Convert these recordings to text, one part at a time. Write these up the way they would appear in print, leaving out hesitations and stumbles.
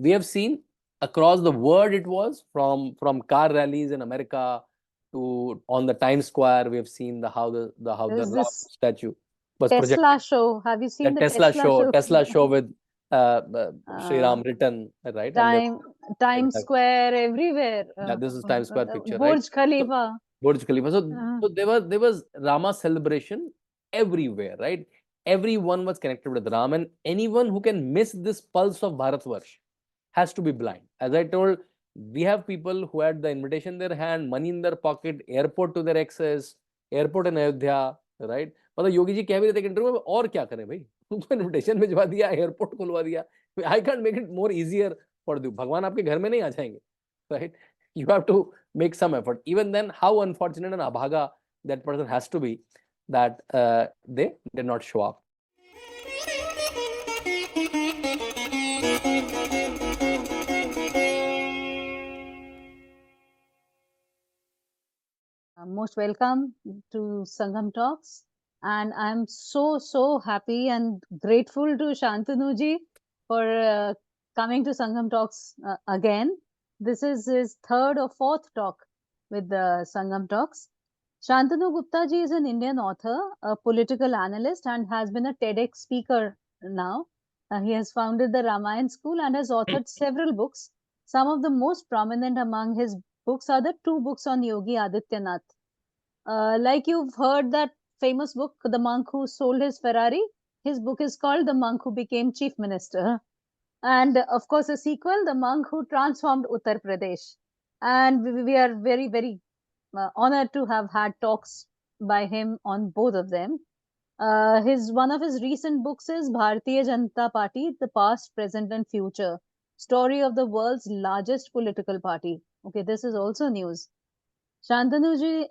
we have seen across the world, it was from car rallies in America to on the Times Square. We have seen how the There's Ram this statue was projected. Tesla show. Have you The seen the Tesla Tesla show, show? with Shri Uh, Ram written, right? And Times exactly. Square, everywhere. Yeah, this is Times Square picture, right? Burj So Khalifa. Burj Khalifa. So there was Rama celebration everywhere, right? Everyone was connected with Ram, and anyone who can miss this pulse of Bharatvarsh has to be blind. As I told, we have people who had the invitation in their hand, money in their pocket, airport to their access, airport in Ayodhya, right? मतलब योगी जी कह भी रहे थे कि interview में और क्या करें भाई, तुमको इनविटेशन भिजवा दिया, एयरपोर्ट खुलवा दिया. I can't make it more easier for you. भगवान आपके घर में नहीं आ जाएंगे, right? You have to make some effort. Even then, how unfortunate and abhaga that person has to be that they did not show up. Most welcome to Sangam Talks. And I'm so happy and grateful to Shantanu ji for coming to Sangam Talks again. This is his third or fourth talk with the Sangam Talks. Shantanu Gupta ji is an Indian author, a political analyst, and has been a TEDx speaker now. He has founded the Ramayana School and has authored several books. Some of the most prominent among his books are the two books on Yogi Adityanath. Like you've heard that famous book, The Monk Who Sold His Ferrari. His book is called The Monk Who Became Chief Minister. And of course, a sequel, The Monk Who Transformed Uttar Pradesh. And we are very honored to have had talks by him on both of them. One of his recent books is Bharatiya Janata Party, The Past, Present and Future. Story of the world's largest political party. Okay, this is also news. Shantanuji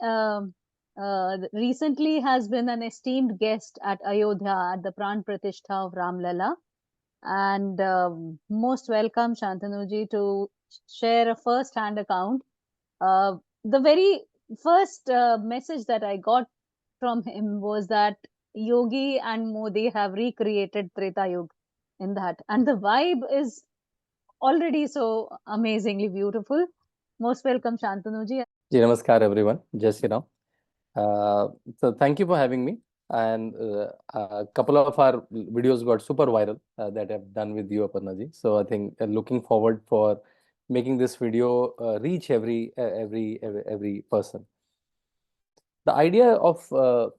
recently has been an esteemed guest at Ayodhya at the Pran Pratishtha of Ram Lala. And most welcome, Shantanuji, to share a first-hand account. The very first message that I got from him was that Yogi and Modi have recreated Treta Yuga in that. And the vibe is already so amazingly beautiful. Most welcome, Shantanuji. Ji, namaskar everyone. Jai Shri Ram. So thank you for having me. And a couple of our videos got super viral that I've done with you, Aparna ji. So I think looking forward for making this video reach every person. The idea of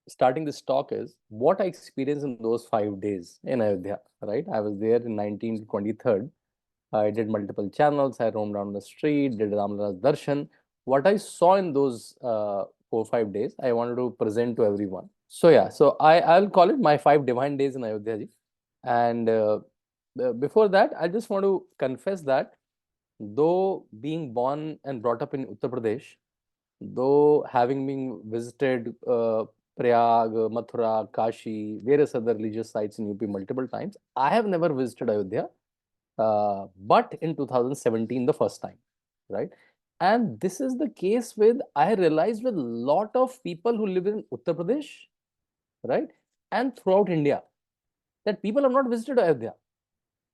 starting this talk is what I experienced in those 5 days in Ayodhya, right? I was there in 19th to 23rd. I did multiple channels. I roamed down the street, did Ramlala's darshan. What I saw in those 4 5 days, I wanted to present to everyone. So yeah, so I'll call it my 5 divine days in Ayodhya ji. And before that, I just want to confess that though being born and brought up in Uttar Pradesh, though having been visited Prayag, Mathura, Kashi, various other religious sites in UP multiple times, I have never visited Ayodhya, but in 2017 the first time, right? And this is the case with, I realized, with a lot of people who live in Uttar Pradesh, right, and throughout India, that people have not visited Ayodhya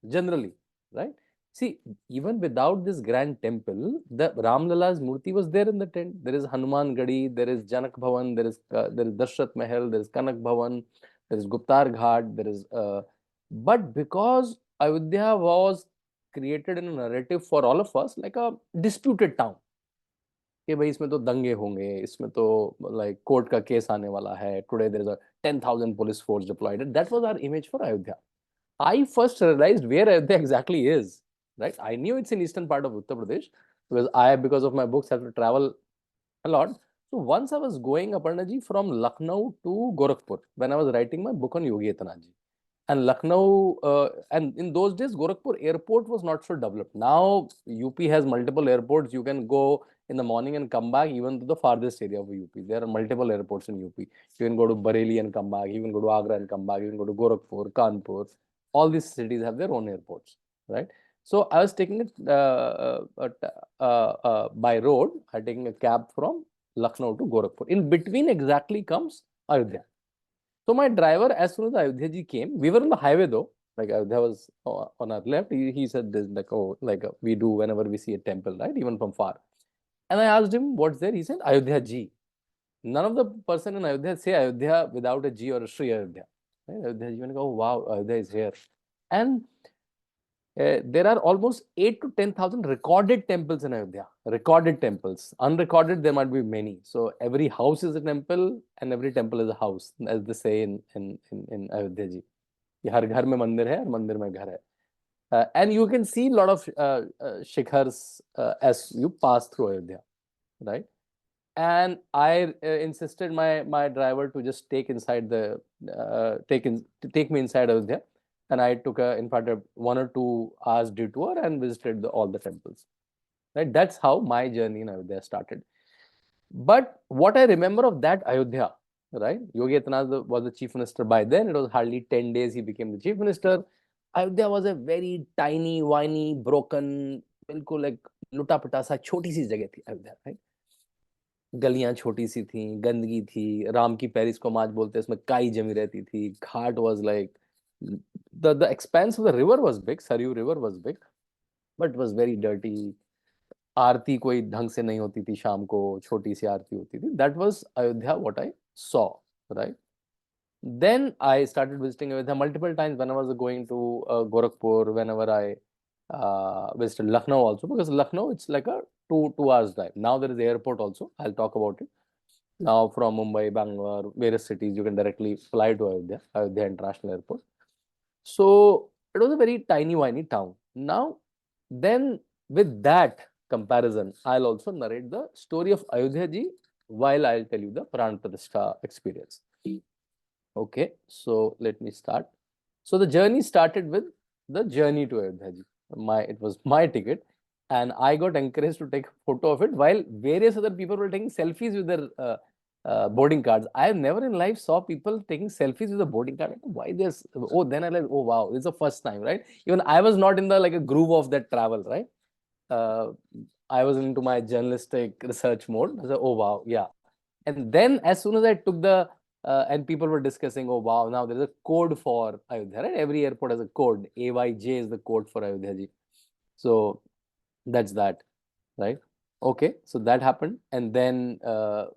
generally, right? See, even without this grand temple, the Ram Lala's murti was there in the tent. There is Hanuman Gadi, there is Janak Bhavan, there is Dashrath Mahal, there is Kanak Bhavan, there is Guptar Ghat, there is. But because Ayodhya was created in a narrative for all of us, like a disputed town. कि भाई इसमें तो दंगे होंगे, इसमें तो like court का case आने वाला है. Today there is a 10,000 police force deployed. That was our image for Ayodhya. I first realized where Ayodhya exactly is, right? I knew it's in eastern part of Uttar Pradesh because of my books, have to travel a lot. So once I was going, Aparna ji, from Lucknow to Gorakhpur when I was writing my book on Yogi Adityanath ji. And Lucknow, and in those days, Gorakhpur airport was not so developed. Now, UP has multiple airports. You can go in the morning and come back even to the farthest area of UP. There are multiple airports in UP. You can go to Bareilly and come back. You can go to Agra and come back. You can go to Gorakhpur, Kanpur. All these cities have their own airports, right? So I was taking it by road. I taking a cab from Lucknow to Gorakhpur. In between exactly comes Ayodhya. So my driver, as soon as Ayodhya ji came, we were on the highway though. Like Ayodhya was on our left. He said this, like, oh, like we do whenever we see a temple, right? Even from far. And I asked him, what's there? He said, Ayodhya Ji. None of the person in Ayodhya say Ayodhya without a G or a Shri Ayodhya. Right? Ayodhya Ji, when you go, oh, wow, Ayodhya is here. And there are almost 8 to 10,000 recorded temples in Ayodhya. Recorded temples. Unrecorded, there might be many. So every house is a temple and every temple is a house, as they say in Ayodhya Ji. हर घर में मंदिर है, हर मंदिर में घर है. And you can see a lot of shikhars as you pass through Ayodhya, right? And I insisted my driver to just take me inside Ayodhya, and I took in fact a 1 or 2 hours detour and visited all the temples. Right, that's how my journey in Ayodhya started. But what I remember of that Ayodhya, right? Yogi Adityanath was the chief minister by then. It was hardly 10 days he became the chief minister. Ayodhya was a very tiny, whiny, broken, बिल्कुल like लुटा पिटा सा छोटी सी जगह थी Ayodhya, right? गलियां छोटी सी थी, गंदगी थी, राम की पेरिस को माच बोलते हैं, इसमें काई जमी रहती थी. घाट was like the expanse of the river was big, Saryu river was big, but it was very dirty. आरती कोई ढंग से नहीं होती थी, शाम को छोटी सी आरती होती थी. That was Ayodhya what I saw, right? Then I started visiting Ayodhya multiple times when I was going to Gorakhpur, whenever I visited Lucknow also, because Lucknow, it's like a two hours drive. Now there is the airport also. I'll talk about it. Now from Mumbai, Bangalore, various cities, you can directly fly to Ayodhya, Ayodhya International Airport. So it was a very tiny, whiny town. Now, then with that comparison, I'll also narrate the story of Ayodhya ji while I'll tell you the Pran Pratishtha experience. Okay, so let me start. So the journey started with the journey to Ayodhya ji. It was my ticket, and I got encouraged to take a photo of it while various other people were taking selfies with their boarding cards. I have never in life saw people taking selfies with a boarding card. Why this? Oh, then I like, oh wow, it's the first time, right? Even I was not in the like a groove of that travel, right? I was into my journalistic research mode. I said, oh wow, yeah. And then as soon as I took the and people were discussing, oh wow, now there's a code for Ayodhya, right? Every airport has a code. AYJ is the code for Ayodhya ji. So that's that, right? Okay, so that happened. And then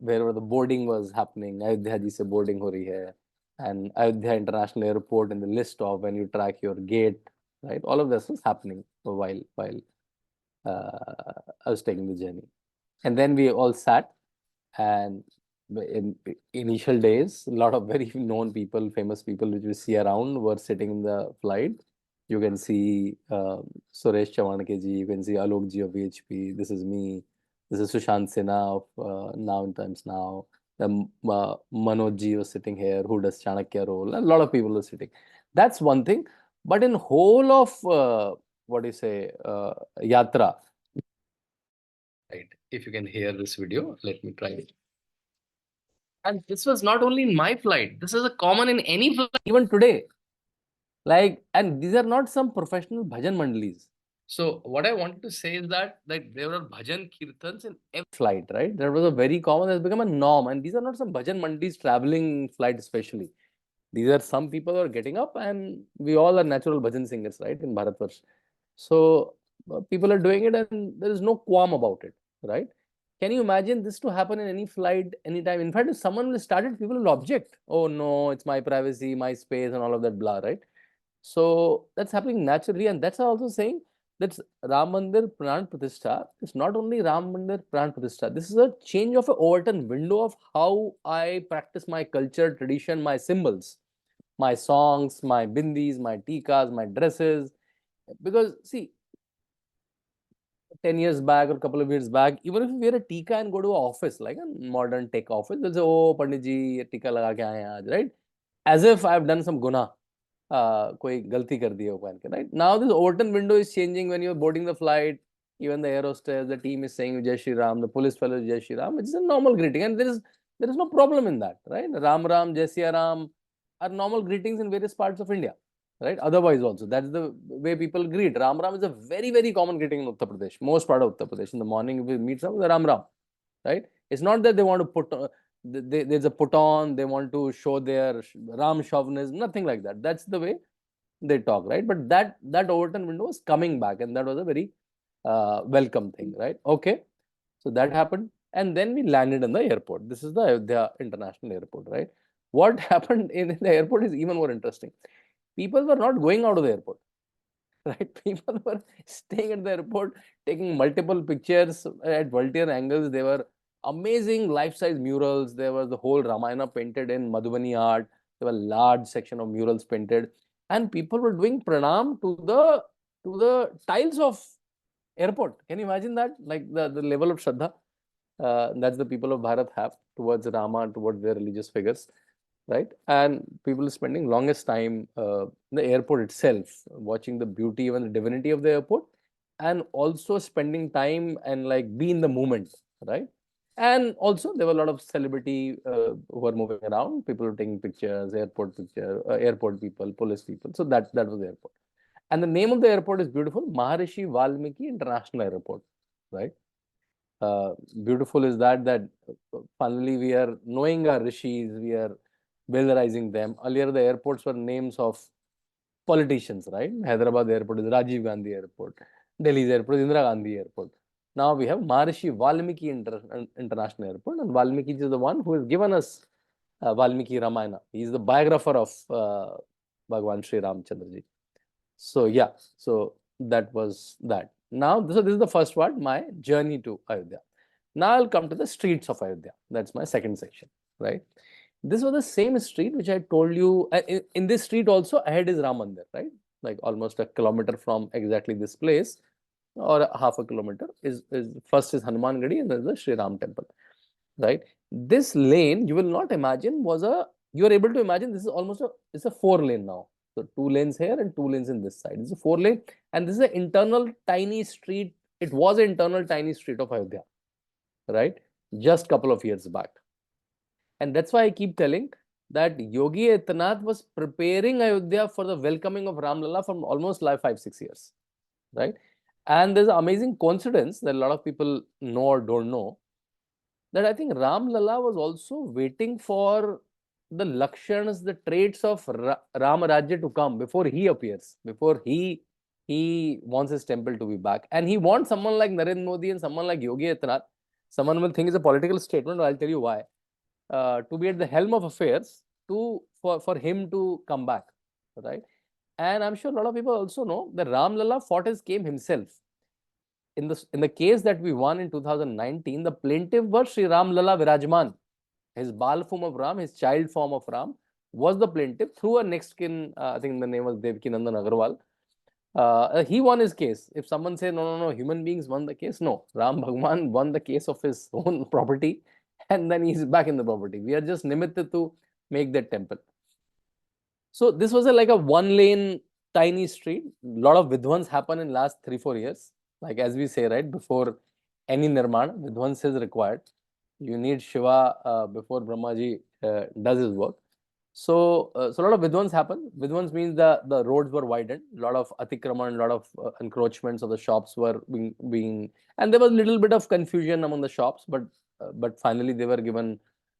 wherever the boarding was happening, Ayodhya ji se boarding ho rahi hai. And Ayodhya International Airport in the list of when you track your gate, right? All of this was happening while I was taking the journey. And then we all sat, and in initial days, a lot of very known people, famous people which we see around were sitting in the flight. You can see Suresh Chawanke ji, you can see Alok ji of VHP. This is me. This is Sushant Sinha of Now in Times Now. Manoj ji was sitting here, who does Chanakya role. A lot of people were sitting. That's one thing. But in whole of what do you say, Yatra, right? If you can hear this video, let me try it. And this was not only in my flight. This is a common in any flight, even today. Like, and these are not some professional bhajan mandalis. So what I wanted to say is that there were bhajan kirtans in every flight, right? That was a very common, has become a norm. And these are not some bhajan mandalis traveling flight especially. These are some people who are getting up, and we all are natural bhajan singers, right, in Bharatvarsh. So people are doing it, and there is no qualm about it, right? Can you imagine this to happen in any flight, anytime? In fact, if someone will start it, people will object. Oh no, it's my privacy, my space, and all of that blah, right? So that's happening naturally, and that's also saying that Ram Mandir Pran Pratishtha is not only Ram Mandir Pran Pratishtha. This is a change of a Overton window of how I practice my culture, tradition, my symbols, my songs, my bindis, my tikas, my dresses. Because see, 10 years back or a couple of years back, even if you wear a tika and go to an office, like a modern tech office, they'll say, oh, Pandit ji, tika laga ke aaye aaj, right? As if I've done some guna. कोई गलती कर दी हो पहन के, right? Now this Overton window is changing when you're boarding the flight. Even the air hostess, the team is saying Jai Shri Ram, the police fellow Jai Shri Ram. It's a normal greeting, and there is no problem in that, right? Ram Ram, Jai Shri Ram are normal greetings in various parts of India, right? Otherwise also, that's the way people greet. Ram Ram is a very, very common greeting in Uttar Pradesh, most part of Uttar Pradesh. In the morning, if we meet someone, Ram Ram, right? It's not that they want to put there's a put on, they want to show their Ram chauvinism, nothing like that. That's the way they talk, right? But that Overton window was coming back, and that was a very welcome thing, right? Okay, so that happened, and then we landed in the airport. This is the Ayodhya International Airport, right? What happened in the airport is even more interesting. People were not going out of the airport, right? People were staying at the airport, taking multiple pictures at multiple angles. There were amazing life-size murals. There was the whole Ramayana painted in Madhubani art. There were large section of murals painted, and people were doing pranam to the tiles of airport. Can you imagine that? Like the level of Shraddha that's the people of Bharat have towards Rama, towards their religious figures, right? And people spending longest time in the airport itself, watching the beauty, even the divinity of the airport, and also spending time and like be in the moment, right? And also there were a lot of celebrity who were moving around. People were taking pictures, airport people, police people. So that was the airport. And the name of the airport is beautiful, Maharishi Valmiki International Airport, right? Beautiful is that finally we are knowing our rishis, we are valorizing them. Earlier, the airports were names of politicians, right? Hyderabad Airport is Rajiv Gandhi Airport. Delhi's airport is Indira Gandhi Airport. Now we have Maharishi Valmiki International Airport, and Valmiki is the one who has given us Valmiki Ramayana. He is the biographer of Bhagwan Shri Ram Chandraji. So yeah, so that was that. Now, so this is the first part, my journey to Ayodhya. Now I'll come to the streets of Ayodhya. That's my second section, right? This was the same street which I told you. In this street also, ahead is Ram Mandir, right? Like almost a kilometer from exactly this place, or half a kilometer is first is Hanuman Gadi, and then the Shri Ram temple, right? This lane you will not imagine was a. You are able to imagine this is almost a. It's a 4 lane now. So 2 lanes here and 2 lanes in this side. It's a 4 lane, and this is an internal tiny street. It was an internal tiny street of Ayodhya, right? Just couple of years back. And that's why I keep telling that Yogi Adityanath was preparing Ayodhya for the welcoming of Ram Lalla from almost like 5-6 years, right? And there's an amazing coincidence that a lot of people know or don't know, that I think Ram Lalla was also waiting for the lakshanas, the traits of Ram Rajya to come before he appears, before he wants his temple to be back. And he wants someone like Narendra Modi and someone like Yogi Adityanath. Someone will think it's a political statement, but I'll tell you why. To be at the helm of affairs for him to come back, right? And I'm sure a lot of people also know that Ram Lalla fought his case himself. In the case that we won in 2019, the plaintiff was Shri Ram Lalla Virajman. His Bal form of Ram, his child form of Ram, was the plaintiff through a next kin. I think the name was Devaki Nandan Agarwal. He won his case. If someone say no, human beings won the case, no, Ram Bhagwan won the case of his own property, and then he's back in the property. We are just nimitted to make that temple. So this was like a 1 lane tiny street. A lot of vidwans happen in last 3-4 years. Like as we say, right, before any nirman, vidwans is required. You need Shiva before Brahmaji does his work. So a lot of vidwans happen. Vidwans means the roads were widened. A lot of atikraman, a lot of encroachments of the shops were being, and there was a little bit of confusion among the shops, but finally they were given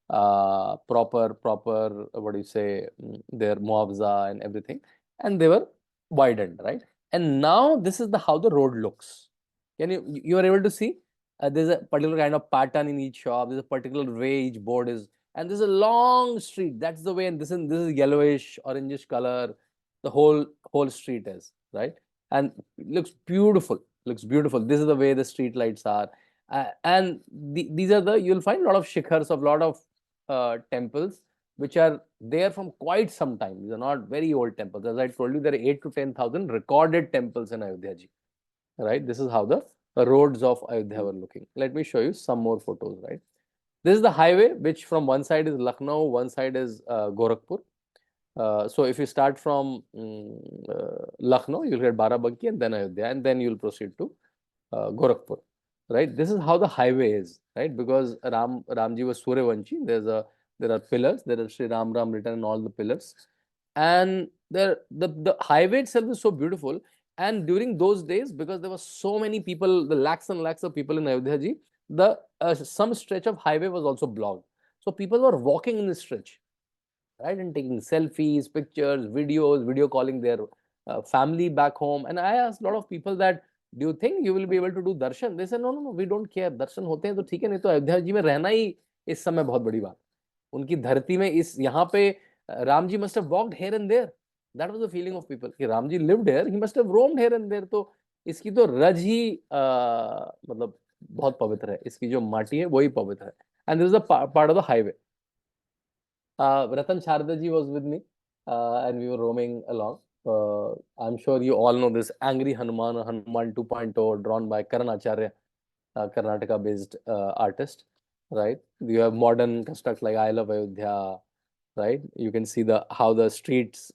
proper what do you say, their muavza and everything, and they were widened, right? And now this is how the road looks. You are able to see there's a particular kind of pattern in each shop. There's a particular way each board is, and there's a long street. That's the way, and this is yellowish, orangish color. The whole street is, right, and it looks beautiful. Looks beautiful. This is the way the street lights are, and these are you'll find a lot of shikhars of a lot of temples which are there from quite some time. These are not very old temples. As I told you, there are 8 to 10,000 recorded temples in Ayodhya ji. Right? This is how the roads of Ayodhya were looking. Let me show you some more photos, right? This is the highway, which from one side is Lucknow, one side is Gorakhpur. So if you start from Lucknow, you'll get Barabanki and then Ayodhya, and then you'll proceed to Gorakhpur. Right? This is how the highway is, right? Because Ramji was Suryavanshi. There are pillars. There is Shri Ram written in all the pillars, and the highway itself is so beautiful. And during those days, because there were so many people, the lakhs and lakhs of people in Ayodhya ji, some stretch of highway was also blocked. So people were walking in this stretch, right, and taking selfies, pictures, videos, video calling their family back home. And I asked a lot of people that, do you think you will be able to do darshan? They said, no, no, no, we don't care. Darshan होते हैं तो ठीक है, नहीं तो अयोध्या जी में रहना ही इस समय बहुत बड़ी बात. उनकी धरती में इस यहाँ पे Ram ji must have walked here and there. That was the feeling of people कि Ram ji lived here, he must have roamed here and there. तो इसकी तो रज ही मतलब बहुत पवित्र है, इसकी जो माटी है वही पवित्र है. And this is a part of the highway. Ratan Sharda ji was with me, and we were roaming along. I'm sure you all know this angry Hanuman, Hanuman 2.0, drawn by Karan Acharya, Karnataka-based artist, right? You have modern constructs like I Love Ayodhya, right? You can see how the streets.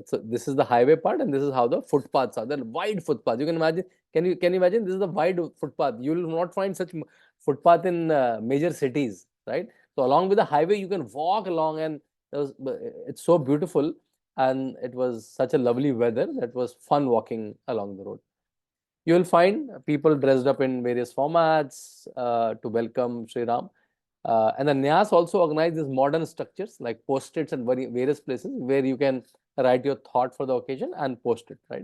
So this is the highway part, and this is how the footpaths are. The wide footpaths. You can imagine. Can you imagine? This is the wide footpath. You will not find such footpath in major cities, right? So along with the highway, you can walk along, and it's so beautiful. And it was such a lovely weather that it was fun walking along the road. You will find people dressed up in various formats to welcome Shri Ram. And the Nyas also organize these modern structures like post-its at various places where you can write your thought for the occasion and post it, right?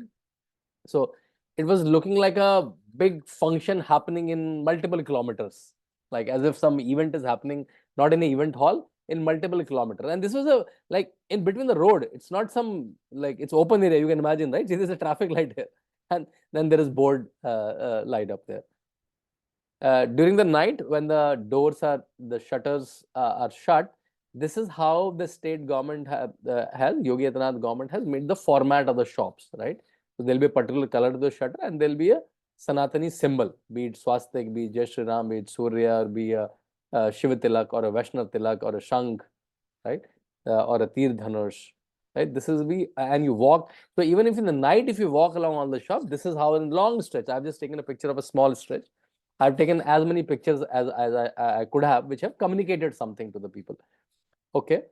So it was looking like a big function happening in multiple kilometers, like as if some event is happening, not in an event hall, in multiple kilometers. And this was like in between the road. It's not some, like, it's open area, you can imagine, right? This is a traffic light here. And then there is board light up there. During the night, when the shutters are shut, this is how the state government has, Yogi Adityanath government has made the format of the shops, right? So there'll be a particular color to the shutter, and there'll be a Sanatani symbol, be it swastik, be it Jai Shri Ram, be it Surya, or be a Shiva Tilak, or a Vaishnav Tilak, or a Shankh, right? Or a Tir Dhanush, right? This is and you walk. So even if in the night, if you walk along all the shops, this is how in long stretch. I've just taken a picture of a small stretch. I've taken as many pictures as I could have, which have communicated something to the people. Okay.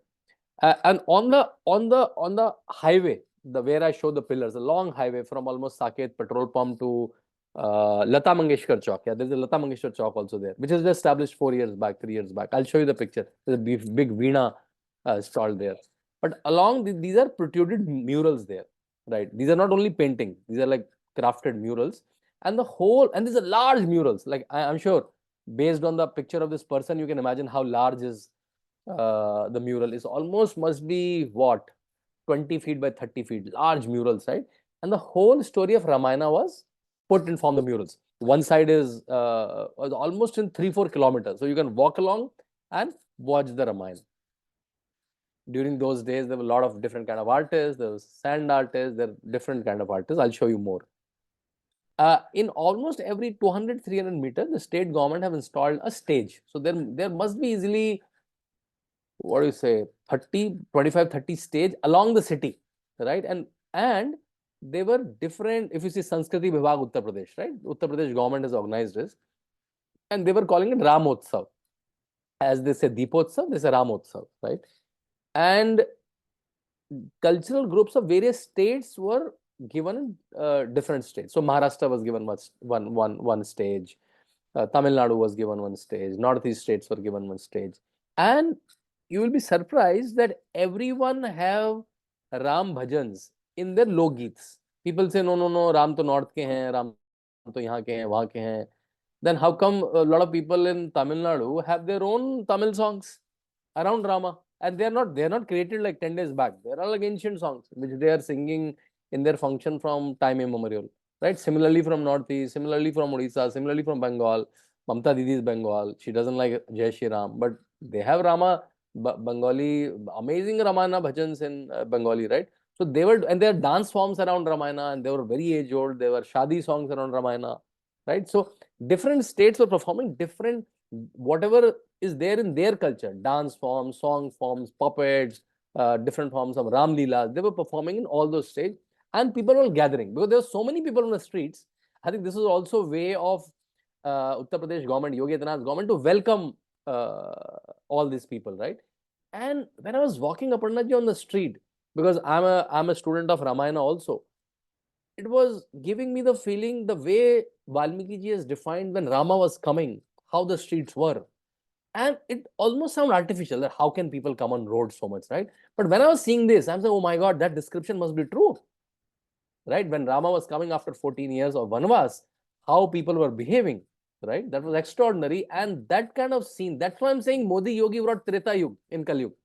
And on the highway, where I show the pillars, a long highway from almost Saket petrol pump to Lata Mangeshkar Chowk. Yeah, there's a Lata Mangeshkar Chowk also there, which is established 4 years back, 3 years back. I'll show you the picture. There's a big Veena stall there. But along these are protruded murals there, right? These are not only painting; these are like crafted murals. And these are large murals. Like I'm sure, based on the picture of this person, you can imagine how large is the mural. Is almost must be what, 20 feet by 30 feet, large murals, right? And the whole story of Ramayana was put in form of murals. One side is almost in 3-4 kilometers, so you can walk along and watch the Ramayana. During those days, there were a lot of different kind of artists. There was sand artists. There are different kind of artists. I'll show you more. In almost every 200-300 meters, the state government have installed a stage. So there must be easily, what do you say, 25-30 stage along the city, right? And they were different. If you see Sanskriti Vibhag Uttar Pradesh, right? Uttar Pradesh government has organized this, and they were calling it Ramotsav. As they say Deepotsav, they say Ramotsav, right? And cultural groups of various states were given different states. So Maharashtra was given one stage. Tamil Nadu was given one stage. Northeast states were given one stage. And you will be surprised that everyone have Ram bhajans in their Logits. People say, no, no, no, Ram to North ke hain, Ram to yahan ke hain, wahan ke hain. Then how come a lot of people in Tamil Nadu have their own Tamil songs around Rama? And they're not created like 10 days back. They're all like ancient songs, which they are singing in their function from time immemorial, right? Similarly from Northeast, similarly from Odisha, similarly from Bengal. Mamta Didi is Bengal. She doesn't like Jai Shri Ram, but they have Rama, Bengali, amazing Ramayana bhajans in Bengali, right? So and there are dance forms around Ramayana, and they were very age old. There were Shadi songs around Ramayana, right? So different states were performing different, whatever is there in their culture, dance forms, song forms, puppets, different forms of Ram Leela. They were performing in all those states, and people were gathering because there were so many people on the streets. I think this is also a way of Uttar Pradesh government, Yogi Adityanath government, to welcome all these people, right? And when I was walking Aparnaji on the street, because I'm a student of Ramayana also, it was giving me the feeling the way Valmiki ji has defined when Rama was coming, how the streets were. And it almost sounded artificial that how can people come on road so much, right? But when I was seeing this, I'm saying, oh my God, that description must be true. right? When Rama was coming after 14 years of Vanvas, how people were behaving, right? That was extraordinary. And that kind of scene, that's why I'm saying Modi Yogi brought Treta Yuga in Kali Yuga.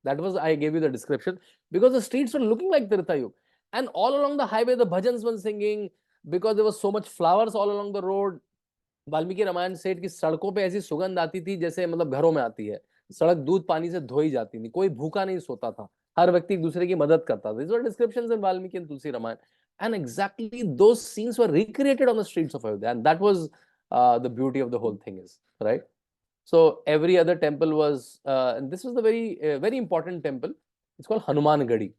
That was, I gave you the description, because the streets were looking like Treta Yuga. And all along the highway, the bhajans were singing, because there was so much flowers all along the road. Valmiki Ramayan सेठ की सड़कों पे ऐसी सुगंध आती थी जैसे मतलब घरों में आती है, सड़क दूध पानी से धोई जाती थी, कोई भूखा नहीं सोता था, हर व्यक्ति एक दूसरे की मदद करता था. These were descriptions in Valmiki and Tulsi Ramayana, and exactly those scenes were recreated on the streets of Ayodhya, and that was the beauty of the whole thing is, right? So every other temple was, and this was the very important temple. It's called Hanuman Gadi,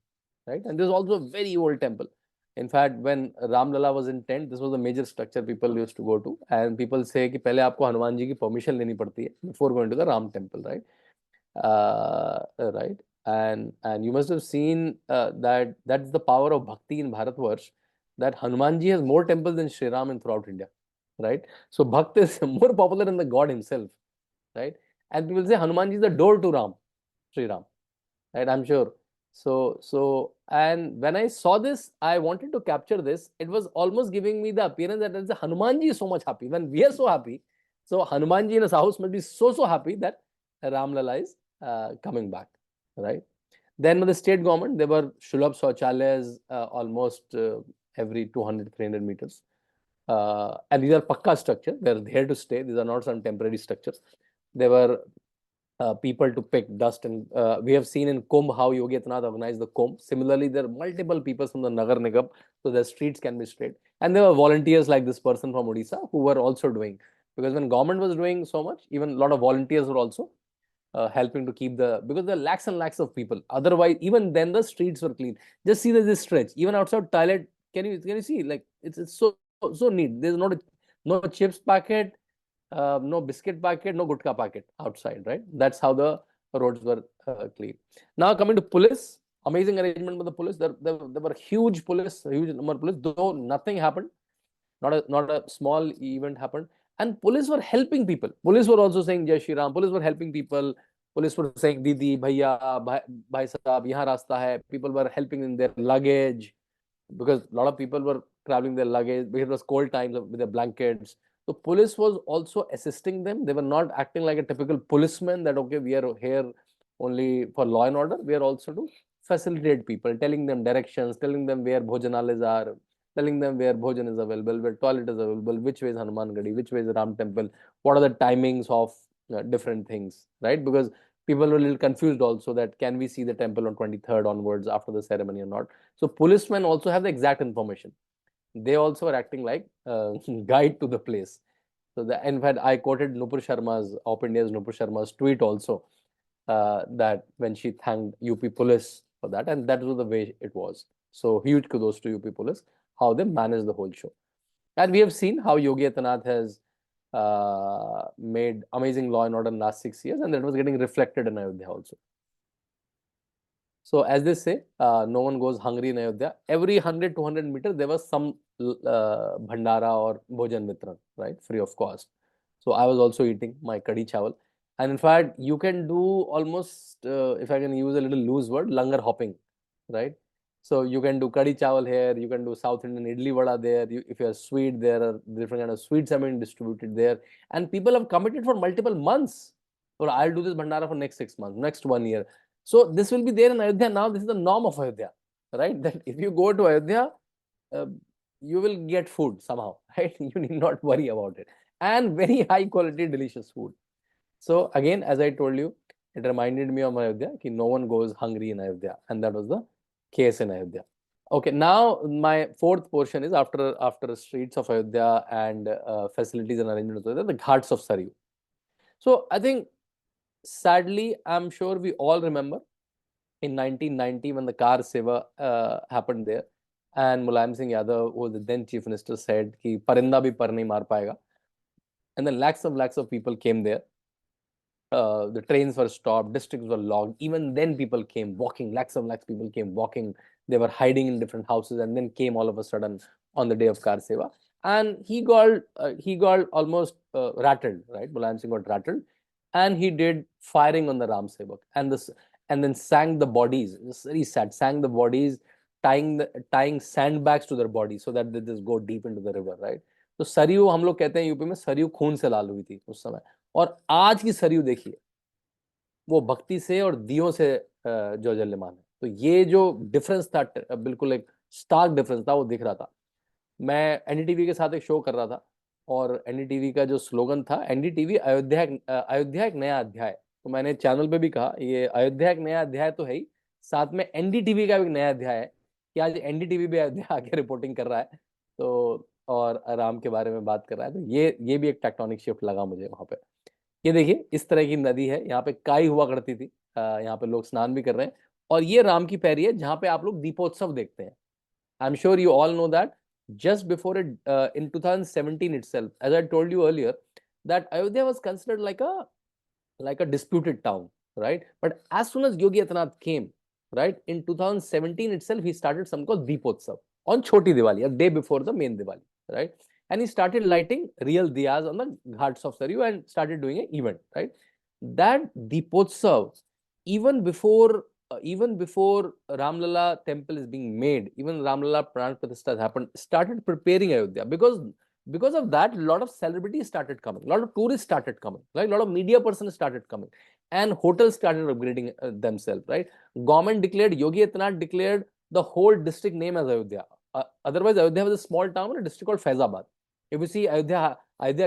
right? And this is also a very old temple. In fact, when Ram Lala was in tent, this was a major structure people used to go to, and people say कि पहले आपको हनुमान जी की permission लेनी पड़ती है before going to the Ram temple, right? Right. And you must have seen that that's the power of bhakti in Bharatvarsh, that Hanumanji has more temples than Shri Ram in throughout India, right? So Bhakt is more popular than the God himself, right? And people say Hanumanji is the door to Ram, Shri Ram, right? I'm sure. And when I saw this, I wanted to capture this. It was almost giving me the appearance that Hanumanji is so much happy. When we are so happy, so Hanumanji in his house must be so happy that Ram Lala is coming back, right? Then with the state government, there were Shulabh Shauchalayas almost every 200, 300 meters. And these are pakka structures. They're here to stay. These are not some temporary structures. There were people to pick dust, and we have seen in Kumbh how Yogi Adityanath organized the Kumbh. Similarly, there are multiple people from the Nagar Nigam, so the streets can be straight. And there were volunteers like this person from Odisha who were also doing, because when government was doing so much, even a lot of volunteers were also helping to keep because there are lakhs and lakhs of people. Otherwise, even then the streets were clean. Just see this stretch. Even outside toilet, can you see, like it's so neat. There's no chips packet, no biscuit packet, no gutka packet outside, right? That's how the roads were clean. Now coming to police, amazing arrangement with the police. There were huge number of police, though nothing happened. Not a small event happened. And police were helping people. Police were also saying Jai Shri Ram. Police were helping people. Police were saying Didi, Bhaiya, Bhai Sahab, yahan rasta hai. People were helping in their luggage, because a lot of people were traveling their luggage, because it was cold times with their blankets. So police was also assisting them. They were not acting like a typical policeman that, okay, we are here only for law and order. We are also to facilitate people, telling them directions, telling them where bhojanalas are, telling them where bhojan is available, where toilet is available, which way is Hanuman Gadi, which way is Ram temple, what are the timings of different things, right? Because people were a little confused also, that can we see the temple on 23rd onwards after the ceremony or not. So policemen also have the exact information. They also are acting like guide to the place. So in fact, I quoted Nupur Sharma's, Op India's Nupur Sharma's tweet also, that when she thanked UP police for that, and that was the way it was. So huge kudos to UP police, how they managed the whole show. And we have seen how Yogi Adityanath has made amazing law and order in the last 6 years, and that was getting reflected in Ayodhya also. So as they say, no one goes hungry in Ayodhya. Every 100, 200 meters, there was some bhandara or bhojan vitran, right? Free of cost. So I was also eating my kadi chawal. And in fact, you can do almost, if I can use a little loose word, langar hopping, right? So you can do kadi chawal here, you can do South Indian idli vada there. If you're sweet, there are different kind of sweets have been distributed there. And people have committed for multiple months. Or I'll do this bhandara for next 6 months, next 1 year. So this will be there in Ayodhya now. This is the norm of Ayodhya, right? That if you go to Ayodhya, you will get food somehow, right? You need not worry about it. And very high quality, delicious food. So again, as I told you, it reminded me of Ayodhya, that no one goes hungry in Ayodhya. And that was the case in Ayodhya. Okay, now my fourth portion is after streets of Ayodhya and facilities and arrangements of Ayodhya, the ghats of Saryu. So I think, sadly, I'm sure we all remember in 1990 when the car seva happened there, and Mulayam Singh Yadav, who was the then chief minister, said कि परिंदा भी पर नहीं मार पाएगा, and then lakhs of people came there. The trains were stopped, districts were locked. Even then, people came walking. Lakhs of people came walking. They were hiding in different houses, and then came all of a sudden on the day of car seva, and he got almost rattled, right? Mulayam Singh got rattled, and he did firing on the Ram Sevak, and then sang the bodies. It's very sad. Sang the bodies tying sandbags to their body so that they just go deep into the river, right? तो सरयू हम लोग कहते हैं UP में, सरयू खून से लाल हुई थी उस समय। और आज की सरयू देखिए, वो भक्ति से और दियों से जो जल्यमान है। तो ये जो डिफरेंस था, बिल्कुल एक स्टार्क डिफरेंस था, वो दिख रहा था। मैं एनडीटीवी के साथ एक शो कर रहा था, और एनडीटीवी का जो स्लोगन था, एनडीटीवी अयोध्या, अयोध्या एक नया अध्याय। तो मैंने चैनल पे भी कहा, ये अयोध्या एक नया अध्याय तो है ही, साथ में एनडीटीवी का भी एक नया अध्याय है कि आज एनडीटीवी भी अयोध्या आके रिपोर्टिंग कर रहा है, तो और राम के बारे में बात कर रहा है। तो ये भी एक टेक्टोनिक शिफ्ट लगा मुझे वहां पे। ये देखिए, इस तरह की नदी है, यहाँ पे काई हुआ करती थी, यहाँ पे लोग स्नान भी कर रहे हैं। और ये राम की पैरी है, जहाँ पे आप लोग दीपोत्सव देखते हैं। I'm sure you all know that just before it, in 2017 itself, as I told you earlier, that Ayodhya was considered like a disputed town, right? But as soon as Yogi Adityanath came, right, in 2017 itself, he started something called Deepotsav on Choti Diwali, a day before the main Diwali, right? And he started lighting real diyas on the ghats of Saryu and started doing an event, right? That Deepotsav, even before Ramlala temple is being made, even Ramlala Pran Pratishtha has happened, started preparing Ayodhya, because of that, a lot of celebrities started coming, a lot of tourists started coming, right? A lot of media persons started coming, and hotels started upgrading themselves, right? Government declared, Yogi Adityanath declared the whole district name as Ayodhya. Otherwise, Ayodhya was a small town in a district called Faizabad. If you see Ayodhya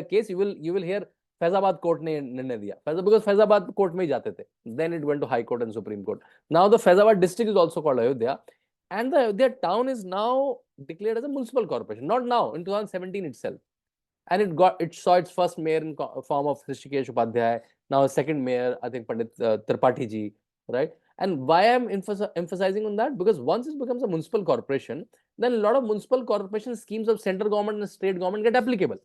case, you will hear Faizabad court ने निर्णय दिया, because Faizabad court में ही जाते थे, then it went to high court and supreme court. Now the Faizabad district is also called Ayodhya, and the Ayodhya town is now declared as a municipal corporation, not now, in 2017 itself. And it saw its first mayor in form of Hrishikesh Upadhyay, now a second mayor, I think Pandit Tripathi ji, right? And why I'm emphasizing on that, because once it becomes a municipal corporation, then a lot of municipal corporation schemes of central government and state government get applicable,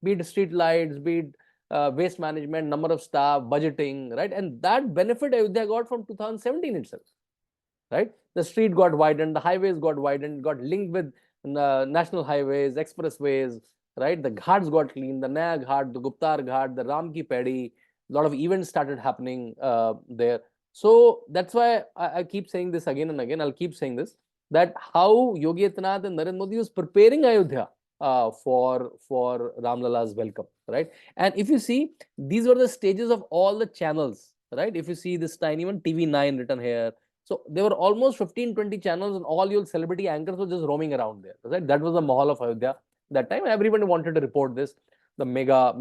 be it street lights, be it waste management, number of staff, budgeting, right? And that benefit Ayodhya got from 2017 itself, right? The street got widened, the highways got widened, got linked with national highways, expressways, right? The ghats got cleaned, the Naya Ghat, the Guptar Ghat, the Ram Ki Pedi, a lot of events started happening there. So that's why I keep saying this again and again. I'll keep saying this, that how Yogi Adityanath and Narendra Modi was preparing Ayodhya for Ramlala's welcome, right? And if you see, these were the stages of all the channels, right? If you see this tiny one, TV9 written here. So there were almost 15-20 channels, and all your celebrity anchors were just roaming around there, right? That was the mahal of Ayodhya that time. Everybody wanted to report this, the mega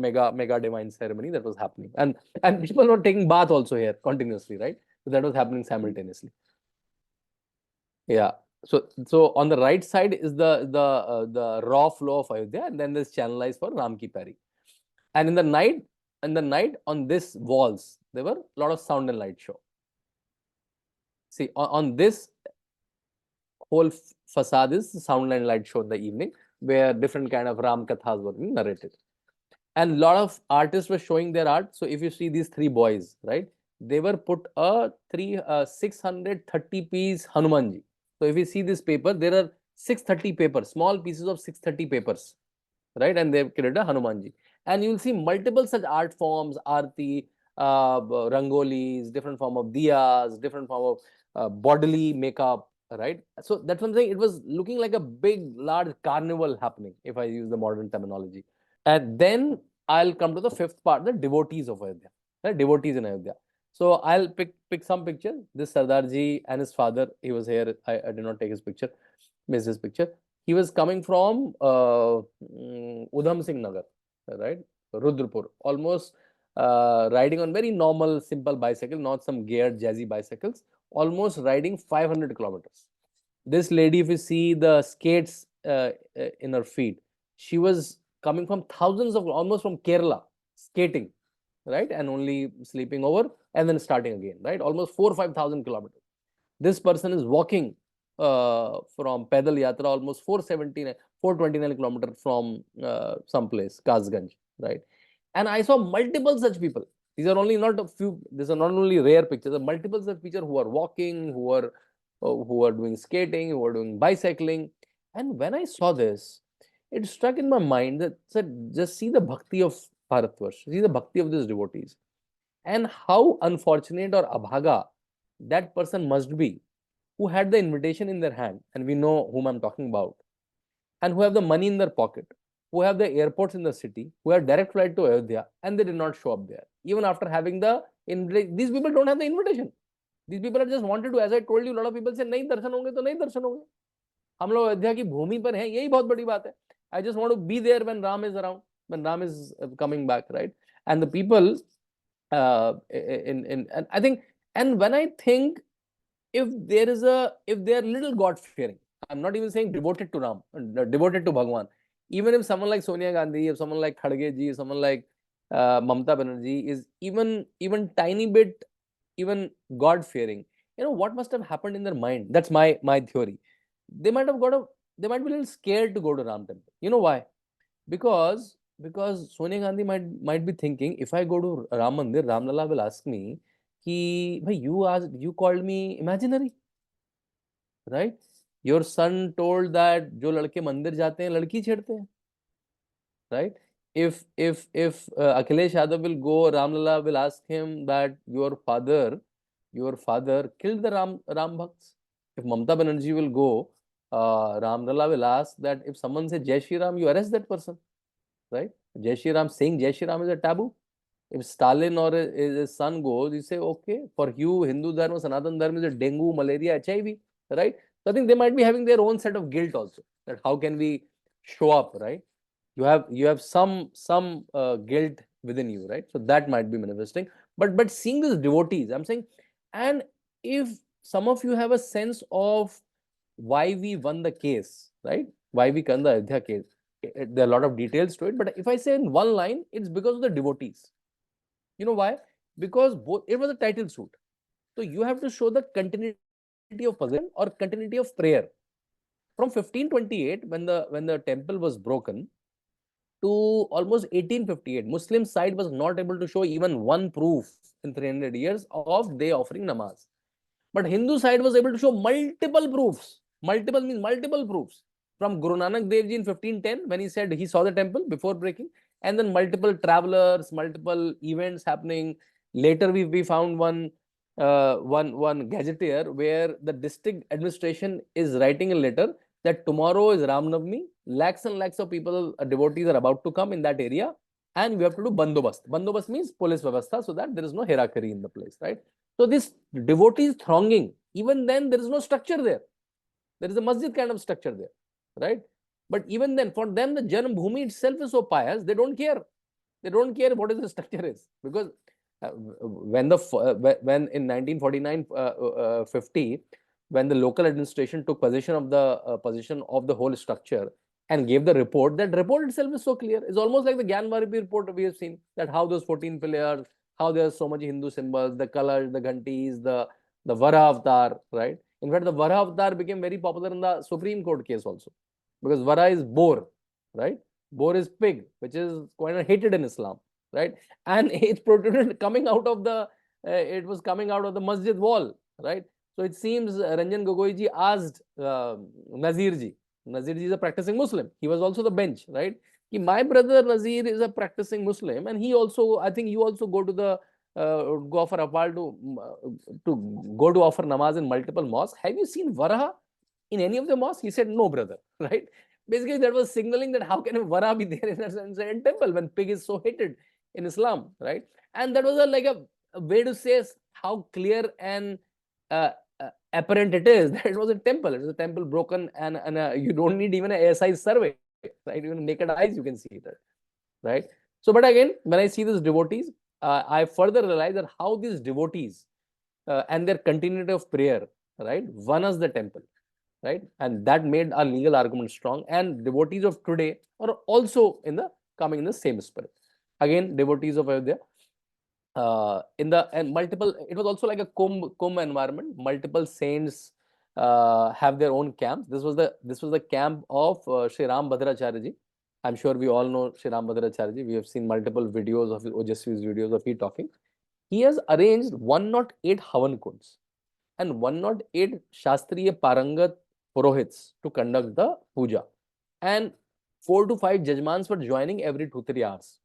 divine ceremony that was happening, and people were taking bath also here continuously, right? So that was happening simultaneously. Yeah. So on the right side is the raw flow of Ayodhya, and then there's channelized for Ram Ki Pari. And in the night on this walls, there were a lot of sound and light show. See, on this whole facade is sound and light show in the evening, where different kind of Ram Kathas were being narrated. And a lot of artists were showing their art. So if you see these three boys, right, they were put a 630-piece Hanumanji. So if you see this paper, there are 630 papers, small pieces of 630 papers, right? And they've created a Hanumanji. And you'll see multiple such art forms, Aarti, Rangolis, different form of diyas, different form of bodily makeup, right? So that's one thing. It was looking like a big, large carnival happening, if I use the modern terminology. And then I'll come to the fifth part, the devotees of Ayodhya, right? Devotees in Ayodhya. So I'll pick some pictures. This Sardarji and his father, he was here. I did not take his picture, missed his picture. He was coming from Udham Singh Nagar, right? Rudrapur, almost riding on very normal, simple bicycle, not some geared, jazzy bicycles, almost riding 500 kilometers. This lady, if you see the skates in her feet, she was coming from thousands of, almost from Kerala, skating, right? And only sleeping over and then starting again, right? Almost 4 or 5,000 kilometers. This person is walking from Pedal Yatra, almost 429 kilometers from some place, Kazganj, right? And I saw multiple such people. These are only not a few, these are not only rare pictures, there are multiple such pictures who are walking, who are doing skating, who are doing bicycling. And when I saw this, it struck in my mind that, just see the bhakti of Bharatvarsh, see the bhakti of these devotees, and how unfortunate or abhaga that person must be, who had the invitation in their hand, and we know whom I'm talking about, and who have the money in their pocket, who have the airports in the city, who have direct flight to Ayodhya, and they did not show up there. Even after having the invitation, these people don't have the invitation. These people are just wanted to, as I told you, a lot of people say, नहीं दर्शन होंगे तो नहीं दर्शन होंगे. हम लोग अयोध्या की भूमि पर हैं, यही बहुत बड़ी बात है. I just want to be there when Ram is around, when Ram is coming back, right? And the people, and I think, and when I think, if they are little God fearing, I'm not even saying devoted to Ram, devoted to Bhagwan. Even if someone like Sonia Gandhi, if someone like Khadge ji, someone like Mamata Banerjee is even tiny bit, even God fearing, what must have happened in their mind? That's my theory. They might be a little scared to go to Ram temple. You know why? Because Sonia Gandhi might be thinking, if I go to Ram Mandir, Ram Lala will ask me, कि भाई you called me imaginary, right? Your son told that जो लड़के मंदिर जाते हैं लड़की छेड़ते हैं, right? If Akhilesh Yadav will go, Ram Lala will ask him that your father killed the Ram Bhakts. If Mamata Banerjee will go, Ram Lala will ask that if someone says Jai Shri Ram, you arrest that person, right? Jai Shri Ram, saying Jai Shri Ram is a taboo. If Stalin or his son goes, you say, okay, for you, Hindu Dharma, Sanatan Dharma is a dengue, malaria, HIV, right? So I think they might be having their own set of guilt also. That how can we show up, right? You have some guilt within you, right? So that might be manifesting. But seeing these devotees, I'm saying, and if some of you have a sense of why we won the case, right? Why we won the Ayodhya case. There are a lot of details to it, but if I say in one line, it's because of the devotees. You know why? Because it was a title suit. So you have to show the continuity of possession or continuity of prayer. From 1528, when the temple was broken, to almost 1858, Muslim side was not able to show even one proof in 300 years of they offering namaz. But Hindu side was able to show multiple proofs. Multiple means multiple proofs. From Guru Nanak Dev Ji in 1510, when he said he saw the temple before breaking, and then multiple travelers, multiple events happening. Later, we found one gazetteer where the district administration is writing a letter that tomorrow is Ram Navami, lakhs and lakhs of people, devotees are about to come in that area, and we have to do bandobast. Bandobast means police vyavastha, so that there is no hierarchy in the place, right? So this devotees thronging, even then there is no structure there. There is a masjid kind of structure there, right? But even then, for them, the Janam Bhumi itself is so pious, they don't care. They don't care what is the structure is, because when in 1949-50, when the local administration took possession of the whole structure and gave the report, that report itself is so clear. It's almost like the Gyanvapi report we have seen, that how those 14 pillars, how there's so much Hindu symbols, the colors, the ghantis, the Vara avatar, right? In fact, the Vara avatar became very popular in the Supreme Court case also, because Vara is boar, right? Boar is pig, which is quite hated in Islam, right? And it's protruded coming out of it was coming out of the masjid wall, right? So it seems Ranjan Gogoi ji asked Nazir ji. Nazir ji is a practicing Muslim. He was also the bench, right? My brother Nazir is a practicing Muslim, and he also, I think you also go to the go offer apal to go to offer namaz in multiple mosques. Have you seen Varaha in any of the mosques? He said, no, brother, right? Basically, that was signaling that how can a Vara be there in a temple when pig is so hated in Islam, right? And that was like a way to say how clear and apparent it is that it was a temple. It was a temple broken, and you don't need even a ASI survey, right? Even naked eyes you can see it, right? So, but again, when I see these devotees, I further realize that how these devotees and their continuity of prayer, right, won us the temple, right? And that made our legal argument strong. And devotees of today are also coming in the same spirit. Again, devotees of Ayodhya, multiple, it was also like a Kumbh environment. Multiple saints have their own camps. This was the camp of Shri Ram Bhadracharya ji. I'm sure we all know Shri Ram Bhadracharya ji. We have seen multiple videos of Ojasvi's videos of he talking. He has arranged 108 Havan Kunds and 108 Shastriya Parangat Purohits to conduct the puja. And 4 to 5 jajmans were joining every 2-3 hours.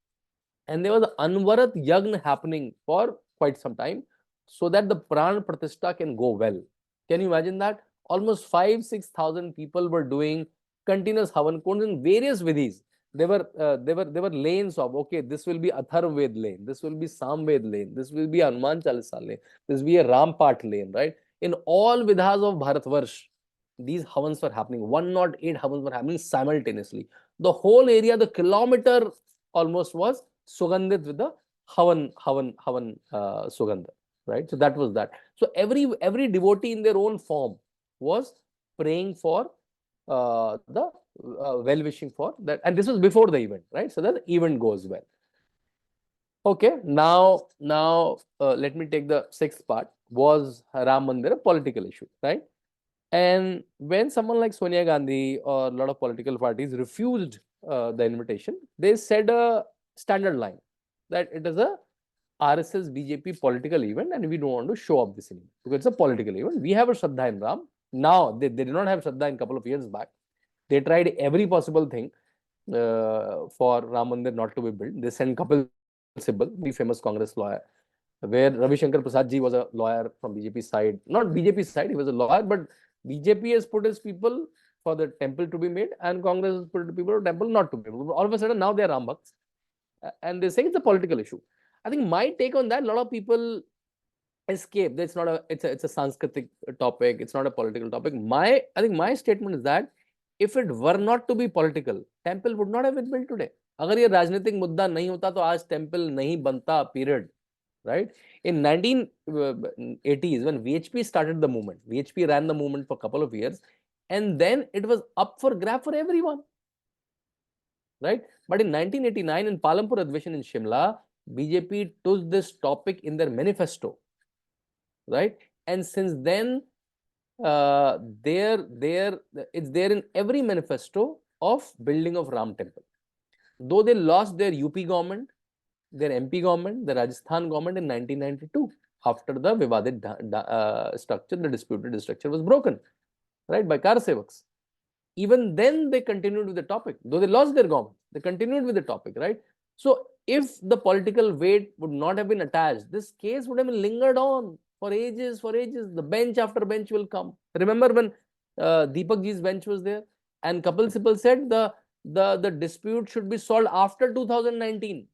And there was an Anvarat Yagna happening for quite some time, so that the Pran Pratishtha can go well. Can you imagine that? Almost 5,000-6,000 people were doing continuous Havan Kunds in various vidhis. There were lanes of, okay, this will be Atharvaved lane, this will be Samved lane, this will be Hanuman Chalisa lane, this will be a Rampath lane, right? In all vidhas of Bharatvarsh, these Havans were happening. 108 Havans were happening simultaneously. The whole area, the kilometer almost was Sugandhit with the Havan Sugandha, right? So that was that. So every devotee in their own form was praying for the well-wishing for that, and this was before the event, right? So that the event goes well. Okay, now let me take the sixth part. Was Ram Mandir a political issue, right? And when someone like Sonia Gandhi or a lot of political parties refused the invitation, they said a standard line that it is a RSS BJP political event and we don't want to show up this event because it's a political event. We have a Shraddha in Ram. Now, they did not have Shraddha in a couple of years back. They tried every possible thing for Ram Mandir not to be built. They sent Kapil Sibal, the famous Congress lawyer, where Ravi Shankar Prasad ji was a lawyer from BJP side. Not BJP side, he was a lawyer, but BJP has put his people for the temple to be made and Congress has put the people for the temple not to be made. All of a sudden, now they are Ram Bhakts. And they say it's a political issue. I think my take on that, a lot of people escape. It's not a, it's a Sanskritic topic. It's not a political topic. I think my statement is that if it were not to be political, temple would not have been built today. अगर ये राजनीतिक मुद्दा नहीं होता तो आज temple नहीं बनता, period. Right? In 1980s, when VHP started the movement, VHP ran the movement for a couple of years, and then it was up for grab for everyone. Right? But in 1989, in Palampur Adveshan in Shimla, BJP took this topic in their manifesto. Right? And since then, it's there in every manifesto of building of Ram Temple. Though they lost their UP government, their MP government, the Rajasthan government in 1992, after the Vivadit structure, the disputed structure was broken, right, by Karsevaks. Even then, they continued with the topic. Though they lost their government, they continued with the topic, right? So, if the political weight would not have been attached, this case would have been lingered on for ages, for ages. The bench after bench will come. Remember when Deepak ji's bench was there and Kapil Sibal said the dispute should be solved after 2019.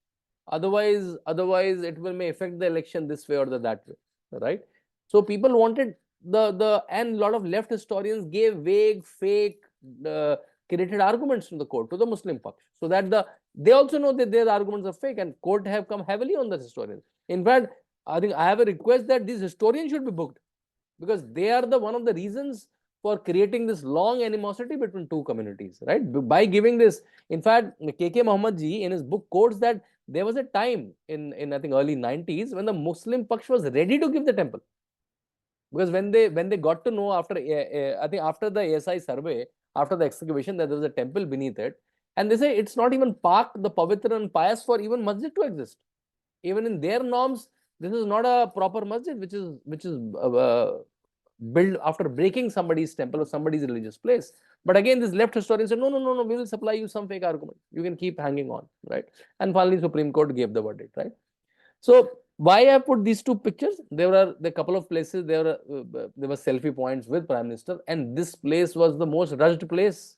Otherwise it may affect the election this way or that way, right? So people wanted and a lot of left historians gave vague, fake, created arguments from the court to the Muslim Paksh, so that they also know that their arguments are fake, and court have come heavily on the historians. In fact, I think I have a request that these historians should be booked because they are one of the reasons for creating this long animosity between two communities, right? By giving this, in fact, K.K. Muhammad ji in his book quotes that there was a time in I think early 90s when the Muslim Paksh was ready to give the temple. Because when they got to know after I think after the ASI survey, after the excavation, that there was a temple beneath it, and they say it's not even pak, the pavitra and pious for even masjid to exist. Even in their norms, this is not a proper masjid, which is built after breaking somebody's temple or somebody's religious place. But again, this left historian said, no, we will supply you some fake argument. You can keep hanging on, right? And finally, Supreme Court gave the verdict, right? So why I put these two pictures? There were a couple of places, there were selfie points with Prime Minister, and this place was the most rushed place.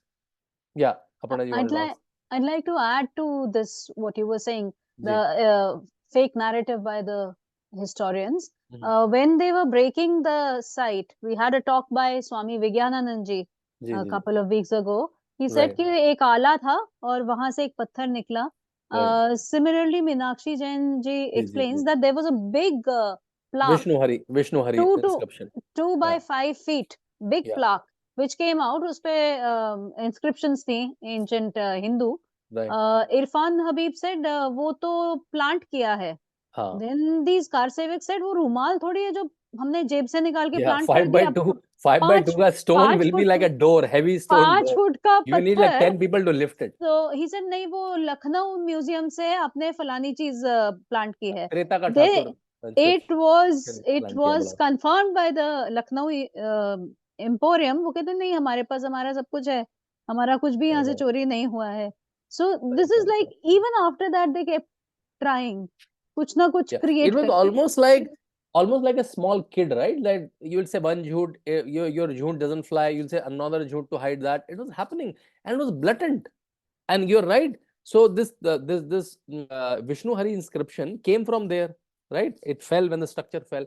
Yeah, Aparna, you wanted to ask? I'd like to add to this what you were saying, the fake narrative by the historians. When they were breaking the site, we had a talk by Swami Vigyananand ji a couple of weeks ago. He said कि एक आला था और वहां से एक पत्थर निकला. Similarly, Meenakshi Jain ji explains that there was a big plaque, Vishnu Hari inscription, 2 by 5 feet, big plaque, which came out. उसपे inscriptions थी, ancient Hindu. Irfan Habib said वो तो plant किया है. Then these car sevaks said वो रुमाल थोड़ी है जो हमने जेब से निकाल के plant कर दिया. 5 by 2 का stone will be like a door, heavy stone. 5 foot का You need like 10 people to lift it. So he said नहीं, वो लखनऊ म्यूजियम से अपने फलानी चीज प्लांट की है. त्रेता का Thakur. It was confirmed by the Lucknow Emporium. वो कहते नहीं, हमारे पास हमारा सब कुछ है, हमारा कुछ भी यहाँ से चोरी नहीं हुआ है. So this is like, even after that they kept trying कुछ ना कुछ create. It was almost like a small kid, right? That you will say one jhoot, your jhoot doesn't fly. You'll say another jhoot to hide that. It was happening, and it was blatant. And you're right. So this Vishnu Hari inscription came from there, right? It fell when the structure fell,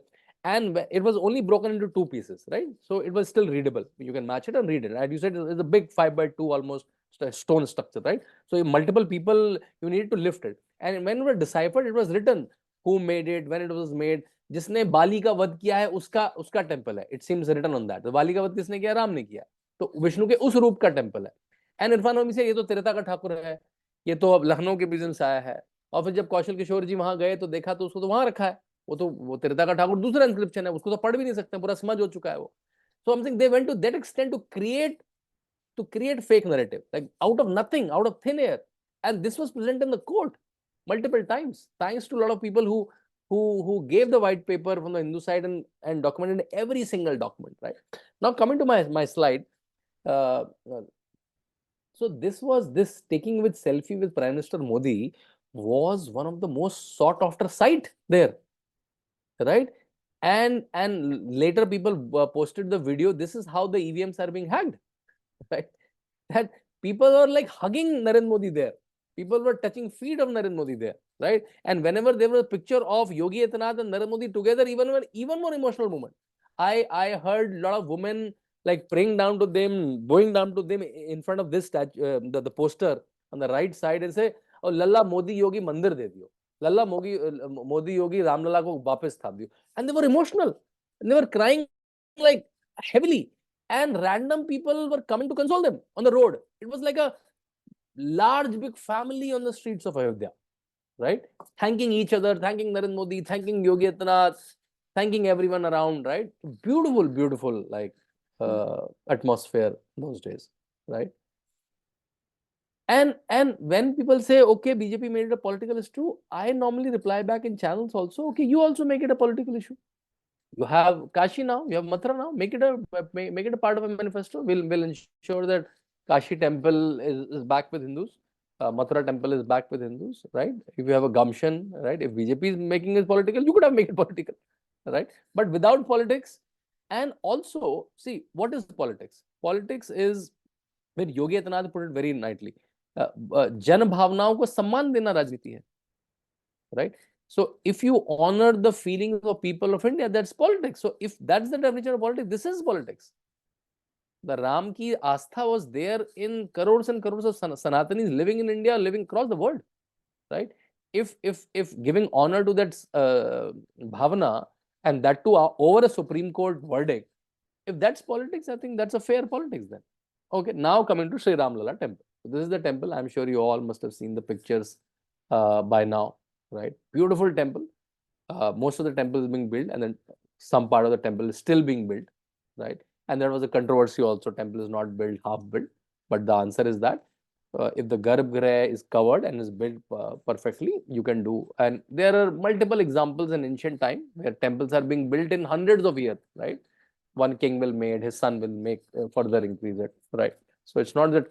and it was only broken into two pieces, right? So it was still readable. You can match it and read it. And you said it's a big 5x2 almost stone structure, right? So multiple people, you need to lift it. And when it was deciphered, it was written who made it, when it was made. जिसने बाली का वध किया है उसका उसका temple है. It seems written on that. तो बाली का वध किसने किया? राम ने किया. तो विष्णु के उस रूप का टेम्पल है. एंड इरफान होमी से ये तो त्रेता का ठाकुर है, ये तो अब लखनऊ के म्यूजियम से आया है. और फिर जब कौशल किशोर जी वहां गए तो देखा तो उसको तो वहां रखा है. वो त्रेता का ठाकुर दूसरा इंस्क्रिप्शन है, उसको तो पढ़ भी नहीं सकते, पूरा समझ हो चुका है वो. So I am saying they went to that extent to create fake narrative, like out of nothing, out of thin air. And this was present in the court multiple times, thanks to a lot of people who gave the white paper from the Hindu side and documented every single document, right? Now coming to my slide. uh, so this taking with selfie with Prime Minister Modi was one of the most sought after sight there, right? And later people posted the video. This is how the EVMs are being hacked, right? That people were like hugging Narendra Modi there. People were touching feet of Narendra Modi there, right? And whenever there was a picture of Yogi Adityanath and Narendra Modi together, even more emotional moment. I heard a lot of women like praying down to them, bowing down to them in front of this statue, the poster on the right side, and say, "Oh, Lalla Modi Yogi Mandir de diyo. Lalla Modi Yogi Ram Lalla ko वापस स्थाप दियो." And they were emotional, and they were crying like heavily. And random people were coming to console them on the road. It was like a large, big family on the streets of Ayodhya, right? Thanking each other, thanking Narendra Modi, thanking Yogi Adityanath, thanking everyone around, right? Beautiful, beautiful, like atmosphere those days, right? And when people say, okay, BJP made it a political issue, I normally reply back in channels also, okay, you also make it a political issue. You have Kashi now, you have Mathura now. Make it a part of a manifesto. We'll ensure that Kashi temple is back with Hindus. Mathura temple is back with Hindus, right? If you have a gumption, right? If BJP is making it political, you could have made it political, right? But without politics, and also see what is politics. Politics is, when Yogi Adityanath put it very nicely, जन भावनाओं को सम्मान देना राजनीति है, right? So if you honor the feelings of people of India, that's politics. So if that's the definition of politics, this is politics. The Ram ki astha was there in crores and crores of Sanatanis living in India, living across the world, right? If giving honor to that bhavana, and that too over a Supreme Court verdict, if that's politics, I think that's a fair politics then. Okay, now coming to Shri Ram Lalla temple. So this is the temple. I'm sure you all must have seen the pictures by now, right? Beautiful temple. Most of the temple is being built, and then some part of the temple is still being built, right? And there was a controversy also. Temple is not built, half built. But the answer is that if the garbhagriha is covered and is built perfectly, you can do. And there are multiple examples in ancient time where temples are being built in hundreds of years, right? One king will make, his son will make, further increase it, right? So it's not that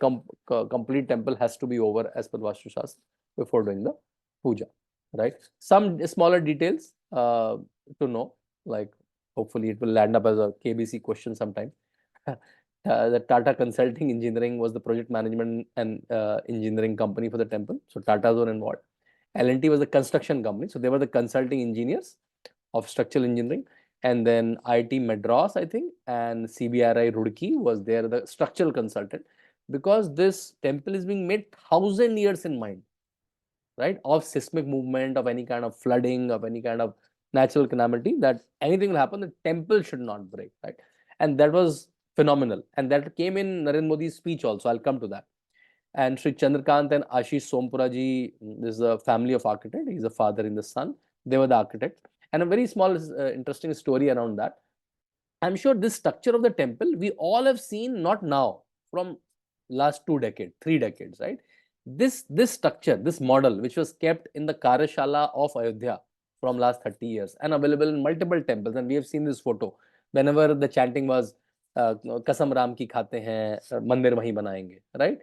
complete temple has to be over as per Vastu Shastra before doing the puja, right? Some smaller details to know, like hopefully it will land up as a KBC question sometime. The Tata Consulting Engineering was the project management and engineering company for the temple. So Tatas were involved. L&T was the construction company. So they were the consulting engineers of structural engineering. And then IIT Madras, I think, and CBRI Roorkee was there, the structural consultant, because this temple is being made 1,000 years in mind, right? Of seismic movement, of any kind of flooding, of any kind of natural calamity, that anything will happen, the temple should not break, right? And that was phenomenal. And that came in Narendra Modi's speech also. I'll come to that. And Sri Chandrakant and Ashish Sompura ji, this is a family of architect. He's a father and the son. They were the architects. And a very small, interesting story around that. I'm sure this structure of the temple, we all have seen, not now, from last 2 decades, 3 decades, right? This structure, this model, which was kept in the Karyashala of Ayodhya from last 30 years and available in multiple temples. And we have seen this photo. Whenever the chanting was, Kasam Ram ki khate hain, mandir wahi banayenge, right?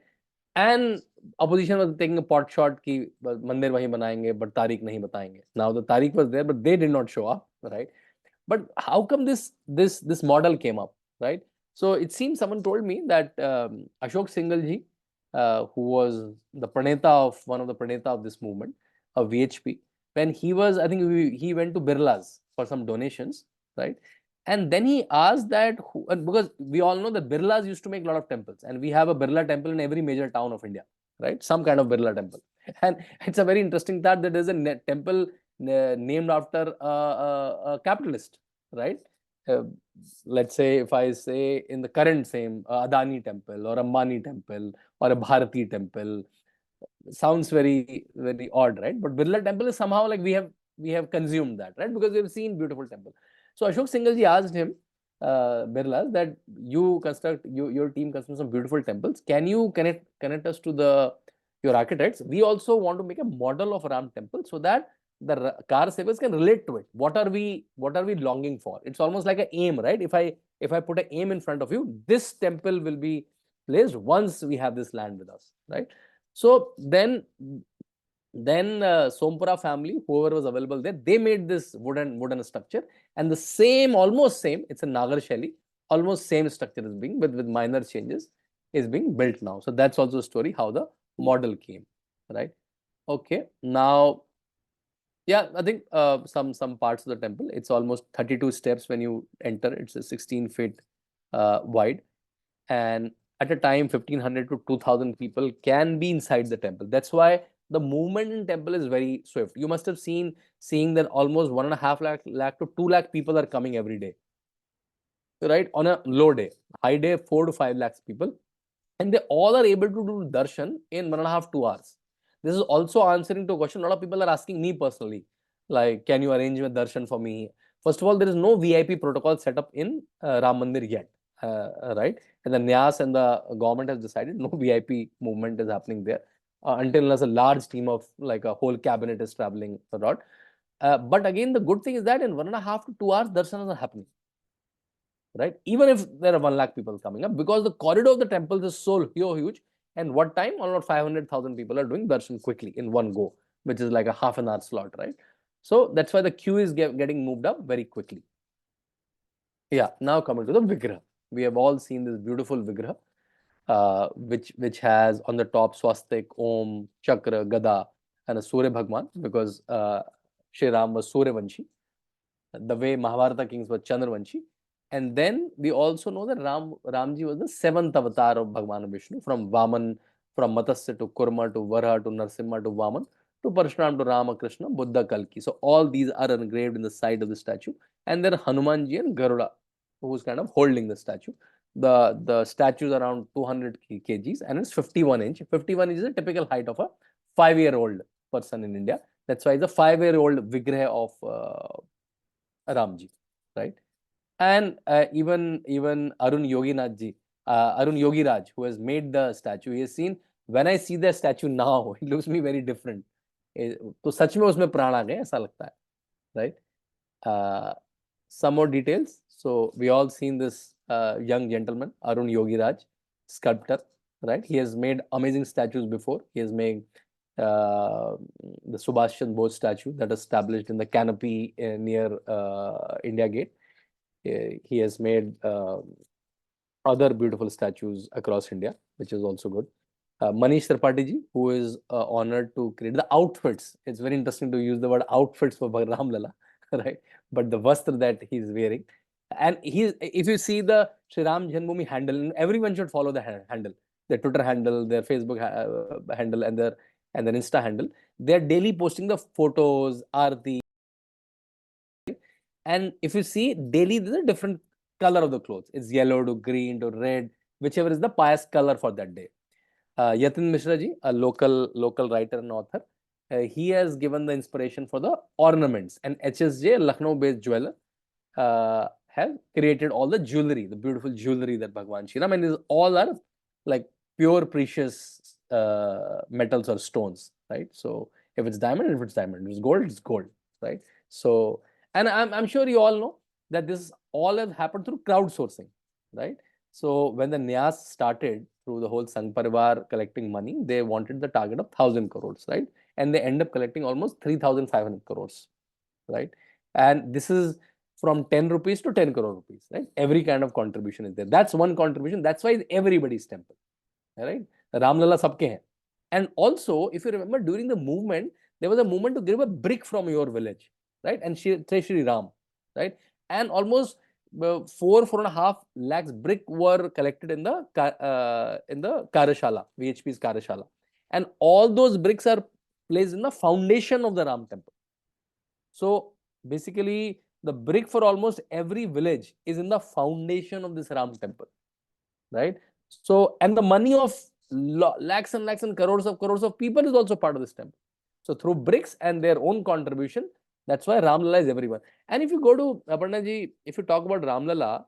And opposition was taking a pot shot ki mandir wahi banayenge, but Tariq nahi batayenge. Now the Tariq was there, but they did not show up, right? But how come this model came up, right? So it seems someone told me that Ashok Singhal ji, who was the praneta of one of the praneta of this movement of VHP, when he was, I think he went to Birlas for some donations, right? And then he asked that, because we all know that Birlas used to make a lot of temples, and we have a Birla temple in every major town of India, right? Some kind of Birla temple. And it's a very interesting thought that there's a temple named after a capitalist, right? Uh, let's say if I say in the current same Adani temple or Ambani temple or a Bharati temple, sounds very odd, right? But Birla temple is somehow like we have consumed that, right? Because we have seen beautiful temple. So Ashok Singhal ji asked him, Birlas, that your team constructs some beautiful temples. Can you connect us to your architects? We also want to make a model of Ram temple so that the car savers can relate to it. What are we longing for? It's almost like an aim, right? If I put an aim in front of you, this temple will be placed once we have this land with us, right? So then Sompura family, whoever was available there, they made this wooden structure, and the same, almost same, it's a Nagar Shaili, almost same structure is being, with minor changes, is being built now. So that's also a story how the model came, right? Okay, now, yeah, I think some parts of the temple, it's almost 32 steps when you enter. It's a 16 feet wide, and at a time 1500 to 2000 people can be inside the temple. That's why the movement in temple is very swift. You must have seeing that almost 1.5 lakh to 2 lakh people are coming every day, right? On a low day. High day, 4 to 5 lakhs people, and they all are able to do darshan in 1.5 2 hours. This is also answering to a question a lot of people are asking me personally, like, can you arrange a darshan for me? First of all, there is no VIP protocol set up in Ram Mandir yet, right? And the Nyas and the government has decided no VIP movement is happening there until unless a large team of like a whole cabinet is traveling abroad. But again, the good thing is that in 1.5 to 2 hours, darshan is happening, right? Even if there are 1 lakh people coming up, because the corridor of the temples is so huge, and what time? Almost 500,000 people are doing darshan quickly in one go, which is like a half an hour slot, right? So that's why the queue is getting moved up very quickly. Yeah, now coming to the vigraha. We have all seen this beautiful vigraha, which has on the top swastik, Om, Chakra, Gada, and a Surya Bhagwan, because Shri Ram was Suryavanshi, the way Mahabharata kings were Chandravanshi. And then we also know that Ramji was the seventh avatar of Bhagwan Vishnu, from Vaman, from Matsya to Kurma to Varaha to Narsimha to Vaman to Parshuram to Ramakrishna, Buddha, Kalki. So all these are engraved in the side of the statue. And then Hanumanji and Garuda, who's kind of holding the statue. The statue is around 200 kgs and it's 51 inch. 51 inch is a typical height of a 5-year-old person in India. That's why it's a 5-year-old vigraha of Ramji, right? And even Arun Yoginath ji, Arun Yogi Raj, who has made the statue, he has seen, when I see the statue now, it looks me very different. तो सच में उसमें प्राण आ गए ऐसा लगता है, right? Some more details. So we all seen this young gentleman, Arun Yogi Raj, sculptor, right? He has made amazing statues before. He has made the Subhash Chandra Bose statue that is established in the canopy near India Gate. He has made other beautiful statues across India, which is also good. Manish Tripathi ji, who is honored to create the outfits. It's very interesting to use the word outfits for Ram Lala, right? But the vastra that he's wearing. And if you see the Shri Ram Janmabhoomi handle, everyone should follow the handle, their Twitter handle, their Facebook handle, and their Insta handle. They're daily posting the photos, aarti. And if you see daily, there's a different color of the clothes. It's yellow to green to red, whichever is the pious color for that day. Yatin Mishra ji, a local writer and author, he has given the inspiration for the ornaments. And HSJ, Lucknow-based jeweler, have created all the jewelry, the beautiful jewelry that Bhagwan Shri Ram, and these all are like pure precious metals or stones, right? So if it's diamond, if it's gold, it's gold, right? So, and I'm sure you all know that this all has happened through crowdsourcing, right? So when the Nyas started through the whole Sangh Parivar collecting money, they wanted the target of 1,000 crores, right? And they end up collecting almost 3,500 crores, right? And this is from 10 rupees to 10 crore rupees, right? Every kind of contribution is there. That's one contribution. That's why it's everybody's temple, right? Ramlala sabke hain. And also, if you remember, during the movement, there was a movement to give a brick from your village, right? And say Shri Ram, right? And almost 4.5 lakhs brick were collected in the Karyashala, VHP's Karyashala. And all those bricks are placed in the foundation of the Ram temple. So basically, the brick for almost every village is in the foundation of this Ram temple, right? So, and the money of lakhs and lakhs and crores of people is also part of this temple. So through bricks and their own contribution, that's why Ramlala is everyone. And if you go to Aparna ji, if you talk about Ramlala,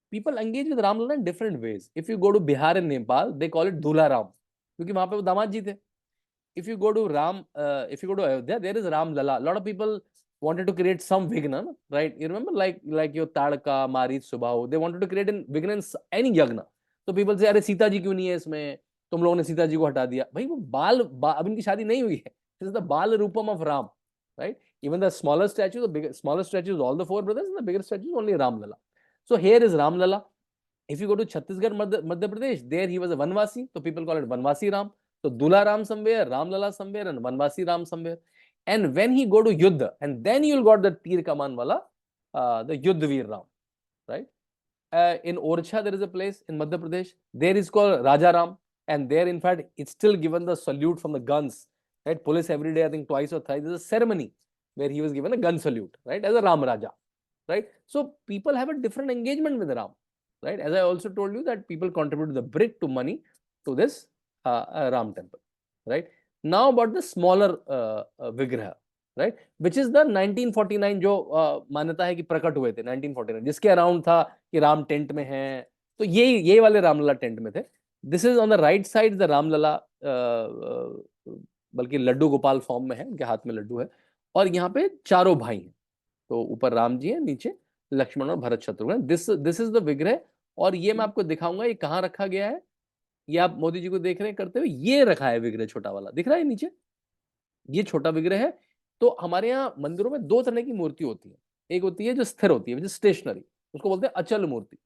people engage with Ramlala in different ways. If you go to Bihar and Nepal, they call it Dula Ram, क्योंकि वहां पे वो दामाद जी थे. If you go to Ayodhya, there is Ram Lala. A lot of people wanted to create some vigna, right? You remember, like your Tadka, Marit, Subhahu, they wanted to create a vigna in any yagna. So people say, अरे सीता जी क्यों नहीं है इसमें? तुम लोगों ने सीता जी को हटा दिया. भाई वो अब इनकी शादी नहीं हुई है. This is the Bal Rupam of Ram, right? Even the smaller statue, smaller statues, all the four brothers, and the bigger statue is only Ram Lala. So here is Ram Lala. If you go to Chhattisgarh, Madhya Pradesh, there he was a Vanvasi, so people call it Vanvasi Ram. So Dula Ram somewhere, Ram Lala somewhere, and Vanvasi Ram somewhere. And when he go to Yuddha, and then you'll got the Tir Kaman Wala, the Yuddhavir Ram, right? In Orchha, there is a place in Madhya Pradesh. There is called Raja Ram, and there, in fact, it's still given the salute from the guns, right? Police every day, I think twice or thrice, there's a ceremony where he was given a gun salute, right? As a Ram Raja, right? So people have a different engagement with Ram, right? As I also told you that people contribute the brick to money to this Ram temple, right? Now about the smaller vigraha, right? Which is the 1949 जो मान्यता है कि प्रकट हुए थे 1949, जिसके around था कि राम टेंट में हैं, तो ये वाले रामलला टेंट में थे. This is on the right side the Ramlalla, बल्कि लड्डू गोपाल फॉर्म में है, उनके हाथ में लड्डू है, और यहाँ पे चारों भाई हैं. तो ऊपर राम जी है, नीचे लक्ष्मण और Bharat Shatrughan. This is the vigraha. और ये मैं आपको दिखाऊंगा ये कहाँ रखा गया है. ये आप मोदी जी को देख रहे हैं करते हुए, ये रखा है विग्रह छोटा वाला, दिख रहा है नीचे, ये छोटा विग्रह है. तो हमारे यहाँ मंदिरों में दो तरह की मूर्ति होती है. एक होती है जो स्थिर होती है, स्टेशनरी, उसको बोलते हैं अचल मूर्ति.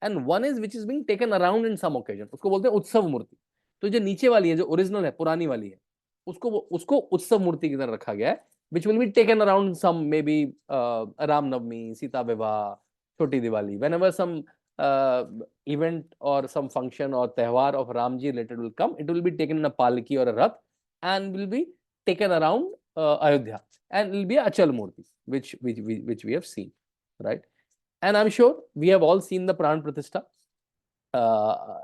And one is which is being taken around in some occasion, उसको बोलते हैं उत्सव मूर्ति. तो जो नीचे वाली है, जो ओरिजिनल है, पुरानी वाली है, उसको उत्सव मूर्ति की तरह रखा गया है, which will be taken around some maybe Ram Navami, Sita Vivah, Choti Diwali. Whenever some event or some function or tehwar of Ramji related will come, it will be taken in a palki or a rath and will be taken around Ayodhya, and it will be a Achal Murti, which we have seen, right? And I'm sure we have all seen the Pran Pratishtha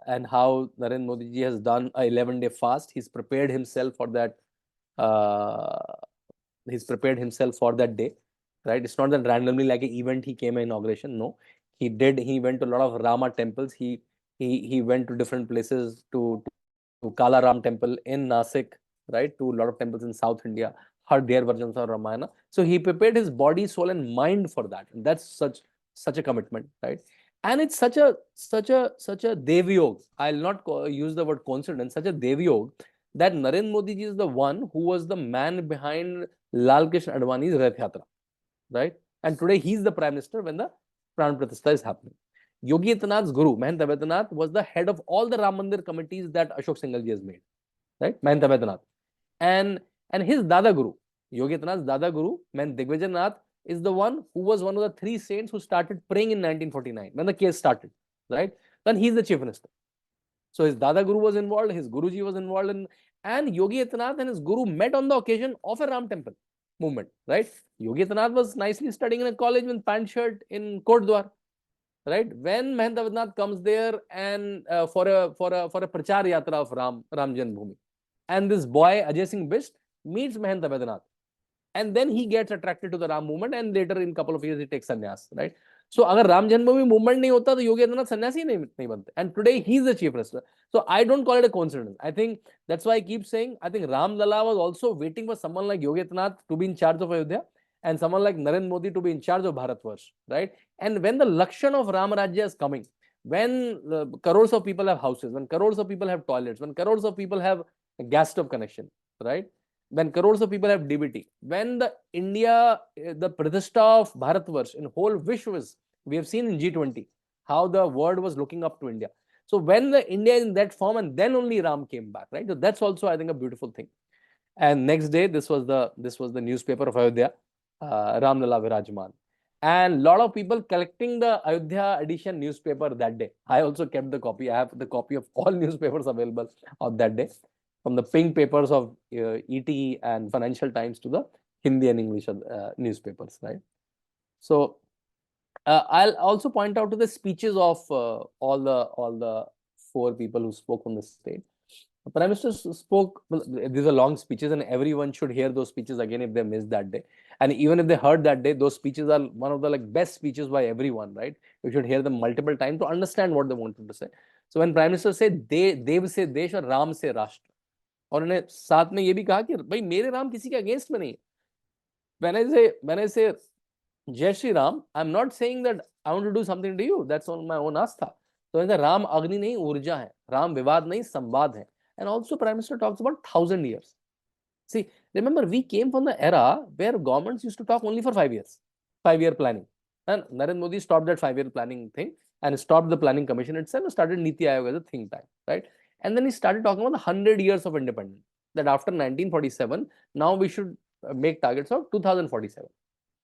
and how Narendra Modi ji has done a 11-day fast. He's prepared himself for that. He's prepared himself for that day, right? It's not that randomly like an event he came inauguration. No, he went to a lot of Rama temples. He went to different places, to Kala Ram temple in Nasik, right? To a lot of temples in South India, heard their versions of Ramayana. So he prepared his body, soul, and mind for that. And that's such a commitment, right? And it's such a Devyog. I'll not use the word coincidence, such a Devyog, that Narendra Modi ji is the one who was the man behind Lal Krishna Advani's Rath Yatra, right? And today he's the Prime Minister when the Pran Pratishtha is happening. Yogi Adityanath's guru, Mahant Ayodhya was the head of all the Ram Mandir committees that Ashok Singhal ji has made, right? Mahant Ayodhya. And his Dada Guru, Yogi Adityanath's Dada Guru, Mahant Digvijayanath, is the one who was one of the 3 saints who started praying in 1949 when the case started, right? Then he's the Chief Minister. So his Dada Guru was involved, his Guruji was involved in, and Yogi Adityanath and his Guru met on the occasion of a Ram temple movement, right? Yogi Adityanath was nicely studying in a college with pant shirt in Kotdwar, right? When Mahant Ayodhya comes there and for a prachar yatra of Ram Janmabhoomi, and this boy Ajay Singh Bisht meets Mahant Ayodhya, and then he gets attracted to the Ram movement, and later in a couple of years he takes sannyas, right? So अगर राम जन्मभूमि movement नहीं होता तो योगी आदित्यनाथ सन्यासी नहीं बनते. And today he is the chief minister. So I don't call it a coincidence. I think that's why I keep saying, I think Ram Lalla was also waiting for someone like Yogi Adityanath to be in charge of Ayodhya and someone like Narendra Modi to be in charge of Bharatvarsh, right? And when the Lakshan of Ram Rajya is coming, when crores of people have houses, when crores of people have toilets, when crores of people have gas stove connection, right? when crores of people have DBT, when the India, the Pratishtha of Bharatvarsh in whole Vishwas, we have seen in G20 how the world was looking up to India. So when the India is in that form, and then only Ram came back, right? So that's also, I think, a beautiful thing. And next day, this was the newspaper of Ayodhya, Ram Lala Virajman, and a lot of people collecting the Ayodhya edition newspaper that day. I also kept the copy. I have the copy of all newspapers available of that day, from the pink papers of ET and Financial Times to the Hindi and English newspapers, right? So I'll also point out to the speeches of all the four people who spoke on the stage. The Prime Minister spoke. Well, these are long speeches, and everyone should hear those speeches again if they missed that day. And even if they heard that day, those speeches are one of the best speeches by everyone, right? You should hear them multiple times to understand what they wanted to say. So when Prime Minister said Dev se desh और Ram se राष्ट्र, और उन्होंने साथ में ये भी कहा कि भाई मेरे राम किसी के अगेंस्ट में नहीं है. When I say Jai Shri Ram, I'm not saying that I want to do something to you. That's on my own astha. So when the Ram Agni nahi urja hai, Ram Vivad nahi Samvad hai. And also Prime Minister talks about 1,000 years. See, remember, we came from the era where governments used to talk only for 5 years, 5-year planning. And Narendra Modi stopped that 5-year planning thing and stopped the planning commission itself and started Niti Aayog as a think tank, right? And then he started talking about the 100 years of independence, that after 1947, now we should make targets of 2047.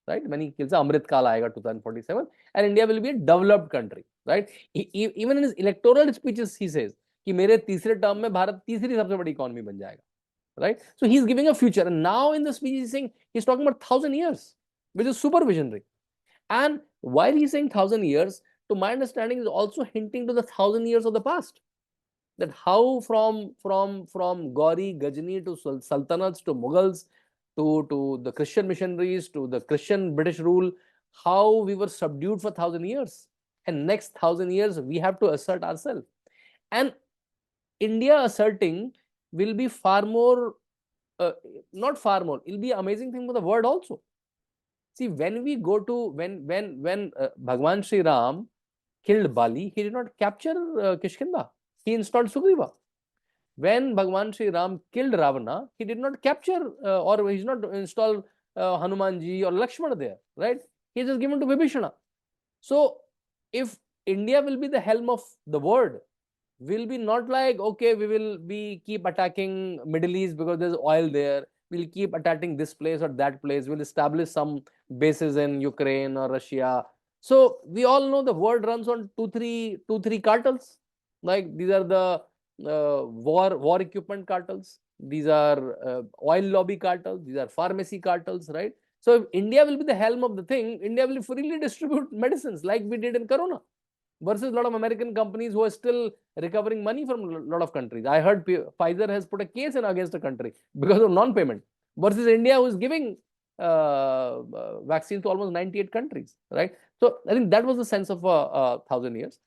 Right? When he kills Amrit Kal aayega 2047, and India will be a developed country, right? Even in his electoral speeches, he says कि मेरे तीसरे term में भारत तीसरी सबसे बड़ी economy बन जाएगा, right? So he's giving a future, and now in the speech he's saying, he's talking about 1,000 years, which is super visionary. And while he's saying 1,000 years, to my understanding, is also hinting to the 1,000 years of the past. That how from Gauri, Gajni to Sultanates to Mughals to the Christian missionaries to the Christian British rule, how we were subdued for 1,000 years. And next 1,000 years, we have to assert ourselves. And India asserting will be far more, not far more, it'll be an amazing thing for the world also. See, when we go to, when Bhagwan Shri Ram killed Bali, he did not capture Kishkinda. He installed Sugriva. When Bhagwan Shri Ram killed Ravana, he did not capture or he did not install Hanumanji or Lakshmana there, right? He just given to Vibhishana. So if India will be the helm of the world, will be not like, okay, we will be keep attacking Middle East because there's oil there. We'll keep attacking this place or that place. We'll establish some bases in Ukraine or Russia. So we all know the world runs on two, three cartels. Like these are the war equipment cartels. These are oil lobby cartels. These are pharmacy cartels, right? So if India will be the helm of the thing, India will freely distribute medicines like we did in Corona, versus a lot of American companies who are still recovering money from a lot of countries. I heard Pfizer has put a case in against a country because of non-payment, versus India, who is giving vaccines to almost 98 countries, right? So I think that was the sense of 1,000 years.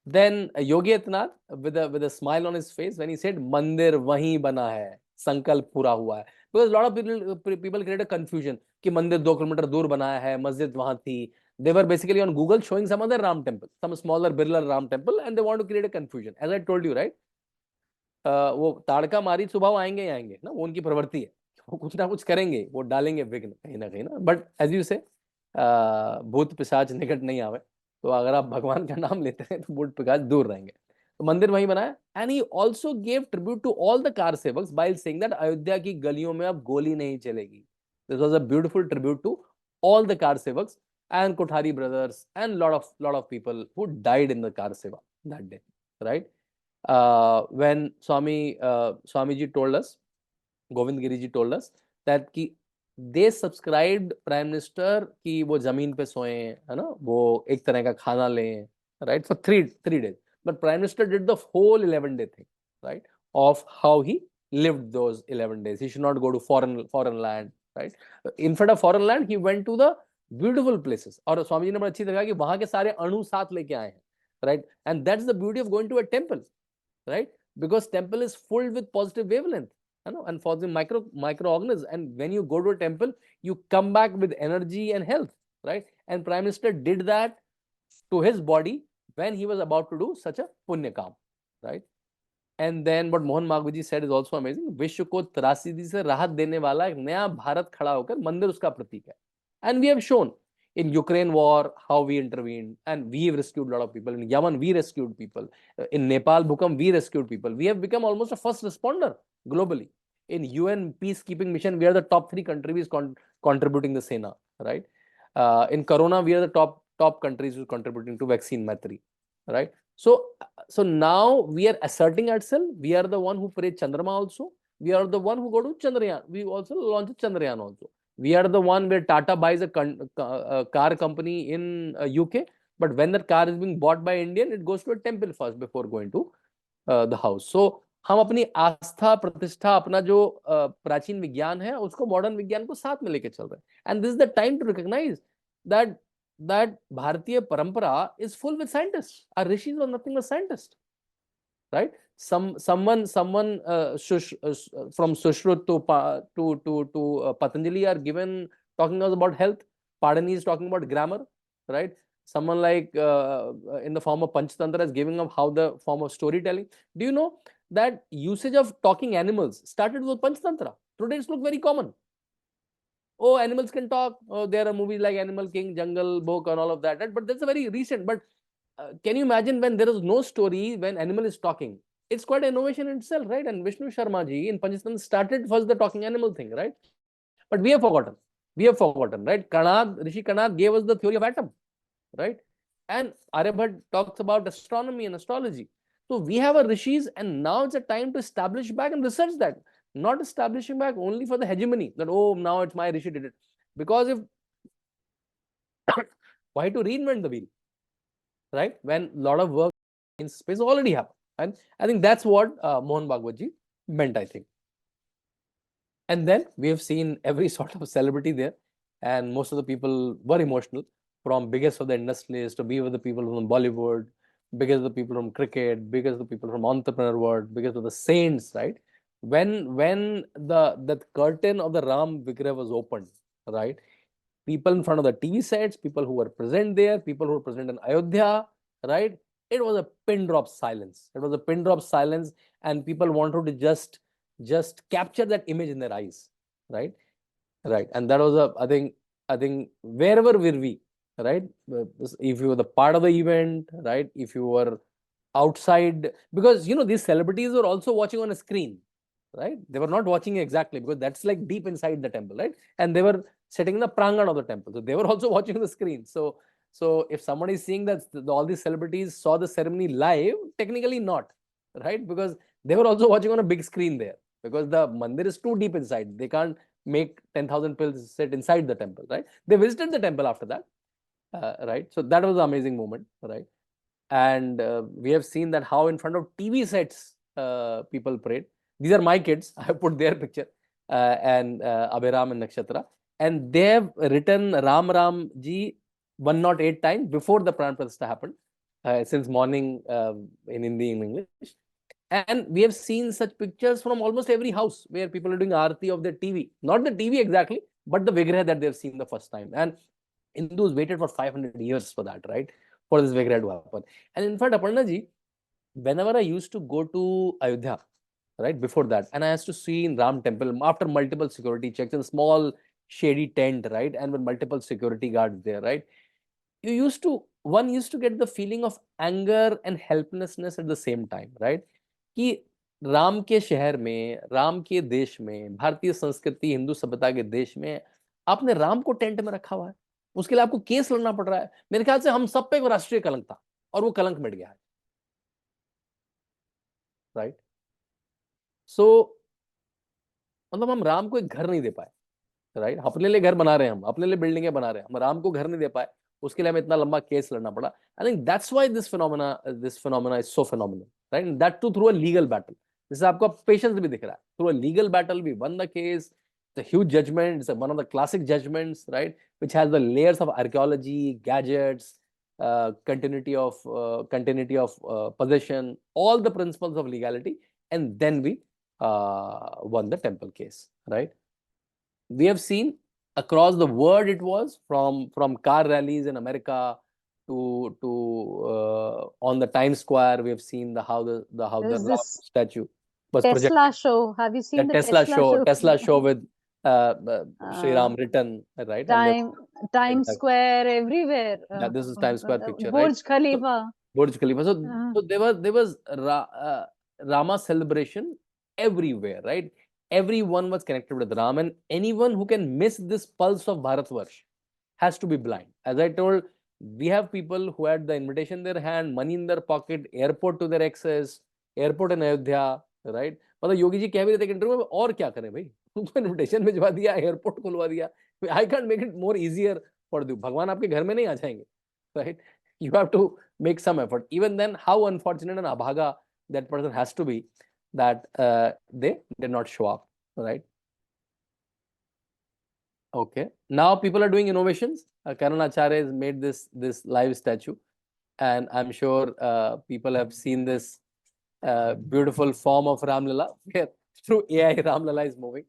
Then Yogi Adityanath with a smile on his face when he said, "Mandir wahi bana hai, sankalp pura hua hai." Because a lot of people create a confusion कि मंदिर 2 kilometre दूर बनाया है, मस्जिद वहां थी. They were basically on Google showing some other Ram temple, some smaller Birla Ram temple, and they want to create a confusion. As I told you, right? वो ताड़का मारी सुबह वो आएंगे ही आएंगे ना, वो उनकी प्रवृत्ति है, वो कुछ ना कुछ करेंगे, वो डालेंगे विघ्न कहीं ना. बट एज यू से भूत पिशाच निकट नहीं आवे. तो अगर आप भगवान का नाम लेते हैं तो भूत पिशाच दूर रहेंगे. तो मंदिर वहीं बनाया. And he also gave tribute to all the kar sevaks by saying that Ayodhya की गलियों में अब गोली नहीं चलेगी. This was a beautiful tribute to all the car sevaks and Kothari brothers and lot of people who died in the car seva that day, right? When Swamiji told us, Govind Giri ji told us that कि they subscribed Prime Minister कि वो जमीन पे सोए, है ना, वो एक तरह का खाना लें, right, for three days. But Prime Minister did the whole 11-day thing, right, of how he lived those 11 days. He should not go to foreign land, right? Instead of foreign land, he went to the beautiful places. और स्वामी जी ने बड़ा अच्छी तरह कि वहां के सारे अणु साथ लेके आए हैं, right? And that's the beauty of going to a temple, right? Because temple is full with positive wavelength, you know, and positive microorganisms. And when you go to a temple, you come back with energy and health, right? And Prime Minister did that to his body when he was about to do such a punya kaam, right? And then what Mohan Maghvaji said is also amazing. विश्व को त्रासदी से राहत देने वाला एक नया भारत खड़ा होकर मंदिर उसका प्रतीक है. And we have shown in Ukraine war how we intervened, and we have rescued a lot of people. In Yemen we rescued people. In Nepal Bhukam we rescued people. We have become almost a first responder globally. In UN peacekeeping mission we are the top 3 countries contributing the Sena, right? In Corona we are the top countries who are contributing to vaccine Maitri, right? So now we are asserting ourselves. We are the one who prayed Chandrama also. We are the one who go to Chandrayaan. We also launched Chandrayaan also. We are the one where Tata buys a car company in UK, but when that car is being bought by Indian, it goes to a temple first before going to the house. So हम अपनी आस्था प्रतिष्ठा अपना जो प्राचीन विज्ञान है उसको modern विज्ञान को साथ में लेके चल रहे हैं. And this is the time to recognise that Bharatiya parampara is full with scientists. Our rishis were nothing but scientists, right? Someone from Sushrut to Patanjali are given talking us about health. Padani is talking about grammar, right? Someone like in the form of Panchatantra is giving up how the form of storytelling. Do you know that usage of talking animals started with Panchatantra? Today it's look very common. Oh, animals can talk. Oh, there are movies like Animal King, Jungle Book, and all of that. Right? But that's a very recent. But can you imagine when there is no story when animal is talking? It's quite an innovation in itself, right? And Vishnu Sharma ji in Panjastan started first the talking animal thing, right? But we have forgotten. We have forgotten, right? Rishi Kanad gave us the theory of atom, right? And Aryabhat talks about astronomy and astrology. So we have our rishis, and now it's a time to establish back and research that. Not establishing back only for the hegemony that, oh, now it's my rishi did it. Because if why to reinvent the wheel, right? When a lot of work in space already happened. And I think that's what Mohan Bhagwatji meant, I think. And then we have seen every sort of celebrity there, and most of the people were emotional, from biggest of the industrialists to be with the people from Bollywood, biggest of the people from cricket, biggest of the people from entrepreneur world, biggest of the saints, right? When the curtain of the Ram vigraha was opened, right? People in front of the TV sets, people who were present there, people who were present in Ayodhya, right? It was a pin drop silence. It was a pin drop silence, and people wanted to just capture that image in their eyes, right? Right. And that was I think wherever were we, right? If you were the part of the event, right? If you were outside, because these celebrities were also watching on a screen, right? They were not watching exactly, because that's like deep inside the temple, right? And they were sitting in the prangan of the temple, so they were also watching the screen. So if somebody is seeing that all these celebrities saw the ceremony live, technically not, right? Because they were also watching on a big screen there, because the mandir is too deep inside. They can't make 10,000 pills sit inside the temple, right? They visited the temple after that, right? So that was an amazing moment, right? And we have seen that how in front of TV sets people prayed. These are my kids. I have put their picture, and Abhiram and Nakshatra, and they have written Ram Ram Ji 108 times before the Pran Pratishtha happened, since morning, in Hindi and English. And we have seen such pictures from almost every house where people are doing aarti of their TV. Not the TV exactly, but the vigraha that they've seen the first time. And Hindus waited for 500 years for that, right? For this vigraha to happen. And in fact, Aparna ji, whenever I used to go to Ayodhya, right, before that, and I used to see in Ram temple, after multiple security checks in a small shady tent, right, and with multiple security guards there, right, one used to get the feeling of anger and helplessness at the same time, right? कि राम के शहर में, राम के देश में, भारतीय संस्कृति, हिंदू सभ्यता के देश में आपने राम को टेंट में रखा हुआ है, उसके लिए आपको केस लड़ना पड़ रहा है. मेरे ख्याल से हम सब पे एक राष्ट्रीय कलंक था, और वो कलंक मिट गया है, राइट? सो मतलब हम राम को एक घर नहीं दे पाए, राइट? अपने लिए घर बना रहे हैं, हम अपने लिए बिल्डिंगें बना रहे हैं, हम राम को घर नहीं दे पाए, उसके लिए हमें इतना लंबा केस लड़ना पड़ा. I think that's why this phenomena is so phenomenal, right? And that too through a legal battle. जैसे आपको पेशेंस भी दिख रहा है, through a legal battle we won the case. It's a huge judgment. It's one of the classic judgments, right? Which has the layers of archaeology, gadgets, continuity of possession, all the principles of legality, and then we won the temple case, right? We have seen across the world, it was from car rallies in America, on the Times Square. We have seen how the There's Ram this statue was Tesla projected. show. Have you The seen the Tesla Tesla show, show? with Shri uh, Ram written, right? And then Times exactly. Square, everywhere. Yeah, this is Times Square picture, right? Burj So Khalifa. Burj Khalifa. So Uh, there was Rama celebration everywhere, right? Everyone was connected with Ram, and anyone who can miss this pulse of Bharatvarsh has to be blind. As I told, we have people who had the invitation in their hand, money in their pocket, airport to their access, airport in Ayodhya, right? मतलब योगी जी कह भी रहे थे कि interview में और क्या करें भाई, उनको इनविटेशन भिजवा दिया, एयरपोर्ट खुलवा दिया. I can't make it more easier for you. भगवान आपके घर में नहीं आ जाएंगे, right? You have to make some effort. Even then, how unfortunate and abhaga that person has to be that they did not show up, right? Okay. Now people are doing innovations. Karan Acharya has made this live statue, and I'm sure people have seen this beautiful form of Ram Lala, where through AI Ram Lala is moving,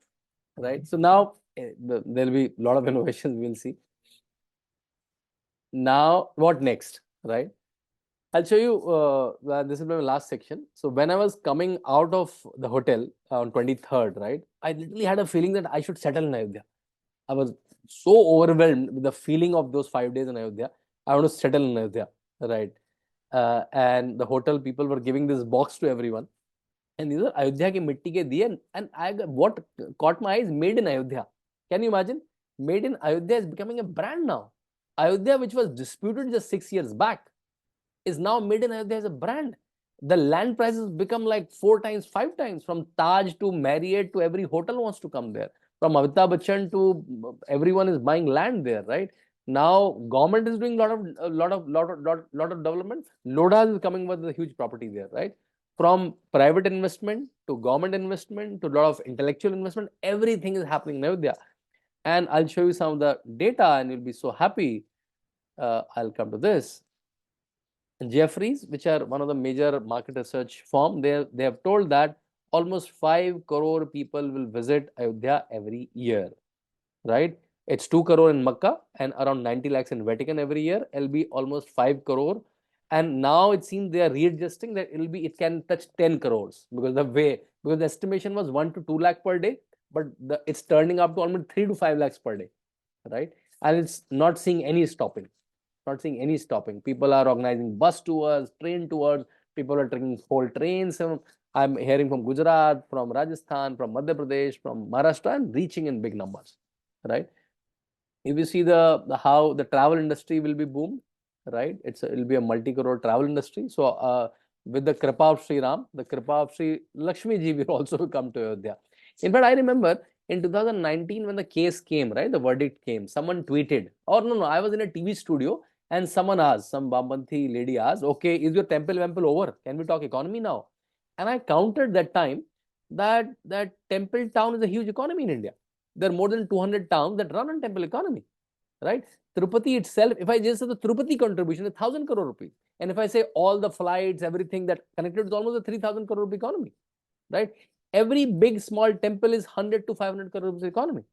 right? So now there'll be a lot of innovations we'll see. Now, what next, right? I'll show you, this is my last section. So when I was coming out of the hotel on 23rd, right, I literally had a feeling that I should settle in Ayodhya. I was so overwhelmed with the feeling of those 5 days in Ayodhya. I want to settle in Ayodhya, right? And the hotel people were giving this box to everyone. And these are Ayodhya ke mitti ke diye. And what caught my eye is made in Ayodhya. Can you imagine? Made in Ayodhya is becoming a brand now. Ayodhya, which was disputed just 6 years back, is now made in Ayodhya as a brand. The land prices become like 4 times, 5 times. From Taj to Marriott to every hotel wants to come there. From Amitabh Bachchan to everyone is buying land there, right? Now government is doing lot of development. Lodha is coming with a huge property there, right? From private investment to government investment to a lot of intellectual investment, everything is happening in Ayodhya. And I'll show you some of the data, and you'll be so happy. I'll come to this. Jeffries, which are one of the major market research firm, they have told that almost 5 crore people will visit Ayodhya every year, right? It's 2 crore in Makkah and around 90 lakhs in Vatican every year. It'll be almost 5 crore. And now it seems they are readjusting that it can touch 10 crores because the estimation was 1 to 2 lakh per day, but it's turning up to almost 3 to 5 lakhs per day, right? And it's not seeing any stopping. Not seeing any stopping. People are organizing bus tours, train tours. People are taking whole trains. I'm hearing from Gujarat, from Rajasthan, from Madhya Pradesh, from Maharashtra, and reaching in big numbers, right? If you see how the travel industry will be boomed, right? It'll be a multi-crore travel industry. So with the kripa of Shri Ram, the kripa of Shri Lakshmi ji will also come to Ayodhya. In fact, I remember in 2019 when the case came, right? The verdict came. Someone tweeted, or no, I was in a TV studio and someone asked, some Bambanthi lady asked, okay, is your temple over? Can we talk economy now? And I counted that time that temple town is a huge economy in India. There are more than 200 towns that run on temple economy, right? Tirupati itself, if I just say the Tirupati contribution is 1,000 crore rupees. And if I say all the flights, everything that connected, is almost a 3,000 crore rupee economy, right? Every big small temple is 100 to 500 crore rupees economy,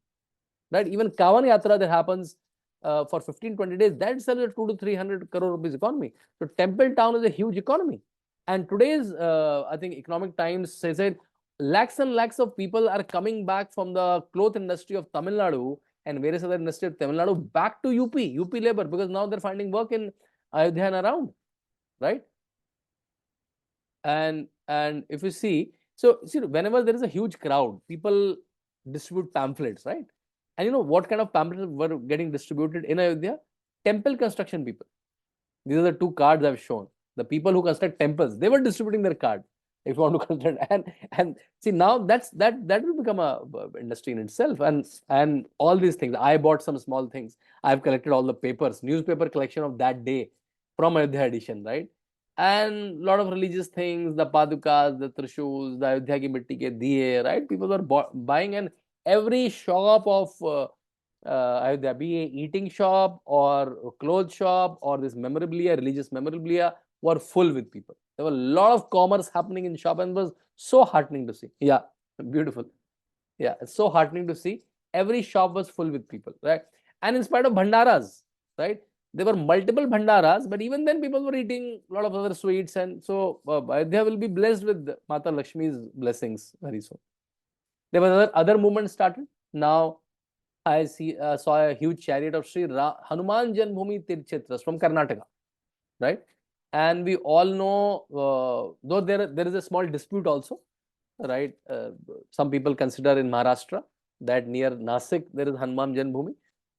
right? Even Kavan Yatra that happens for 15-20 days, that itself is a 2 to 300 crore rupees economy. So temple town is a huge economy. And today's, I think, Economic Times says it, lakhs and lakhs of people are coming back from the cloth industry of Tamil Nadu and various other industry of Tamil Nadu back to UP labor, because now they're finding work in Ayodhya and around, right? And if you see, so see, whenever there is a huge crowd, people distribute pamphlets, right? And you know what kind of pamphlets were getting distributed in Ayodhya? Temple construction people. These are the 2 cards I've shown. The people who construct temples, they were distributing their card. If you want to construct, and see, now that will become a industry in itself. And all these things, I bought some small things. I've collected all the papers, newspaper collection of that day from Ayodhya edition, right? And a lot of religious things, the padukas, the trishuls, the Ayodhya ki mitti ke diye, right? People were buying, and every shop of Ayodhya, be a eating shop or a clothes shop or this memorabilia, religious memorabilia, were full with people. There were a lot of commerce happening in shop, and it was so heartening to see. Yeah, beautiful. Yeah, it's so heartening to see. Every shop was full with people, right? And in spite of bhandaras, right? there were multiple bhandaras, but even then people were eating a lot of other sweets, and so Ayodhya will be blessed with Mata Lakshmi's blessings very soon. There was other movement started. Now I saw a huge chariot of Shri Hanuman Janmabhoomi Tirthakshetras from Karnataka, right? And we all know, though there is a small dispute also, right? Some people consider in Maharashtra that near Nasik there is Hanuman Janmabhoomi,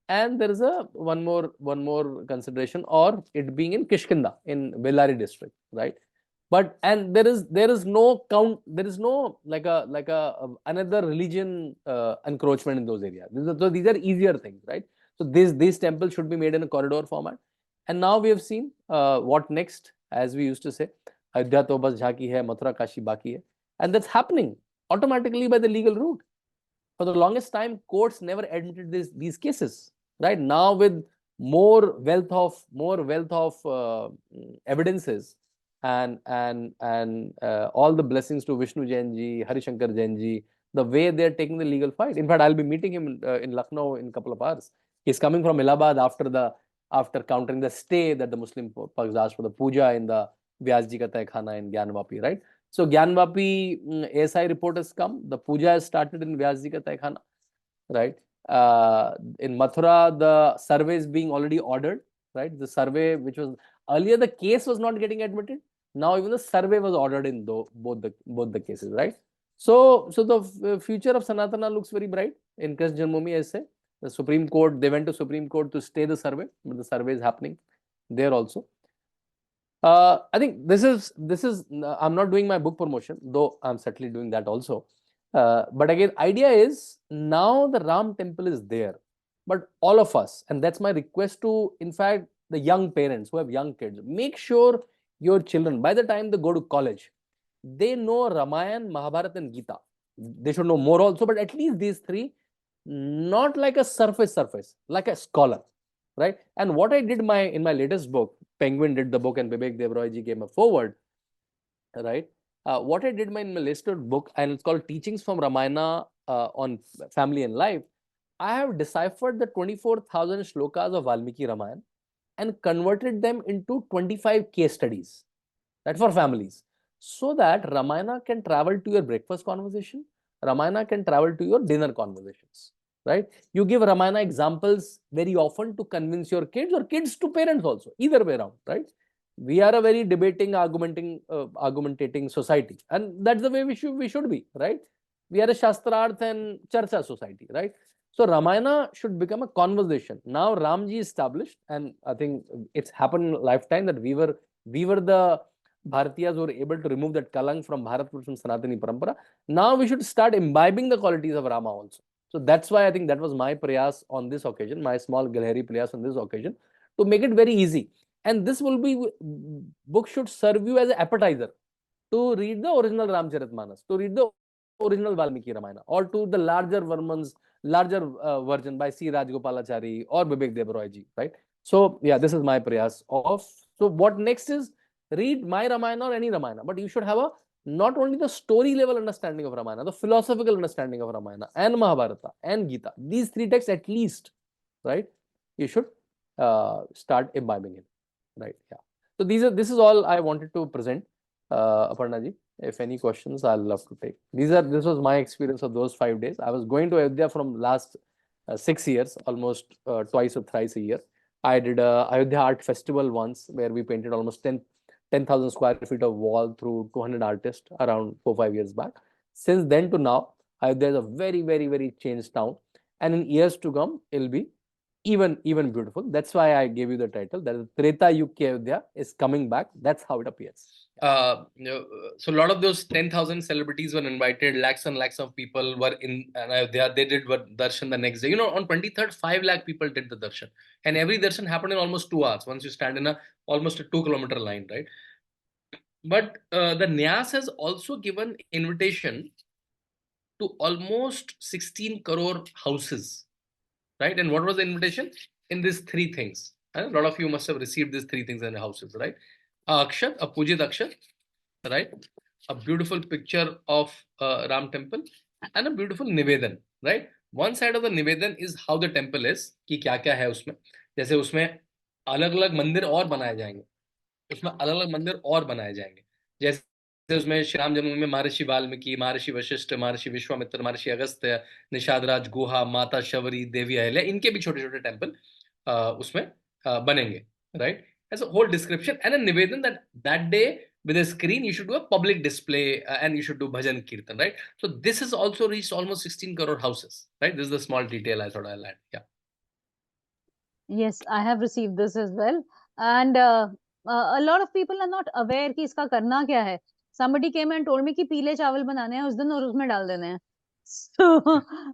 and there is one more consideration, or it being in Kishkinda in Bellary district, right? But and there is no count, there is no like a another religion encroachment in those areas. These are easier things, right? So these temples should be made in a corridor format. And now we have seen what next, as we used to say, Ayodhya to bas jhaki hai, Mathura Kashi baki hai, and that's happening automatically by the legal route. For the longest time, courts never admitted these cases. Right now, with more wealth of evidences, and all the blessings to Vishnu Jain ji, Harishankar Jain ji, the way they are taking the legal fight. In fact, I'll be meeting him in Lucknow in a couple of hours. He's coming from Allahabad after countering the stay that the Muslim Paks asked for the puja in the Vyasji Ka Tehkhana in Gyanvapi, right? So Gyanvapi ASI report has come. The puja has started in Vyasji Ka Tehkhana, right? In Mathura, the survey is being already ordered, right? The survey, which was earlier, the case was not getting admitted. Now even the survey was ordered in both the cases, right? So the future of Sanatana looks very bright in Krishna Janmabhoomi, I say. The Supreme Court, they went to Supreme Court to stay the survey, but the survey is happening there also. I think this is I'm not doing my book promotion, though I'm certainly doing that also. But again, idea is now the Ram temple is there, but all of us, and that's my request to, in fact, the young parents who have young kids, make sure your children, by the time they go to college, they know Ramayana, Mahabharata, and Gita. They should know more also, but at least these three, not like a surface, like a scholar, right? And what I did in my latest book, Penguin did the book and Bibek Devroy ji came forward, right? What I did in my latest book, and it's called Teachings from Ramayana on Family and Life, I have deciphered the 24,000 shlokas of Valmiki Ramayana and converted them into 25 case studies, that for families, so that Ramayana can travel to your breakfast conversation, Ramayana can travel to your dinner conversations, right? You give Ramayana examples very often to convince your kids, or kids to parents also, either way around, right? We are a very debating, argumentating society, and that's the way we should be, right? We are a Shastrarth and Charcha society, right? So Ramayana should become a conversation. Now Ramji established, and I think it's happened in a lifetime that we were the Bharatiyas who were able to remove that kalang from Bharat, from Sanatani Parampara. Now we should start imbibing the qualities of Rama also. So that's why I think that was my prayas on this occasion, my small Galhari prayas on this occasion, to make it very easy. And this will be, book should serve you as an appetizer to read the original Ramcharitmanas, to read the original Valmiki Ramayana, or to the larger version by C. Rajgopalachari or Bibek Devroy ji, right? So yeah, this is my prayas of. So what next is, read my Ramayana or any Ramayana, but you should have a not only the story level understanding of Ramayana, the philosophical understanding of Ramayana and Mahabharata and Gita. These three texts at least, right? You should start imbibing it, right? Yeah. So this is all I wanted to present, Aparna ji. If any questions, I'll love to take. This was my experience of those 5 days. I was going to Ayodhya from last 6 years, almost twice or thrice a year. I did a Ayodhya Art Festival once, where we painted almost 10,000 square feet of wall through 200 artists around 4-5 years back. Since then to now, Ayodhya is a very, very, very changed town. And in years to come, it'll be even beautiful. That's why I gave you the title, that Treta Yuga Ayodhya is coming back. That's how it appears. So a lot of those 10,000 celebrities were invited, lakhs and lakhs of people were in Ayodhya. They did darshan the next day. On 23rd, 5 lakh people did the darshan. And every darshan happened in almost 2 hours, once you stand in almost a 2-kilometer line, right? But the Nyas has also given invitation to almost 16 crore houses, right? And what was the invitation? In these 3 things. A lot of you must have received these 3 things in the houses, right? Akshat, a Pujit Akshat, right? A beautiful picture of Ram temple, and a beautiful Nivedan, right? One side of the Nivedan is how the temple is, कि क्या क्या है उसमें. जैसे उसमें अलग अलग मंदिर और बनाए जाएंगे, उसमें अलग अलग मंदिर और बनाए जाएंगे। जैसे उसमें श्री राम जन्मभूमि में महर्षि वाल्मीकि, महर्षि वशिष्ठ, महर्षि विश्वामित्र, महर्षि अगस्त्य, निषाद राज गुहा, माता शबरी, देवी अहिल्या, इनके भी छोटे छोटे टेम्पल उसमें बनेंगे, right? As a whole description and a निवेदन that that day with a screen you should do a public display, and you should do bhajan kirtan, right? So this has also reached almost 16 crore houses, right? This is the small detail I thought I'll add. Yeah. Yes, I have received this as well. And a lot of people are not aware कि इसका करना क्या है. Somebody came and told me कि पीले चावल बनाने हैं उस दिन और उसमें डाल देने हैं. So,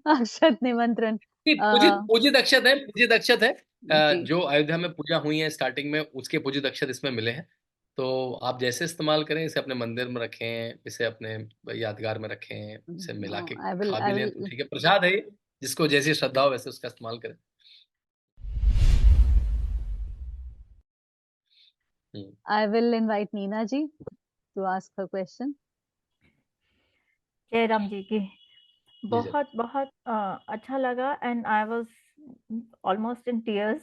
अक्षत निमंत्रण. पूजित पूजित अक्षत है, पूजित अक्षत है। जी. जो अयोध्या में पूजा हुई है स्टार्टिंग में, उसके पूजित अक्षत इसमें मिले हैं। तो आप जैसे इस्तेमाल करें, इसे अपने मंदिर में रखें, इसे अपने यादगार में रखें, इसे मिला के खा भी I लें तो will, ठीक है, प्रसाद है ये, जिसको जैसी श्रद्धा हो वैसे उसका इस्तेमाल करें। I will invite Neena ji to ask her question. जय राम जी की। जी सर। बहुत बहुत अच्छा लगा and I was almost in tears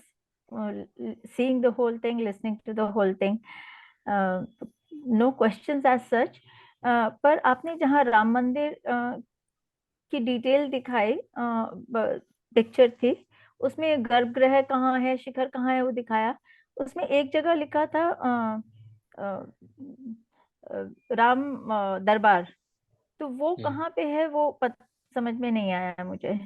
seeing the whole thing, listening to the whole thing. No questions as such, पर आपने जहाँ राम मंदिर की डिटेल दिखाई, पिक्चर थी, उसमें गर्भगृह कहाँ है, शिखर कहाँ है वो दिखाया। उसमें एक जगह लिखा था राम दरबार, तो वो कहाँ पे है वो समझ में नहीं आया मुझे।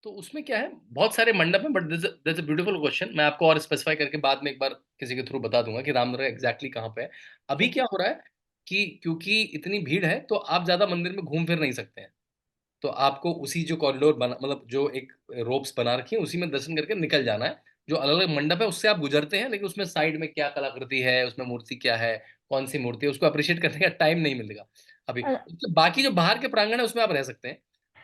तो उसमें क्या है, बहुत सारे मंडप हैं, but that's a beautiful question. मैं आपको और स्पेसिफाई करके बाद में एक बार किसी के थ्रू बता दूंगा कि रामनगर एग्जैक्टली कहाँ पे है। अभी क्या हो रहा है कि क्योंकि इतनी भीड़ है तो आप ज्यादा मंदिर में घूम फिर नहीं सकते हैं, तो आपको उसी जो कॉरिडोर बना, मतलब जो एक रोप्स बना रखी है, उसी में दर्शन करके निकल जाना है। जो अलग अलग मंडप है उससे आप गुजरते हैं, लेकिन उसमें साइड में क्या कलाकृति है, उसमें मूर्ति क्या है, कौन सी मूर्ति है, उसको अप्रिशिएट करने का टाइम नहीं मिलेगा अभी। उसके बाकी जो बाहर के प्रांगण है उसमें आप रह सकते हैं।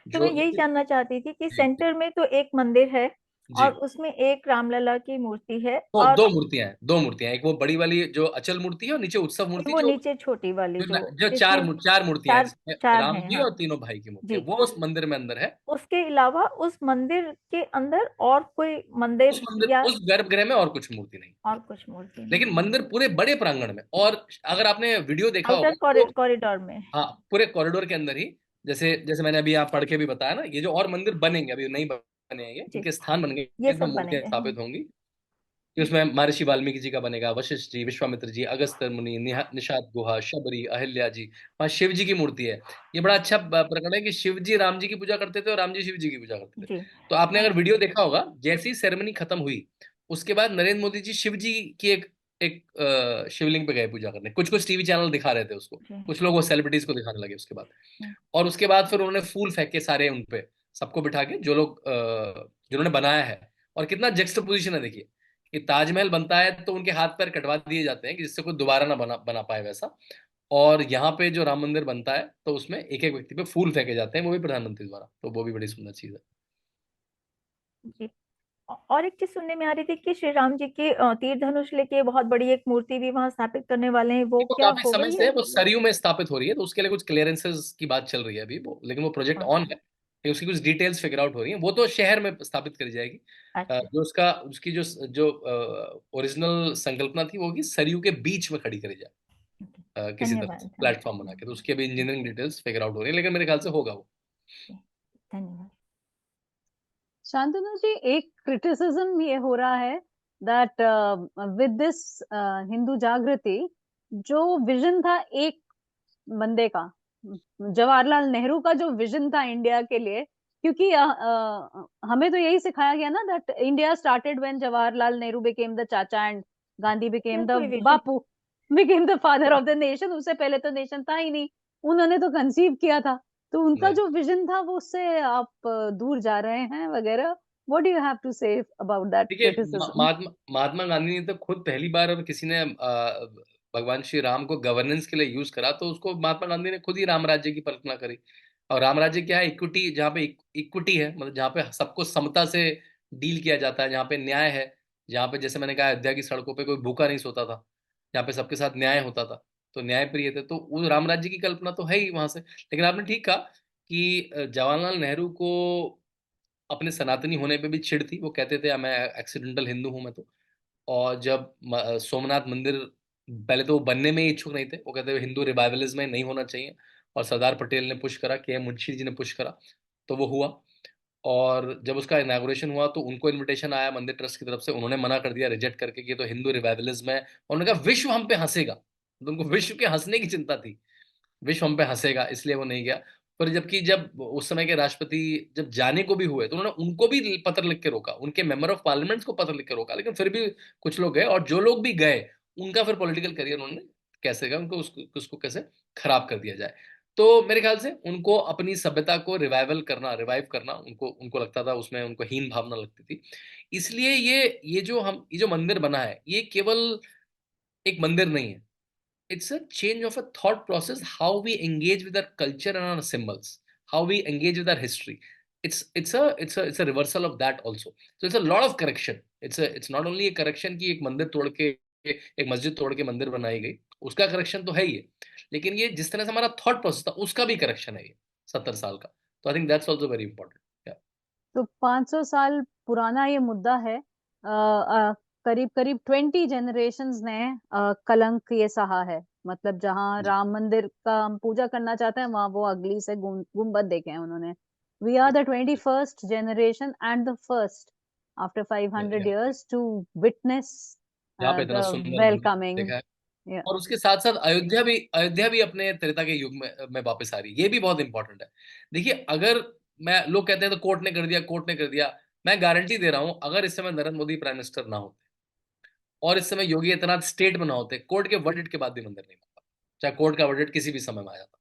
तो मैं जो यही जानना चाहती थी कि जी सेंटर में तो एक मंदिर है जी, और उसमें एक रामलला की मूर्ति है, तो और दो मूर्तियां हैं, दो मूर्तियां, एक वो बड़ी वाली जो अचल मूर्ति है और नीचे उत्सव मूर्ति वो जो नीचे छोटी वाली जो, जो जो जिसमें चार मूर्तियां हैं, चार जिसमें चार राम हैं। जी हाँ और तीनों भाई की मूर्ति है, जी। वो उस मंदिर में अंदर है। उसके अलावा उस मंदिर के अंदर और कोई मंदिर या उस गर्भगृह में और कुछ मूर्ति नहीं, और कुछ मूर्ति नहीं? लेकिन मंदिर पूरे बड़े प्रांगण में। और अगर आपने वीडियो देखा आउटर होगा तो कॉरिडोर में? हाँ, पूरे कॉरिडोर के अंदर ही, जैसे जैसे मैंने अभी आप पढ़ के भी बताया ना, ये जो और मंदिर बनेंगे, अभी नहीं बने हैं, जी, इनके स्थान बन गए, ये इसमें सब मूर्तियां बनेंगे। स्थापित होंगी। कि उसमें महर्षि वाल्मीकि जी का बनेगा, वशिष्ठ जी, विश्वामित्र जी, अगस्त्य मुनि, निषाद गुहा, शबरी, अहिल्या जी, वहाँ शिव जी की मूर्ति है। ये बड़ा अच्छा प्रकरण है कि शिव जी राम जी की पूजा करते थे और राम जी शिव जी की पूजा करते थे। जी। तो आपने अगर वीडियो देखा होगा, जैसी सेरेमनी खत्म हुई उसके बाद नरेंद्र मोदी जी शिव जी की एक एक शिवलिंग पे गए पूजा करने। कुछ कुछ टीवी चैनल दिखा रहे थे उसको, जी। कुछ लोग वो सेलिब्रिटीज को दिखाने लगे उसके बाद। हम्म। और उसके बाद फिर उन्होंने फूल फेंके सारे उनपे, सबको बिठा के, जो लोग जिन्होंने बनाया है। और कितना जेक्स्टापोजिशन है देखिए, कि ताजमहल बनता है तो उनके हाथ पैर कटवा दिए जाते हैं कि जिससे कोई दोबारा ना बना पाए वैसा। और यहाँ पे जो राम मंदिर बनता है तो उसमें एक एक व्यक्ति पे फूल फेंके जाते हैं, वो भी प्रधानमंत्री द्वारा, तो वो भी बड़ी सुंदर चीज है। जी। और एक चीज सुनने में आ रही थी कि श्री राम जी के तीर धनुष लेके बहुत बड़ी एक मूर्ति भी वहां स्थापित करने वाले हैं, वो वो क्या काफी हो समय गई से है? वो सरयू में स्थापित हो रही है, तो उसके लिए कुछ क्लियरेंसेस की बात चल रही है अभी वो, लेकिन वो प्रोजेक्ट ऑन है, लेकिन उसकी कुछ डिटेल्स फिगर आउट हो रही है। वो तो शहर में स्थापित करी जाएगी। अच्छा। जो उसका उसकी जो जो ओरिजिनल संकल्पना थी वो होगी सरयू के बीच में खड़ी करी जाए, किसी तरह से धन्यवाद, प्लेटफॉर्म बना के। तो उसकी अभी इंजीनियरिंग डिटेल्स फिगर आउट हो रही है, लेकिन मेरे ख्याल से होगा वो। धन्यवाद। शांतनु जी, एक क्रिटिसिज्म ये हो रहा है दैट विद दिस हिंदू जागृति, जो विजन था एक बंदे का, जवाहरलाल नेहरू का जो विजन था इंडिया के लिए, क्योंकि हमें तो यही सिखाया गया ना that India started when Jawaharlal Nehru became the चाचा एंड गांधी बिकेम द कोई vision Bapu, became the father of the nation. उससे पहले तो नेशन था ही नहीं, उन्होंने तो कंसीव किया था। तो उनका नहीं, जो विजन था वो उससे आप दूर जा रहे हैं वगैरह। What do you have to say about that देखिए, क्रिटिसिज्म? महात्मा महात्मा गांधी ने तो खुद पहली बार अगर किसी ने भगवान श्री राम को गवर्नेंस के लिए यूज करा, तो उसको महात्मा गांधी ने खुद ही राम राज्य की कल्पना करी। और राम राज्य क्या है? इक्विटी, जहाँ पे इक्विटी है, मतलब जहाँ पे सबको समता से डील किया जाता है, जहाँ पे न्याय है, जहाँ पे जैसे मैंने कहा अयोध्या की सड़कों पे कोई भूखा नहीं सोता था, जहाँ पे सबके साथ न्याय होता था, तो न्याय प्रिय थे, तो वो राम राज्य की कल्पना तो है ही वहां से। लेकिन आपने ठीक कहा कि जवाहरलाल नेहरू को अपने सनातनी होने पे भी चिढ़ थी। वो कहते थे मैं एक्सीडेंटल हिंदू हूं मैं तो। और जब सोमनाथ मंदिर, पहले तो वो बनने में ही इच्छुक नहीं थे, वो कहते हैं हिंदू रिवाइवलिज्म में नहीं होना चाहिए, और सरदार पटेल ने पुश करा, के मुंशी जी ने पुश करा, तो वो हुआ। और जब उसका इनागुरेशन हुआ तो उनको इनविटेशन आया मंदिर ट्रस्ट की तरफ से, उन्होंने मना कर दिया रिजेक्ट करके कि ये तो हिंदू रिवाइवलिज्म है, और उन्होंने कहा विश्व हम पे हंसेगा, तो उनको विश्व के हंसने की चिंता थी, विश्व हम पे हंसेगा, इसलिए वो नहीं गया। पर जबकि जब उस समय के राष्ट्रपति जब जाने को भी हुए तो उन्होंने उनको भी पत्र लिख के रोका, उनके मेंबर ऑफ पार्लियामेंट को पत्र लिख के रोका, लेकिन फिर भी कुछ लोग गए, और जो लोग भी गए उनका फिर पॉलिटिकल करियर उन्होंने कैसे गया, उनको उसको कैसे खराब कर दिया जाए। तो मेरे ख्याल से उनको अपनी सभ्यता को रिवाइव करना उनको उनको लगता था, उसमें उनको हीन भावना लगती थी। इसलिए ये जो मंदिर बना है, ये केवल एक मंदिर नहीं है, it's a change of a thought process, how we engage with our culture and our symbols, how we engage with our history. It's a reversal of that also. So it's a lot of correction. It's not only a correction कि एक मंदिर तोड़ के, एक मस्जिद तोड़ के मंदिर बनाई गई, उसका करेक्शन तो है ही है, लेकिन ये जिस तरह से हमारा थॉट प्रोसेस था उसका भी करेक्शन है ये 70 साल का। तो आई think that's also very important. तो 500 साल पुराना ये मुद्दा है। करीब करीब 20 जनरेशंस ने कलंक ये सहा है। मतलब जहाँ राम मंदिर का हम पूजा करना चाहते हैं, वहां वो अगली से गुंबद देखे हैं उन्होंने। We are the 21st generation and the first after 500 years to witness यहाँ पे इतना द सुंदर मंदिर वेलकमिंग। देखा है, और उसके साथ साथ अयोध्या भी अपने त्रेता के युग में वापस आ रही है, ये भी बहुत इंपॉर्टेंट है। देखिए, अगर मैं लोग कहते हैं तो कोर्ट ने कर दिया, मैं गारंटी दे रहा हूं, अगर इस समय नरेंद्र मोदी प्राइम मिनिस्टर ना होते और इस समय योगी आदित्यनाथ स्टेट में ना होते, कोर्ट के वर्डिक्ट के बाद भी मंदिर नहीं बनता, चाहे कोर्ट का वर्डिक्ट किसी भी समय में आ जाता।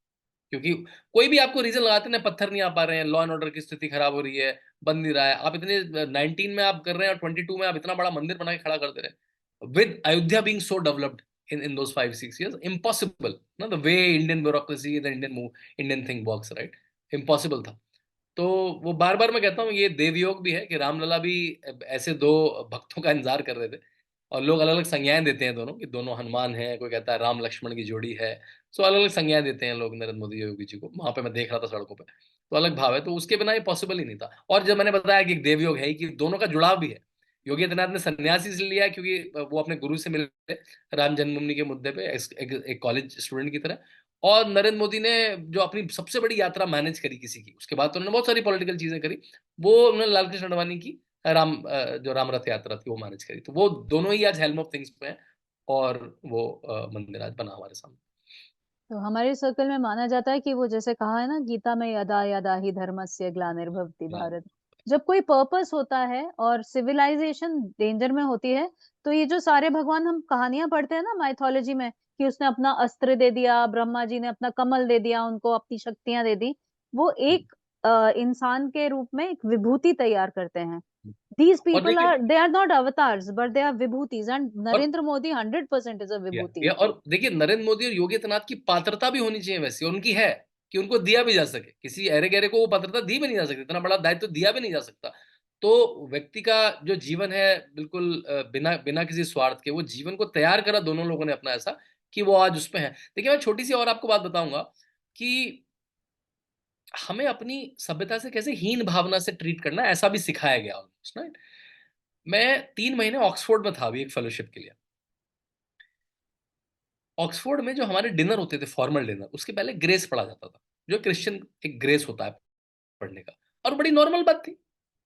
क्योंकि कोई भी आपको रीजन लगाते ना, पत्थर नहीं आ पा रहे हैं, लॉ एंड ऑर्डर की स्थिति खराब हो रही है, बन नहीं रहा है, आप इतने 19 में आप कर रहे हैं और 22 में आप इतना बड़ा मंदिर बना के खड़ा कर दे रहे हैं, with Ayodhya being so developed in those 5-6 years, impossible, no, the way Indian bureaucracy, the Indian thing works, right? Impossible था। तो वो बार बार मैं कहता हूँ ये देवयोग भी है कि रामलला भी ऐसे दो भक्तों का इंतजार कर रहे थे, और लोग अलग अलग संज्ञाएं देते हैं दोनों, कि दोनों हनुमान हैं, कोई कहता है राम लक्ष्मण की जोड़ी है। सो अलग अलग संज्ञाएं देते हैं लोग नरेंद्र मोदी योगी जी को, वहां पे मैं देख रहा था सड़कों पे, तो अलग भाव है, तो उसके बिना ये पॉसिबल ही नहीं था। और जब मैंने बताया कि देवयोग है कि दोनों का जुड़ाव भी है, योगी आदित्यनाथ ने सन्यास इसलिए लिया क्योंकि वो अपने गुरु से मिले राम जन्मभूमि के मुद्दे पे, एक कॉलेज स्टूडेंट की तरह। और नरेंद्र मोदी ने जो अपनी सबसे बड़ी यात्रा मैनेज करी किसी की, उसके बाद तो उन्होंने बहुत सारी पॉलिटिकल चीजें करी, वो उन्होंने लालकृष्ण आडवाणी की जो राम रथ यात्रा थी वो मैनेज करी। तो वो दोनों ही आज हेल्म ऑफ थिंग्स पे हैं, और वो मंदिर आज बना हमारे सामने। तो हमारे सर्कल में माना जाता है कि वो जैसे कहा है ना गीता में, यदा यदा ही धर्मस्य ग्लानिर्भवति भारत। जब कोई पर्पस होता है और सिविलाइजेशन डेंजर में होती है, तो ये जो सारे भगवान हम कहानियां पढ़ते हैं ना माइथोलॉजी में, कि उसने अपना अस्त्र दे दिया, ब्रह्मा जी ने अपना कमल दे दिया, उनको अपनी शक्तियां दे दी, वो एक इंसान के रूप में एक विभूति तैयार करते हैं। These और people देखिए, are, they are not avatars, but they are vibhutis, and और Narendra Modi 100% is a vibhuti. और देखिए, नरेंद्र मोदी और योगी आदित्यनाथ की पात्रता भी होनी चाहिए वैसी, और उनकी है कि उनको दिया भी जा सके, किसी अरे गहरे को वो पात्रता दी भी नहीं जा सकती, इतना बड़ा दायित्व तो दिया भी नहीं जा सकता। तो व्यक्ति का जो जीवन है, बिल्कुल बिना बिना किसी स्वार्थ के वो जीवन को तैयार करा दोनों लोगों ने अपना, ऐसा कि वो आज उसमें है। देखिए, मैं छोटी सी और आपको बात बताऊंगा कि हमें अपनी सभ्यता से कैसे हीन भावना से ट्रीट करना है, ऐसा भी सिखाया गया ऑलमोस्ट, राइट। मैं 3 महीने ऑक्सफोर्ड में था अभी एक फेलोशिप के लिए। ऑक्सफोर्ड में जो हमारे डिनर होते थे, फॉर्मल डिनर, उसके पहले ग्रेस पढ़ा जाता था, जो क्रिश्चियन एक ग्रेस होता है पढ़ने का, और बड़ी नॉर्मल बात थी।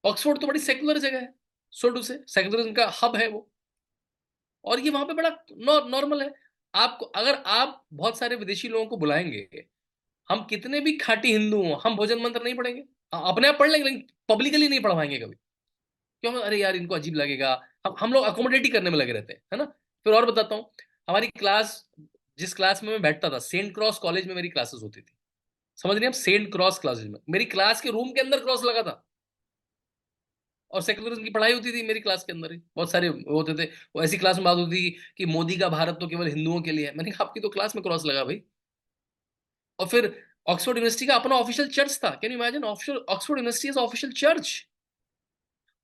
ऑक्सफोर्ड तो बड़ी सेकुलर जगह है, सो टू से सेकुलरिज्म का हब है वो, और ये वहां पे बड़ा नॉर्मल है। आपको, अगर आप बहुत सारे विदेशी लोगों को बुलाएंगे, हम कितने भी खाटी हिंदू हों, हम भोजन मंत्र नहीं पढ़ेंगे, अपने आप पढ़ लेंगे, लेकिन पब्लिकली नहीं पढ़वाएंगे कभी। क्यों? अरे यार इनको अजीब लगेगा। हम लोग अकोमोडेट ही करने में लगे रहते हैं, है ना। फिर और बताता हूँ, हमारी क्लास, जिस क्लास में मैं बैठता था, सेंट क्रॉस कॉलेज में मेरी क्लासेस होती थी, समझ रहे हैं आप, सेंट क्रॉस क्लासेज में मेरी क्लास के रूम के अंदर क्रॉस लगा था, और सेकुलरिज्म की पढ़ाई होती थी मेरी क्लास के अंदर ही। बहुत सारे वो होते थे, वो ऐसी क्लास में बात होती थी कि मोदी का भारत तो केवल हिंदुओं के लिए है। मैंने कहा आपकी तो क्लास में क्रॉस लगा भाई। और फिर ऑक्सफोर्ड यूनिवर्सिटी का अपना ऑफिशियल चर्च था, can you imagine, Oxford university is official church.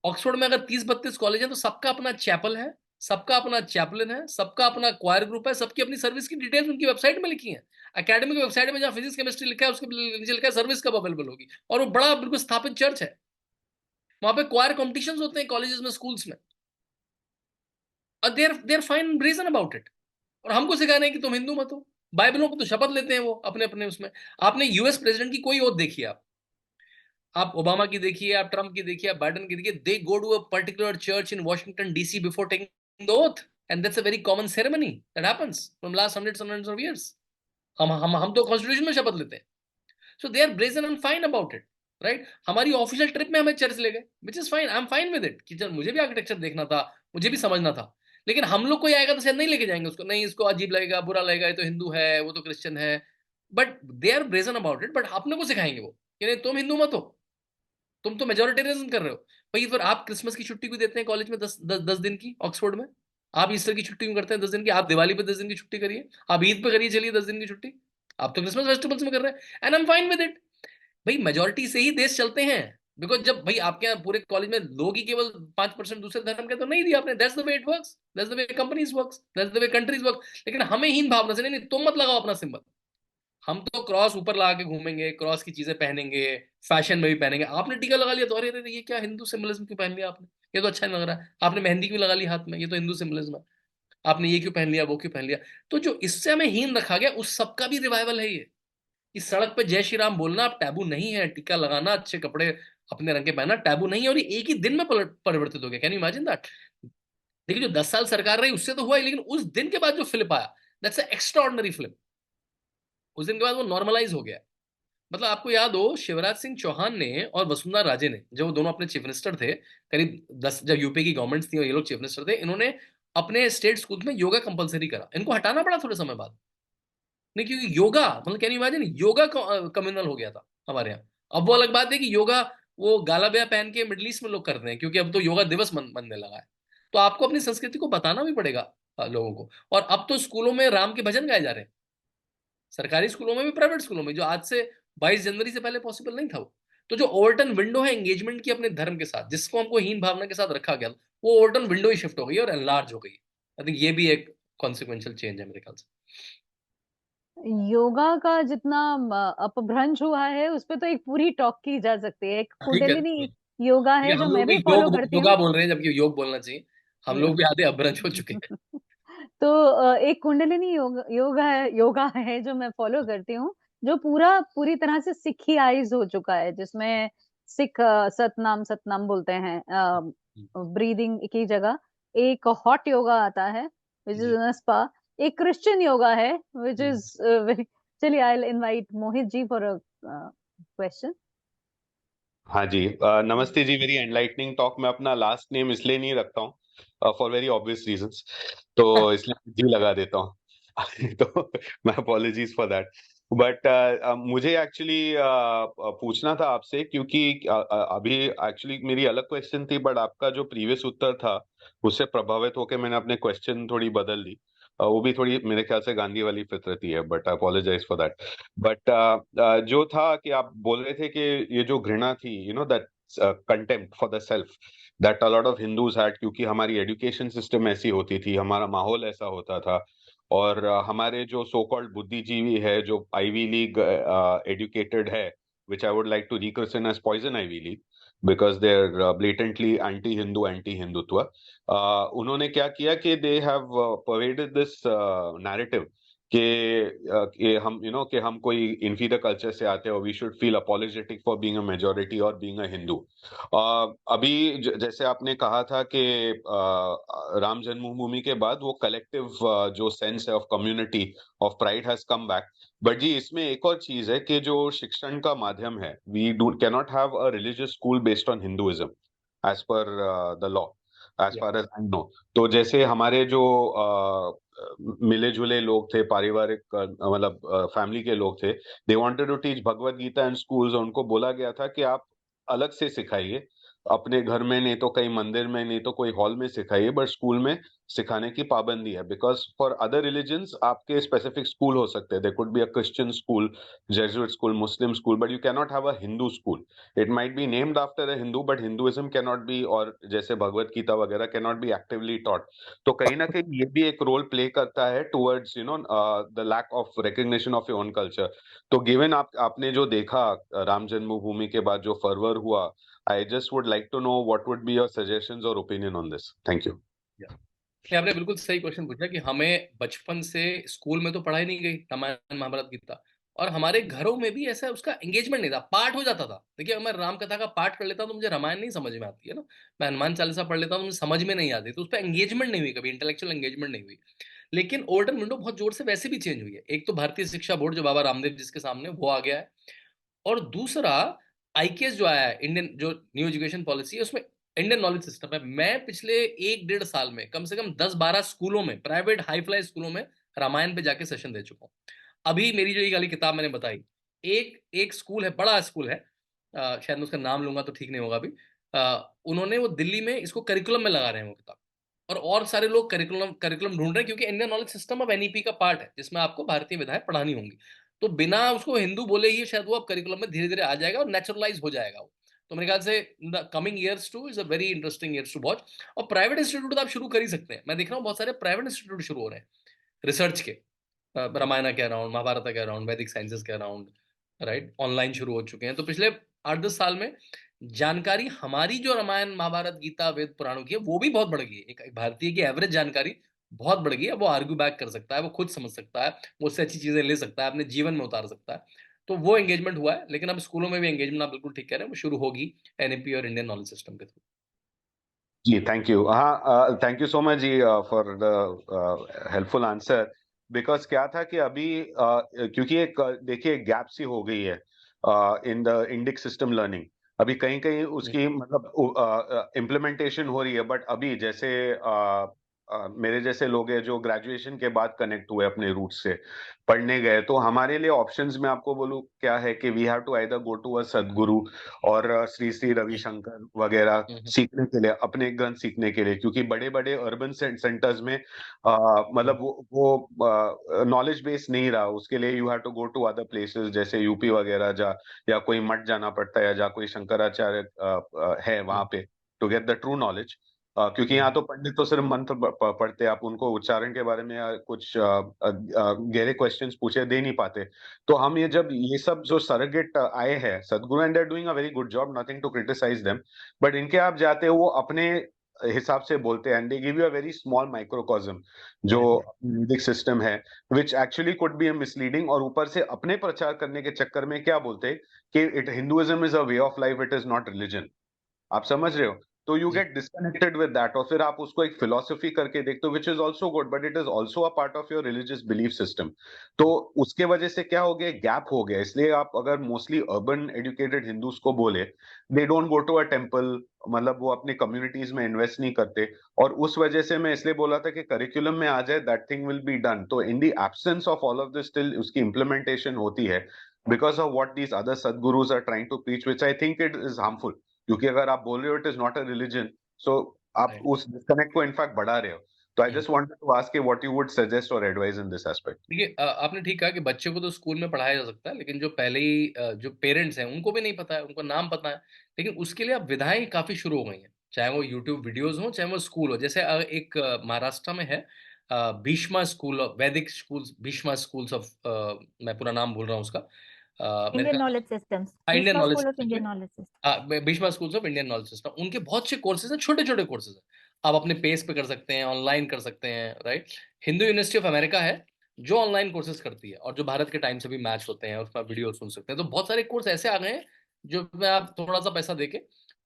Oxford में अगर 30-32 कॉलेज है तो सबका अपना चैपल है, सबका अपना चैपलिन है, सबका अपना क्वायर ग्रुप है, सबकी अपनी सर्विस की डिटेल्स उनकी वेबसाइट में लिखी है। एकेडमिक वेबसाइट में जहाँ फिजिक्स केमिस्ट्री लिखा है उसके नीचे लिखा है सर्विस कब अवेलेबल होगी, और वो बड़ा बिल्कुल स्थापित चर्च है। वहां पे क्वायर कॉम्पिटिशन्स होते हैं कॉलेजेस में, स्कूल्स में। They are fine brazen about it. और हमको सिखा रहे हैं कि तुम हिंदू मत हो। बाइबलों को तो शपथ लेते हैं वो अपने अपने उसमें। आपने यूएस प्रेसिडेंट की कोई ओथ देखी है? आप ओबामा की देखिए, आप ट्रंप की देखिए, आप बाइडेन की देखिए, they go to a particular church in Washington DC before taking the oath, and that's a very common ceremony that happens from last hundreds of years. हम तो कॉन्स्टिट्यूशन में शपथ लेते हैं। So they are brazen and fine about it, right? हमारी official trip में हमें church ले गए, which is fine, I am fine with it, कि चल मुझे भी आर्किटेक्चर देखना था, मुझे भी समझना था। लेकिन हम लोग कोई आएगा तो शायद नहीं लेके जाएंगे उसको, नहीं इसको अजीब लगेगा, बुरा लगेगा, ये तो हिंदू है, वो तो क्रिश्चियन है। But they are brazen about it, but अपने को सिखाएंगे वो कि नहीं तुम हिंदू मत हो, तुम तो मेजोरिटेरियन कर रहे हो। भाई फिर आप क्रिसमस की छुट्टी क्यों देते हैं कॉलेज में 10 दिन की ऑक्सफोर्ड में? आप ईस्टर की छुट्टी क्यों करते हैं 10 दिन की? आप दिवाली पे 10 दिन की छुट्टी करिए, आप ईद पे करिए चलिए 10 दिन की छुट्टी। आप तो क्रिसमस फेस्टिवल्स में कर रहे हैं, and I am fine with it. भाई मेजोरिटी से ही देश चलते हैं। बिकॉज जब भाई आपके यहाँ पूरे कॉलेज में लोग ही केवल 5% दूसरे धर्म के, तो नहीं दिया आपने, that's the way it works, that's the way companies works, that's the way countries work. लेकिन हमें हीन भावना से, नहीं नहीं तुम मत लगाओ अपना सिंबल, हम तो क्रॉस ऊपर लगा के घूमेंगे, क्रॉस की चीजें पहनेंगे, फैशन में भी पहनेंगे। आपने टीका लगा लिया तो अरे अरे ये क्या हिंदू सिंबलिज्म क्यों पहन लिया आपने, ये तो अच्छा नहीं लग रहा है। आपने मेहंदी क्यों लगा ली हाथ में, ये तो हिंदू सिंबलिज्म है। आपने ये क्यों पहन लिया, वो क्यों पहन लिया? तो जो इससे हमें हीन रखा गया उस सबका भी रिवाइवल है ये, कि सड़क पे जय श्री राम बोलना अब टैबू नहीं है, टीका लगाना, अच्छे कपड़े अपने रंग के पहनना टैबू नहीं है, और ये एक ही दिन में परिवर्तित हो गया। Can you imagine that? देखिए जो 10 साल सरकार रही उससे तो हुआ ही, लेकिन उस दिन के बाद जो फ्लिप आया, दैट्स एक्स्ट्रा ऑर्डिनरी फ्लिप। उस दिन के बाद वो नॉर्मलाइज हो गया। मतलब आपको याद हो शिवराज सिंह चौहान ने और वसुंधरा राजे ने, जब वो दोनों अपने चीफ मिनिस्टर थे, करीब 10, जब यूपी की गवर्नमेंट थी और ये लोग चीफ मिनिस्टर थे, इन्होंने अपने स्टेट स्कूल में योगा कंपलसरी करा। इनको हटाना पड़ा थोड़े समय बाद, नहीं क्योंकि योगा मतलब can you imagine, yoga communal हो गया था हमारे यहाँ। अब वो अलग बात है कि योगा वो गालाबेया पहन के मिडिल ईस्ट में लोग करते हैं, क्योंकि अब तो योगा दिवस मनने लगा है। तो आपको अपनी संस्कृति को बताना भी पड़ेगा लोगों को। और अब तो स्कूलों में राम के भजन गाए जा रहे हैं, सरकारी स्कूलों में भी, प्राइवेट स्कूलों में, जो आज से 22 जनवरी से पहले पॉसिबल नहीं था वो। तो जो ओवरटन विंडो है एंगेजमेंट की अपने धर्म के साथ, जिसको हमको हीन भावना के साथ रखा गया, वो ओवरटन विंडो ही शिफ्ट हो गई और एनलार्ज हो गई। आई थिंक ये भी एक कॉन्सिक्वेंशियल चेंज है मेरे ख्याल से। योगा का जितना अपभ्रंश हुआ है उस पे तो एक पूरी टॉक की जा सकती है। एक ठीक है, कुंडलिनी योगा ठीक है है, जो हम मैं लोग भी भी फॉलो योग करती योगा हूँ। बोल रहे हैं, जबकि योग बोलना चाहिए। हम लोग भी आधे अभ्रंश हो चुके हैं। तो एक कुंडलिनी योगा है जो मैं फॉलो करती हूँ, जो पूरी तरह से सिखियाइज हो चुका है, जिसमें सिख सतनाम सतनाम बोलते हैं ब्रीदिंग की जगह। एक हॉट योगा आता है विच इज जी। In spa. एक क्रिश्चियन योगा है विच इज वेरी। चलिए I will invite Mohit ji for a question. हाँ जी, नमस्ते जी। Very enlightening talk. मैं अपना लास्ट नेम इसलिए नहीं रखता हूँ फॉर वेरी ऑब्वियस रीजंस, तो इसलिए जी लगा देता हूँ। तो मैं अपोलॉजीज फॉर दैट। बट मुझे एक्चुअली पूछना था आपसे, क्योंकि अभी एक्चुअली मेरी अलग क्वेश्चन थी, बट आपका जो प्रीवियस उत्तर था उससे प्रभावित होकर मैंने अपने क्वेश्चन थोड़ी बदल दी। वो भी थोड़ी मेरे ख्याल से गांधी वाली फितरत ही है, but I apologise for that. But जो था कि आप बोल रहे थे कि ये जो घृणा थी, you know, that contempt for the self that a lot of Hindus had, क्योंकि हमारी एजुकेशन सिस्टम ऐसी होती थी, हमारा माहौल ऐसा होता था। और हमारे जो सो कॉल्ड बुद्धिजीवी है, जो आईवी लीग एजुकेटेड है, which I would like to requestion as poison Ivy League, because they are blatantly anti Hindu, anti Hindutva. उन्होंने क्या किया कि they have pervaded this narrative कि हम कि हम कोई इंफीरियर कल्चर से आते हैं और we should feel apologetic for being a majority और बीइंग अ हिंदू। अभी जैसे आपने कहा था कि राम जन्मभूमि के बाद वो कलेक्टिव जो सेंस है of community, of pride has come back. But जी इसमें एक और चीज है कि जो शिक्षण का माध्यम है, we do cannot have a religious school based on Hinduism as per the law, as far as I know. तो जैसे हमारे जो मिले जुले लोग थे, पारिवारिक मतलब फैमिली के लोग थे, they wanted to teach Bhagavad Gita in schools. उनको बोला गया था कि आप अलग से सिखाइए, अपने घर में नहीं तो कहीं मंदिर में, नहीं तो कोई हॉल में सिखाइए, बट स्कूल में सिखाने की पाबंदी है। बिकॉज फॉर अदर रिलीजन्स आपके स्पेसिफिक स्कूल हो सकते हैं, they could be a Christian school, Jesuit school, Muslim school, but you cannot have a Hindu school. It might be named after a Hindu, but Hinduism cannot be, और जैसे भगवत गीता वगैरह cannot be actively taught. तो कहीं ना कहीं ये भी एक रोल प्ले करता है towards the lack of recognition of your own culture. तो गिवन आपने जो देखा राम जन्मभूमि के बाद जो फर्वर हुआ, I just would like to know what would be your suggestions or opinion on this. Thank you. Yeah. आपने बिल्कुल सही क्वेश्चन पूछा कि हमें बचपन से स्कूल में तो पढ़ाई नहीं गई रामायण महाभारत गीता, और हमारे घरों में भी ऐसा उसका एंगेजमेंट नहीं था, पाठ हो जाता था। देखिए अगर मैं राम कथा का पाठ कर लेता हूं तो मुझे रामायण नहीं समझ में आती है ना, मैं हनुमान चालीसा पढ़ लेता हूं तो मुझे समझ में नहीं आती, तो उस पर एंगेजमेंट नहीं हुई, कभी इंटेलेक्चुअल एंगेजमेंट नहीं हुई। लेकिन ओल्डन विंडो बहुत जोर से वैसे भी चेंज हुई है। एक तो भारतीय शिक्षा बोर्ड जो बाबा रामदेव जिसके सामने वो आ गया है, और दूसरा आईकेएस जो आया है, इंडियन जो न्यू एजुकेशन पॉलिसी है, उसमें इंडियन नॉलेज सिस्टम है। मैं पिछले 1-1.5 साल में कम से कम 10-12 स्कूलों में, प्राइवेट हाई फ्लाई स्कूलों में रामायण पे जाके सेशन दे चुका हूँ। अभी मेरी जो ये वाली किताब मैंने बताई, एक एक स्कूल है, बड़ा स्कूल है, शायद मैं उसका नाम लूंगा तो ठीक नहीं होगा अभी, उन्होंने वो दिल्ली में इसको करिकुलम में लगा रहे हैं वो किताब, और सारे लोग करिकुलम करिकुलम ढूंढ रहे हैं, क्योंकि इंडियन नॉलेज सिस्टम अब एनईपी का पार्ट है, जिसमें आपको भारतीय विधाएं पढ़ानी होंगी। तो बिना उसको हिंदू बोले ही शायद वो अब करिकुलम में धीरे धीरे आ जाएगा और नेचुरलाइज हो जाएगा वो। तो मेरे ख्याल से the coming years too is a very interesting years to watch. और प्राइवेट इंस्टीट्यूट तो आप शुरू कर ही सकते हैं, मैं देख रहा हूँ बहुत सारे प्राइवेट इंस्टीट्यूट शुरू हो रहे हैं रिसर्च के, रामायण के अराउंड, महाभारत के अराउंड, वैदिक साइंसेस के अराउंड, राइट, ऑनलाइन शुरू हो चुके हैं। तो पिछले 8-10 साल में जानकारी हमारी जो रामायण महाभारत गीता वेद पुराणों की है वो भी बहुत बढ़ गई है। एक भारतीय की एवरेज जानकारी बहुत बढ़ गई है, वो आर्ग्यू बैक कर सकता है, वो खुद समझ सकता है, वो उससे अच्छी चीजें ले सकता है, अपने जीवन में उतार सकता है। तो वो एंगेजमेंट हुआ है, लेकिन अब स्कूलों में भी एंगेजमेंट, आप बिल्कुल ठीक कह रहे हैं, वो शुरू होगी एनईपी और इंडियन नॉलेज सिस्टम के थ्रू। जी, थैंक यू। हाँ, थैंक यू सो मच जी for the helpful answer. Because क्या था कि अभी क्योंकि एक देखिए गैप सी हो गई है in the Indic system learning. अभी कहीं कहीं उसकी मतलब इम्प्लीमेंटेशन हो रही है, बट अभी जैसे मेरे जैसे लोग हैं जो ग्रेजुएशन के बाद कनेक्ट हुए अपने रूट से पढ़ने गए, तो हमारे लिए ऑप्शंस में आपको बोलूं क्या है कि we have to either go to a Sadhguru और श्री श्री रविशंकर वगैरह सीखने के लिए, अपने ग्रंथ सीखने के लिए, क्योंकि बड़े बड़े अर्बन सेंटर्स में मतलब वो नॉलेज बेस नहीं रहा। उसके लिए you have to go to other places जैसे यूपी वगैरह या कोई मठ जाना पड़ता है, या कोई शंकराचार्य है वहां पे, to get the true knowledge. क्योंकि यहाँ तो पंडित तो सिर्फ मंत्र पढ़ते, आप उनको उच्चारण के बारे में या कुछ गहरे क्वेश्चंस पूछे दे नहीं पाते। तो हम जब ये सब जो सरगेट आए हैं Sadhguru, and they are doing a very good job, nothing to criticise them, but इनके आप जाते हो वो अपने हिसाब से बोलते हैं, and they give you a very small microcosm जो वैदिक सिस्टम है, which actually could be misleading. और ऊपर से अपने प्रचार करने के चक्कर में क्या बोलते हैं कि it Hinduism is a way of life, it is not religion. आप समझ रहे हो? तो you get disconnected with that, और फिर आप उसको एक फिलोसफी करके देखते हो, which is also good, but it is also a part of your religious belief system. तो उसके वजह से क्या हो गया, गैप हो गया। इसलिए आप अगर मोस्टली अर्बन एजुकेटेड हिंदूज को बोले, they don't go to a temple, मतलब वो अपनी कम्युनिटीज में इन्वेस्ट नहीं करते। और उस वजह से मैं इसलिए बोला था कि करिकुलम में आ जाए, that thing will be done. तो in the absence of all of this still उसकी इम्प्लीमेंटेशन होती है, because of what these other Sadgurus are trying to preach, which I think it is harmful. क्योंकि अगर आप बोल रहे हो it is not a religion, so आप उस डिस्कनेक्ट को इनफैक्ट बढ़ा रहे हो। तो I just wanted to ask you what you would suggest और एडवाइज इन दिस एस्पेक्ट। देखिए आपने ठीक कहा कि बच्चे को तो स्कूल में पढ़ाया जा सकता है, लेकिन जो पहले ही जो पेरेंट्स हैं उनको भी नहीं पता है, उनको नाम पता है, लेकिन उसके लिए अब विधाएं काफी शुरू हो गई हैं, चाहे वो यूट्यूब वीडियोस हो, चाहे वो स्कूल हो। जैसे एक महाराष्ट्र में है भीष्मा स्कूल, वैदिक स्कूल, भीष्मा स्कूल्स ऑफ, मैं पूरा नाम भूल रहा हूँ उसका, मेरे इंडियन ख्याल knowledge systems, Indian Bhishma knowledge school of system Indian में, knowledge system. Bhishma schools of Indian knowledge system, उनके बहुत से कोर्सेज हैं, छोटे छोटे कोर्सेज हैं, आप अपने पेस पे कर सकते हैं, ऑनलाइन कर सकते हैं, right. Hindu university of America है जो ऑनलाइन कोर्सेज करती है, और जो भारत के टाइम से भी मैच होते हैं, उसका वीडियो सुन सकते हैं। तो बहुत सारे कोर्स ऐसे आ गए हैं जो में आप थोड़ा सा पैसा देके,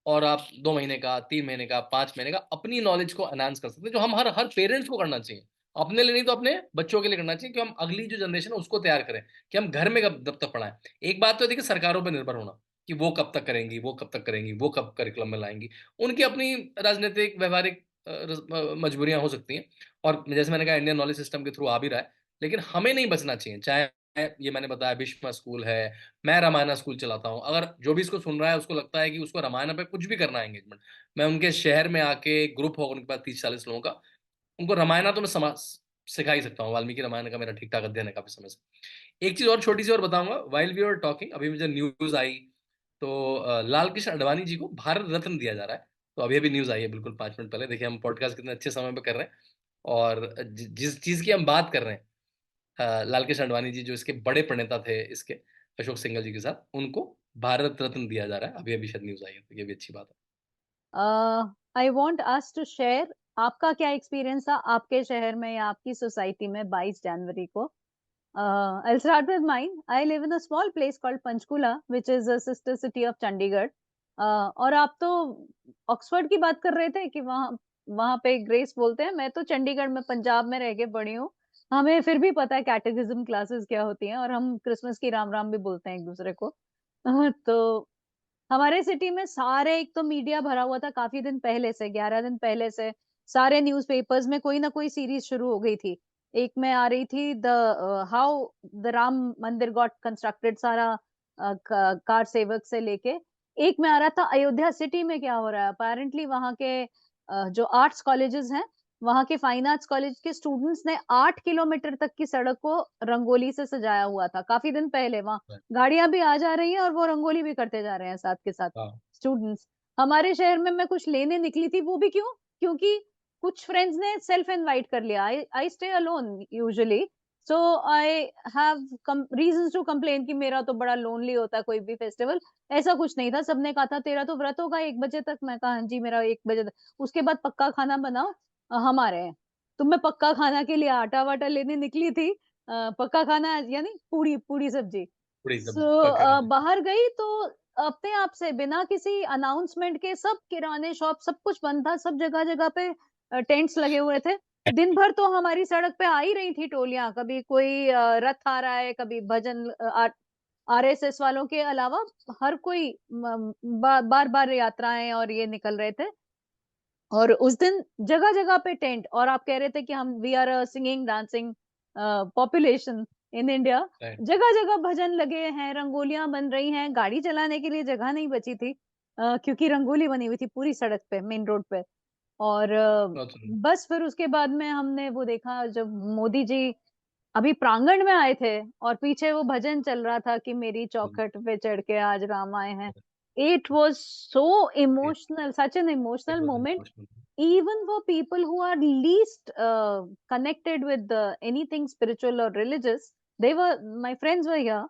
और आप 2 महीने का, 3 महीने का, 5 महीने का अपनी नॉलेज को एनहांस कर सकते हैं, जो हम हर हर पेरेंट्स को करना चाहिए, अपने लिए नहीं तो अपने बच्चों के लिए करना चाहिए, कि हम अगली जो जनरेशन है उसको तैयार करें, कि हम घर में कब तक पढ़ाएं। एक बात तो देखिए, सरकारों पर निर्भर होना कि वो कब तक करेंगी, वो कब तक करेंगी, वो कब करिकुलम में लाएंगी, उनकी अपनी राजनीतिक व्यवहारिक मजबूरियां हो सकती हैं। और जैसे मैंने कहा इंडियन नॉलेज सिस्टम के थ्रू आ भी रहा है, लेकिन हमें नहीं बचना चाहिए। चाहे ये मैंने बताया भीष्मा स्कूल है, मैं रामायण स्कूल चलाता हूँ, अगर जो भी इसको सुन रहा है उसको लगता है कि उसको रामायण पे कुछ भी करना है एंगेजमेंट, मैं उनके शहर में आके ग्रुप होगा उनके पास 30-40 लोगों का, उनको रामायण तो मैं सिखा ही सकता हूँ। वाल्मीकि रामायण का मेरा ठीक ठाक अध्ययन है काफी समय से। एक चीज और छोटी सी और बताऊंगा, वाइल वी आर टॉकिंग, अभी मुझे न्यूज आई, तो लाल कृष्ण आडवाणी जी को भारत रत्न दिया जा रहा है। तो अभी अभी न्यूज आई है, बिल्कुल 5 मिनट पहले। देखिए हम पॉडकास्ट कितने अच्छे समय पे कर रहे हैं, और जिस चीज की हम बात कर रहे हैं, लाल कृष्ण आडवाणी जी जो इसके बड़े प्रणेता थे, इसके अशोक सिंघल जी के साथ, उनको भारत रत्न दिया जा रहा है। अभी अभी शायद न्यूज आई है, तो ये भी अच्छी बात है। I want us to share आपका क्या एक्सपीरियंस था आपके शहर में या आपकी सोसाइटी में 22 जनवरी को? I'll start with mine. I live in a small place called Panchkula, which is a sister city of Chandigarh. और आप तो ऑक्सफोर्ड की बात कर रहे थे कि वहाँ वहाँ पे ग्रेस बोलते हैं। मैं तो चंडीगढ़ में पंजाब में रह के पढ़ी हूँ। हमें फिर भी पता है कैटेकिज्म क्लासेस क्या होती हैं, और हम क्रिसमस की राम राम भी बोलते हैं एक दूसरे को। तो हमारे सिटी में सारे, एक तो मीडिया भरा हुआ था काफी दिन पहले से, 11 दिन पहले से सारे न्यूज़पेपर्स में कोई ना कोई सीरीज शुरू हो गई थी। एक में आ रही थी द हाउ द राम मंदिर गॉट कंस्ट्रक्टेड, सारा कार सेवक से लेके। एक में आ रहा था अयोध्या सिटी में क्या हो रहा है। अपेरेंटली वहां के जो आर्ट्स कॉलेजेस हैं, वहां के फाइन आर्ट्स कॉलेज के स्टूडेंट्स ने 8 किलोमीटर तक की सड़क को रंगोली से सजाया हुआ था काफी दिन पहले। वहां गाड़ियां भी आ जा रही हैं और वो रंगोली भी करते जा रहे हैं साथ के साथ स्टूडेंट्स। हमारे शहर में मैं कुछ लेने निकली थी, वो भी क्यों? क्योंकि कुछ फ्रेंड्स ने सेल्फ इनवाइट कर लिया। I stay alone usually, so I have reasons to complain कि मेरा तो बड़ा लोनली होता है कोई भी फेस्टिवल। ऐसा कुछ नहीं था, सबने कहा था तेरा तो व्रत होगा 1 बजे तक। मैं कहा हाँ जी मेरा 1 बजे तक, उसके बाद पक्का खाना बनाओ। हम आ रहे हैं। तो मैं पक्का खाना के लिए आटा वाटा लेने निकली थी। पक्का खाना यानी पूड़ी पूड़ी सब्जी। बाहर गई तो अपने आप से बिना किसी अनाउंसमेंट के सब किराने शॉप सब कुछ बंद था, सब जगह जगह पे टेंट्स लगे हुए थे। दिन भर तो हमारी सड़क पे आ ही रही थी टोलियां, कभी कोई रथ आ रहा है, कभी भजन, आरएसएस वालों के अलावा हर कोई बार बार यात्राएं और ये निकल रहे थे। और उस दिन जगह जगह पे टेंट, और आप कह रहे थे कि हम we are a singing dancing population in India. जगह जगह भजन लगे हैं, रंगोलियां बन रही हैं, गाड़ी चलाने के लिए जगह नहीं बची थी क्योंकि रंगोली बनी हुई थी पूरी सड़क पे, मेन रोड पे। और बस फिर उसके बाद में हमने वो देखा जब मोदी जी अभी प्रांगण में आए थे और पीछे वो भजन चल रहा था कि मेरी चौखट पे चढ़ के आज राम आए हैं। It was so emotional, such an emotional moment, even for people who are least connected with anything spiritual or religious. They were, my friends were here.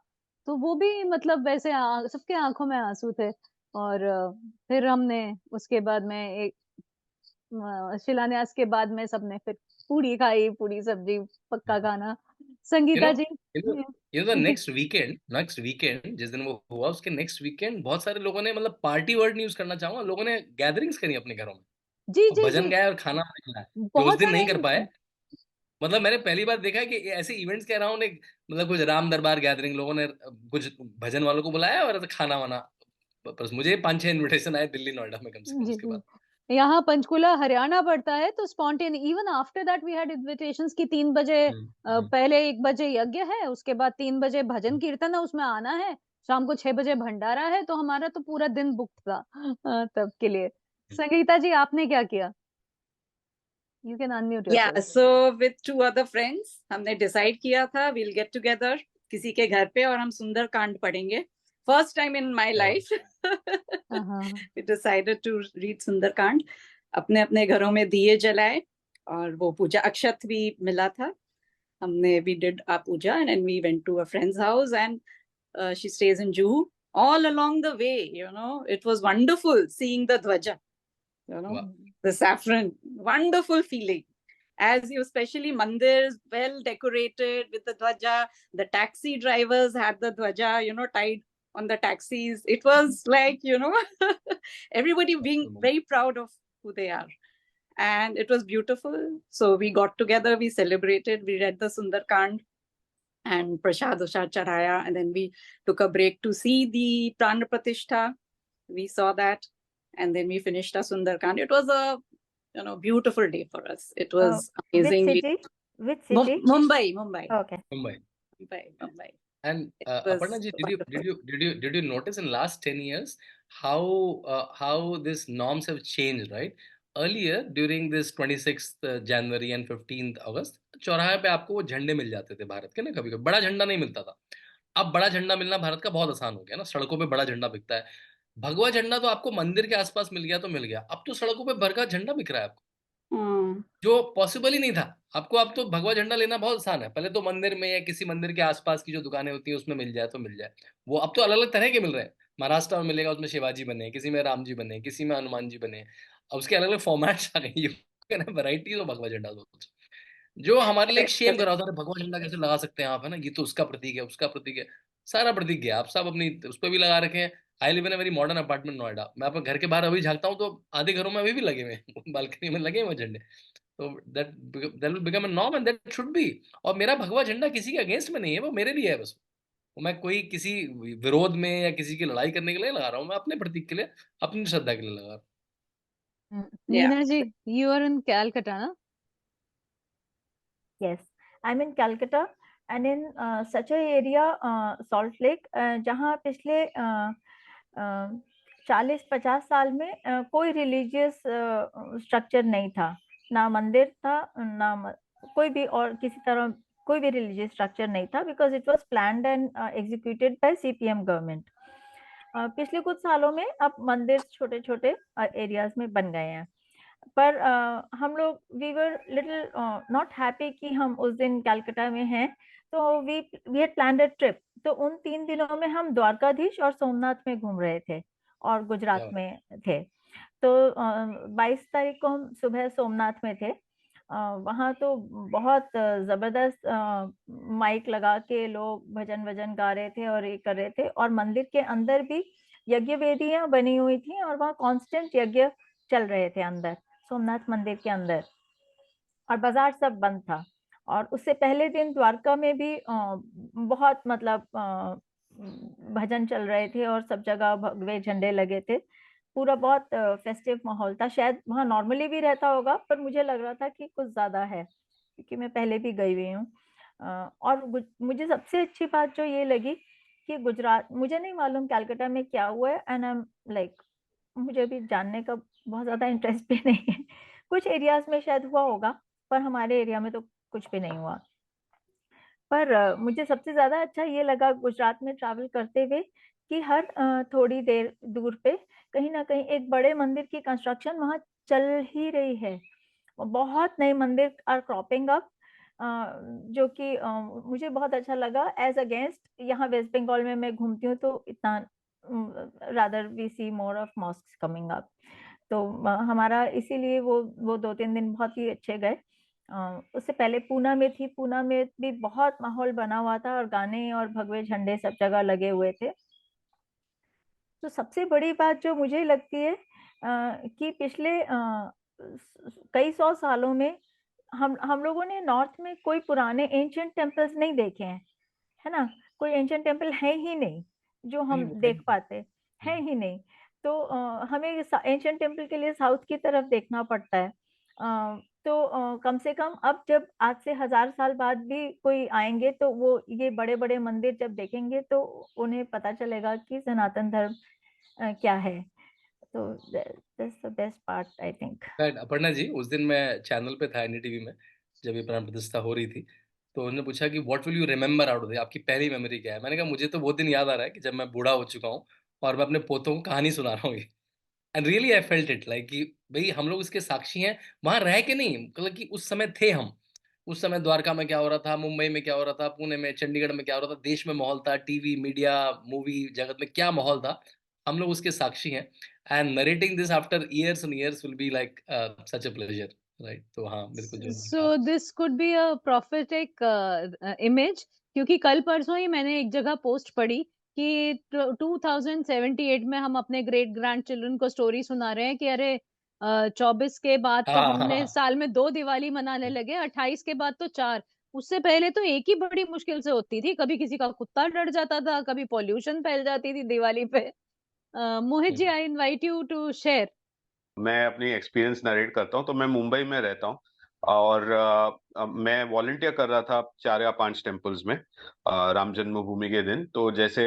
तो वो भी मतलब वैसे सबके आंखों में आंसू थे। और फिर हमने उसके बाद में एक शिलान्यास के बाद में सबने फिर पूड़ी खाई, पूड़ी सब्जी, पक्का खाना। संगीता जी, नेक्स्ट वीकेंड जिस दिन वो हुआ उसके नेक्स्ट वीकेंड बहुत सारे लोगों ने, मतलब पार्टी वर्ड नहीं यूज करना चाहूंगा, लोगों ने गैदरिंग्स करी अपने घरों में, जी जी भजन जी, गाया और खाना खिलाया, जो उस बहुत दिन सारे नहीं कर पाए। मतलब मैंने पहली बार देखा है कि ऐसे इवेंट्स के अराउंड एक, मतलब कुछ राम दरबार गैदरिंग, लोगों ने कुछ भजन वालों को बुलाया और खाना वाना। बस मुझे 5-6 इनविटेशन आए दिल्ली नोएडा में कम से कम जी उसके जी। बाद। यहाँ पंचकुला हरियाणा पड़ता है तो spontaneous, even after that we had invitations की 3 बजे पहले 1 बजे यज्ञ है, उसके बाद 3 बजे भजन कीर्तन है, उसमें आना है, शाम को 6 बजे भंडारा है। तो हमारा तो पूरा दिन बुक था तब के लिए। संगीता जी आपने क्या किया? You can unmute yourself. Yeah, so with 2 other friends हमने डिसाइड किया था we'll get together किसी के घर पे और हम सुंदर कांड पढ़ेंगे। First time in my life we decided to read सुंदर कांड। अपने अपने घरों में दिए जलाए और वो पूजा अक्षत भी मिला था। हमने we did our puja and then we went to a friend's house and she stays in Juhu. All along the way, you know, it was wonderful seeing the dhwaja, you know, the saffron, wonderful feeling. As you, especially mandirs, well decorated with the dhwaja. The taxi drivers had the dhwaja, you know, tied on the taxis. It was like, you know, everybody being very proud of who they are. And it was beautiful. So we got together, we celebrated, we read the Sundarkand and Prashad Charaya, and then we took a break to see the Pran Pratishtha. We saw that, and then we finished our Sundarkand. It was a, you know, beautiful day for us. It was amazing. Which city? Mumbai. Okay. Mumbai. And Aparna ji, did you notice in last 10 years how these norms have changed, right? Earlier, during this 26th January and 15th August, चौराहे पे आपको वो झंडे मिल जाते थे भारत के ना, कभी कभी बड़ा झंडा नहीं मिलता था। अब बड़ा झंडा मिलना भारत का बहुत आसान हो गया ना, सड़कों पे बड़ा झंडा बिकता है। भगवा झंडा तो आपको मंदिर के आसपास मिल गया तो मिल गया, अब तो सड़कों पे भगवा झंडा बिक रहा है आपको, जो पॉसिबल ही नहीं था आपको। अब तो भगवा झंडा लेना बहुत आसान है, पहले तो मंदिर में या किसी मंदिर के आसपास की जो दुकानें होती हैं उसमें मिल जाए तो मिल जाए। वो अब तो अलग अलग तरह के मिल रहे हैं, महाराष्ट्र में मिलेगा, उसमें शिवाजी बने, किसी में राम जी बने, किसी में हनुमान जी बने, अब उसके अलग अलग फॉर्मेट्स आ गए। वैरायटीज ऑफ भगवा झंडा। जो हमारे लिए एक शेम Correct. करा होता है, भगवा झंडा कैसे लगा सकते हैं आप, है ना, ये तो उसका प्रतीक है, उसका प्रतीक है। सारा प्रतीक है, आप सब अपनी उस पर भी लगा रखे हैं। I live in a very modern apartment Noida, मैं अपने घर के बाहर अभी झांकता हूँ तो आधे घरों में अभी भी लगे हुए हैं, बालकनी में लगे हुए झंडे। तो that will become a norm and that should be. और मेरा भगवा झंडा किसी के अगेंस्ट में नहीं है, वो मेरे लिए है बस। वो मैं कोई किसी विरोध में या किसी की लड़ाई करने के लिए लगा रहा हूँ, मैं अपने प्रतीक के लिए, अपनी श्रद्धा के लिए लगा रहा हूँ। Yeah. Meena ji, you are in Calcutta, na? Yes, I'm in Calcutta and in such a area, Salt Lake, जहाँ पिछले 40-50 साल में कोई रिलीजियस स्ट्रक्चर नहीं था, ना मंदिर था, कोई भी और किसी तरह कोई भी रिलीजियस स्ट्रक्चर नहीं था, because it was planned and executed by CPM government. पिछले कुछ सालों में अब मंदिर छोटे छोटे एरियाज में बन गए हैं, पर हम लोग we were little not happy कि हम उस दिन कलकत्ता में हैं, तो we had planned a trip. तो उन 3 दिनों में हम द्वारकाधीश और सोमनाथ में घूम रहे थे और गुजरात में थे। तो 22 तारीख को हम सुबह सोमनाथ में थे। वहाँ तो बहुत जबरदस्त माइक लगा के लोग भजन वजन गा रहे थे और ये कर रहे थे, और मंदिर के अंदर भी यज्ञ वेदियां बनी हुई थी और वहाँ कांस्टेंट यज्ञ चल रहे थे अंदर सोमनाथ मंदिर के अंदर, और बाजार सब बंद था। और उससे पहले दिन द्वारका में भी बहुत मतलब भजन चल रहे थे और सब जगह भगवे झंडे लगे थे, पूरा बहुत फेस्टिव माहौल था। शायद वहाँ नॉर्मली भी रहता होगा, पर मुझे लग रहा था कि कुछ ज्यादा है, क्योंकि मैं पहले भी गई हुई हूँ। और मुझे सबसे अच्छी बात जो ये लगी कि गुजरात, मुझे नहीं मालूम कलकत्ता में क्या हुआ है, एंड आई एम लाइक, मुझे भी जानने का बहुत ज्यादा इंटरेस्ट भी नहीं है। कुछ एरियाज में शायद हुआ होगा, पर हमारे एरिया में तो कुछ भी नहीं हुआ। पर मुझे सबसे ज्यादा अच्छा ये लगा गुजरात में ट्रैवल करते हुए कि हर थोड़ी देर दूर पे कहीं ना कहीं एक बड़े मंदिर की कंस्ट्रक्शन वहां चल ही रही है। बहुत नए मंदिर आर क्रॉपिंग अप, जो कि मुझे बहुत अच्छा लगा एज अगेंस्ट यहाँ वेस्ट बंगाल में मैं घूमती हूँ तो इतना rather we see more of mosques coming up. तो हमारा इसीलिए वो 2-3 दिन बहुत ही अच्छे गए। उससे पहले पूना में थी, पूना में भी बहुत माहौल बना हुआ था और गाने और भगवे झंडे सब जगह लगे हुए थे। तो सबसे बड़ी बात जो मुझे लगती है कि पिछले कई 100 सालों में हम लोगों ने नॉर्थ में कोई पुराने एंशिएंट टेम्पल्स नहीं देखे हैं, है ना। कोई एंशिएंट टेम्पल है ही नहीं जो हम देख पाते, है ही नहीं। तो हमें एंशिएंट टेम्पल के लिए साउथ की तरफ देखना पड़ता है। तो कम से कम अब जब आज से 1000 साल बाद भी कोई आएंगे तो वो ये बड़े बड़े मंदिर जब देखेंगे तो उन्हें पता चलेगा कि सनातन धर्म क्या है। तो that's the best part I think. Aparna ji, उस दिन मैं चैनल पे था एनडीटीवी में, जब ये प्राण प्रतिष्ठा हो रही थी, तो उन्होंने पूछा कि what will you remember out of, आपकी पहली मेमोरी क्या है। मैंने कहा मुझे तो वो दिन याद आ रहा है कि जब मैं बूढ़ा हो चुका हूँ और मैं अपने पोतों को कहानी सुना रहा हूँ। And really I felt it like कि भाई हम लोग इसके साक्षी हैं, वहां रह के नहीं, मतलब कि उस समय थे हम। उस समय द्वारका में क्या हो रहा था, मुंबई में क्या हो रहा था, पुणे में, चंडीगढ़ में क्या हो रहा था, देश में माहौल था, टीवी मीडिया मूवी जगत में क्या माहौल था, हम लोग उसके साक्षी हैं। And narrating this after years and years will be like such a pleasure, right. तो हाँ, बिल्कुल जो So this could be a prophetic image, क्योंकि कल परसों ही मैंने एक जगह पोस्ट पढ़ी कि 2078 में हम अपने ग्रेट ग्रैंड चिल्ड्रन को स्टोरी सुना रहे हैं कि अरे 24 के बाद तो हमने साल में 2 दिवाली मनाने लगे, 28 के बाद तो 4। उससे पहले तो एक ही बड़ी मुश्किल से होती थी, कभी किसी का कुत्ता डर जाता था, कभी पॉल्यूशन फैल जाती थी दिवाली पे। Mohit ji, I invite you to share. मैं अपनी एक्सपीरियंस नरेट करता हूँ। तो मैं मुंबई में रहता हूँ और मैं वॉलंटियर कर रहा था 4 या 5 टेम्पल्स में राम जन्मभूमि के दिन। तो जैसे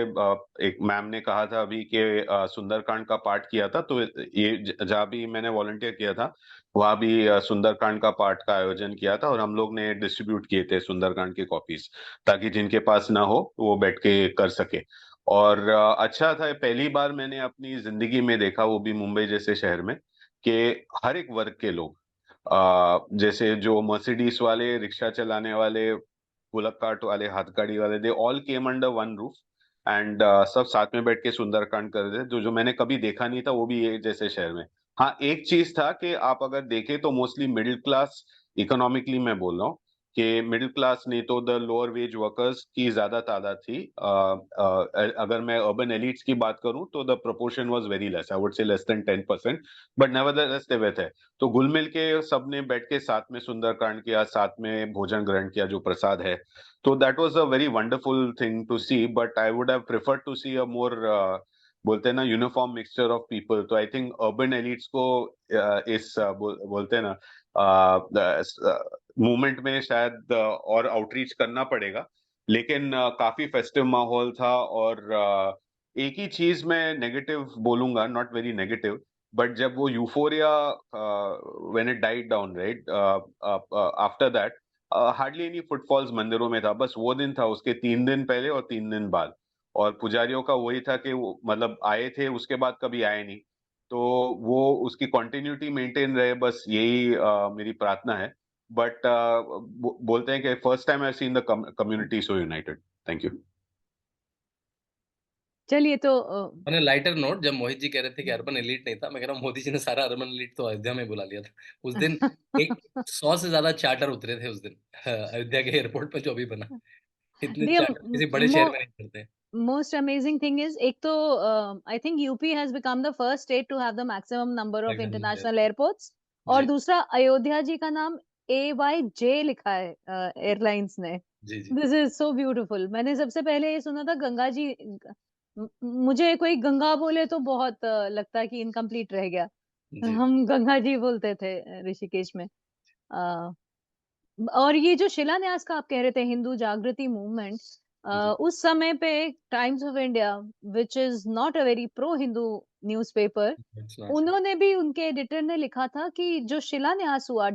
एक मैम ने कहा था अभी कि सुंदरकांड का पाठ किया था, तो ये जहाँ भी मैंने वॉलंटियर किया था वहाँ भी सुंदरकांड का पाठ का आयोजन किया था और हम लोग ने डिस्ट्रीब्यूट किए थे सुंदरकांड की कॉपीज, ताकि जिनके पास ना हो वो बैठ के कर सके। और अच्छा था, पहली बार मैंने अपनी जिंदगी में देखा, वो भी मुंबई जैसे शहर में, कि हर एक वर्ग के लोग, जैसे जो मर्सिडीज वाले, रिक्शा चलाने वाले, बुलक कार्ट वाले, हाथगाड़ी वाले, they all came under one roof and सब साथ में बैठ के सुंदरकांड कर रहे थे, जो जो मैंने कभी देखा नहीं था, वो भी ये जैसे शहर में। हाँ, एक चीज था कि आप अगर देखें तो मोस्टली मिडिल क्लास, इकोनॉमिकली मैं बोल रहा हूँ कि मिडिल क्लास नहीं तो द लोअर वेज वर्कर्स की ज्यादा तादाद थी। अगर मैं अर्बन एलिट्स की बात करूं तो the proportion was very less, I would say less than 10%, but nevertheless they were थे। तो घुल मिल के सबने बैठ के साथ में सुंदरकांड किया, साथ में भोजन ग्रहण किया, जो प्रसाद है। तो that was a very wonderful thing to see, but I would have preferred to see a more, बोलते हैं ना, यूनिफॉर्म मिक्सचर ऑफ पीपल। तो आई थिंक अर्बन एलिट्स को बोलते हैं ना मूवमेंट में शायद और आउटरीच करना पड़ेगा। लेकिन काफी फेस्टिव माहौल था। और एक ही चीज मैं नेगेटिव बोलूंगा, नॉट वेरी नेगेटिव, बट जब वो euphoria when it died down, right, after that hardly any footfalls मंदिरों में था। बस वो दिन था, उसके 3 दिन पहले और 3 दिन बाद। और पुजारियों का वही था कि वो मतलब आए थे, उसके बाद कभी आए नहीं। तो वो उसकी कंटिन्यूटी मेंटेन रहे, बस यही मेरी प्रार्थना है। बट बोलते हैं कि first time I seen the community so United. Thank you. चलिए तो मैंने लाइटर नोट, जब मोहित जी कह रहे थे कि अर्बन एलिट नहीं था, मैं कह रहा हूँ मोदी जी ने सारा अर्बन एलिट तो अयोध्या में बुला लिया था उस दिन। 100 से ज्यादा चार्टर उतरे थे उस दिन अयोध्या के एयरपोर्ट पे, जो भी बना। इतने चार्टर किसी बड़े शहर में नहीं करते। most amazing thing is, एक तो I think UP has become the first state to have the maximum number of international airports, और दूसरा अयोध्या जी का नाम AYJ लिखा है एयरलाइंस ने। जी जी। This is so beautiful. मैंने सबसे पहले ये सुना था गंगा जी, मुझे कोई गंगा बोले तो बहुत लगता है कि इनकम्प्लीट रह गया। हम गंगा जी बोलते थे ऋषिकेश में। और ये जो शिलान्यास का आप कह रहे थे, हिंदू जागृति मूवमेंट, उस समय पे times of India, which is not a very pro Hindu newspaper, उन्होंने भी, उनके एडिटर ने लिखा था कि जो शिलान्यास हुआ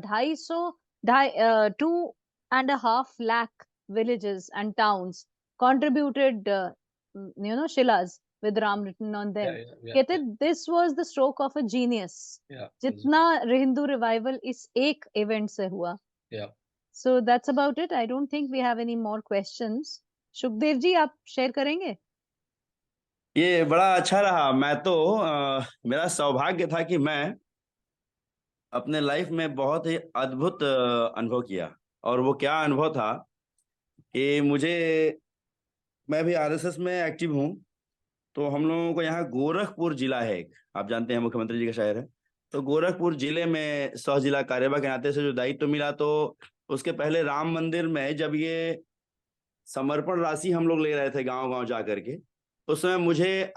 2.5 lakh villages and towns contributed shilas with Ram written on them. कहते this was the stroke of a genius. जितना हिंदू रिवाइवल इस एक इवेंट से हुआ। So that's about it. I don't think we have any more questions. Sukhdev ji, आप share करेंगे? ये बड़ा अच्छा रहा। मैं तो मेरा सौभाग्य था कि मैं अपने लाइफ में बहुत ही अद्भुत अनुभव किया। और वो क्या अनुभव था कि मैं भी आरएसएस में एक्टिव हूँ। तो हम लोगों को यहाँ गोरखपुर जिला है एक, आप जानते हैं मुख्यमंत्री जी का शहर है। तो गोरखपुर जिले में सह जिला कार्यवाह के नाते से जो दायित्व मिला, तो उसके पहले राम मंदिर में जब ये समर्पण राशि हम लोग ले रहे थे गांव गांव जा करके, उस समय मुझे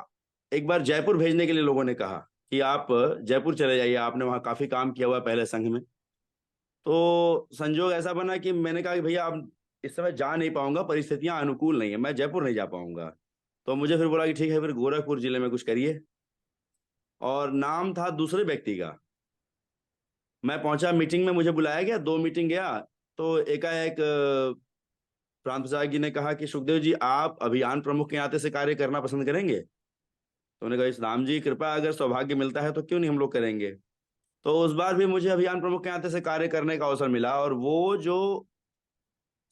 एक बार जयपुर भेजने के लिए लोगों ने कहा कि आप जयपुर चले जाइए, आपने वहाँ काफी काम किया हुआ है पहले संघ में। तो संजोग ऐसा बना कि मैंने कहा कि भैया आप इस समय जा नहीं पाऊंगा, परिस्थितियां अनुकूल नहीं है, मैं जयपुर नहीं जा पाऊंगा। तो मुझे फिर बोला कि ठीक है, फिर गोरखपुर जिले में कुछ करिए। और नाम था दूसरे व्यक्ति का। मैं पहुंचा मीटिंग में, मुझे बुलाया गया, 2 मीटिंग गया। तो एकाएक प्रांत प्रसाद जी ने कहा कि सुखदेव जी, आप अभियान प्रमुख के नाते से कार्य करना पसंद करेंगे? तो उन्होंने कहा, इस राम जी कृपा, अगर सौभाग्य मिलता है तो क्यों नहीं हम लोग करेंगे। तो उस बार भी मुझे अभियान प्रमुख के नाते से कार्य करने का अवसर मिला। और वो जो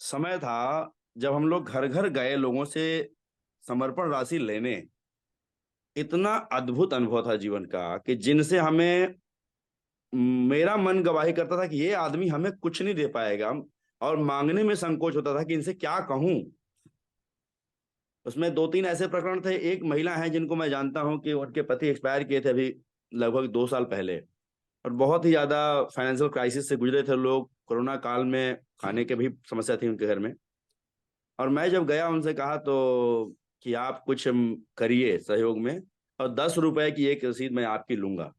समय था जब हम लोग घर घर गए लोगों से समर्पण राशि लेने, इतना अद्भुत अनुभव था जीवन का कि जिनसे हमें, मेरा मन गवाही करता था कि ये आदमी हमें कुछ नहीं दे पाएगा, और मांगने में संकोच होता था कि इनसे क्या कहूं। उसमें 2-3 ऐसे प्रकरण थे। एक महिला है जिनको मैं जानता हूं कि उनके पति एक्सपायर किए थे अभी लगभग 2 साल पहले, और बहुत ही ज्यादा फाइनेंशियल क्राइसिस से गुजरे थे लोग। कोरोना काल में खाने की भी समस्या थी उनके घर में। और मैं जब गया, उनसे कहा तो कि आप कुछ करिए सहयोग में, और 10 रुपए की एक रसीद मैं आपकी लूंगा।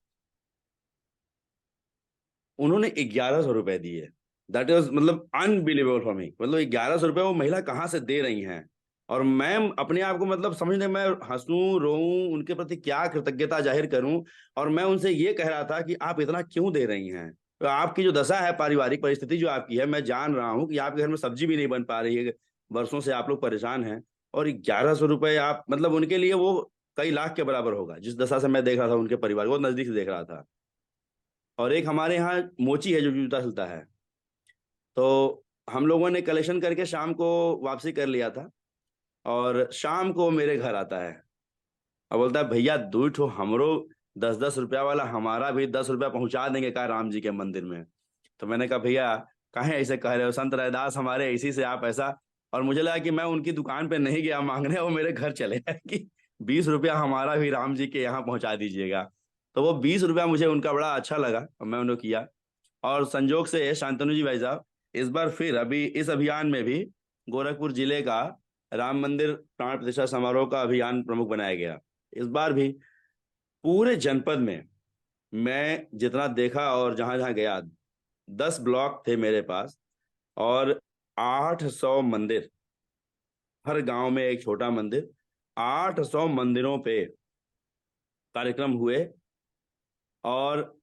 उन्होंने 1100 रुपए दिए। दैट वाज मतलब अनबिलीवेबल फॉर मी। मतलब 1100 रुपए वो महिला कहाँ से दे रही हैं। और मैं अपने आप को मतलब समझने, मैं हंसूं रोऊं, उनके प्रति क्या कृतज्ञता जाहिर करूं। और मैं उनसे ये कह रहा था कि आप इतना क्यों दे रही हैं। तो आपकी जो दशा है, पारिवारिक परिस्थिति जो आपकी है, मैं जान रहा हूं कि आपके घर में सब्जी भी नहीं बन पा रही है, वर्षों से आप लोग परेशान हैं। और 1100 रुपए आप, मतलब उनके लिए वो कई लाख के बराबर होगा। जिस दशा से मैं देख रहा था उनके परिवार को, नजदीक से देख रहा था। और एक हमारे यहाँ मोची है जो जूता सिलता है, तो हम लोगों ने कलेक्शन करके शाम को वापसी कर लिया था। और शाम को मेरे घर आता है और बोलता है, भैया 2 ठो हमरो 10-10 रुपया वाला हमारा भी 10 रुपया पहुंचा देंगे का राम जी के मंदिर में। तो मैंने कहा भैया काहे ऐसे कह रहे हो, संत रैदास हमारे इसी से आप ऐसा। और मुझे लगा कि मैं उनकी दुकान पे नहीं गया मांगने, वो मेरे घर चले आए कि 20 रुपया हमारा भी राम जी के यहाँ पहुंचा दीजिएगा। तो वो 20 रुपया मुझे उनका बड़ा अच्छा लगा और मैं उन्हें किया। और संजोग से शांतनु जी भाई साहब, इस बार फिर अभी इस अभियान में भी गोरखपुर जिले का राम मंदिर प्राण प्रतिष्ठा समारोह का अभियान प्रमुख बनाया गया। इस बार भी पूरे जनपद में मैं जितना देखा और जहां जहां गया, 10 ब्लॉक थे मेरे पास और 800 मंदिर, हर गांव में एक छोटा मंदिर, 800 मंदिरों पे कार्यक्रम हुए। और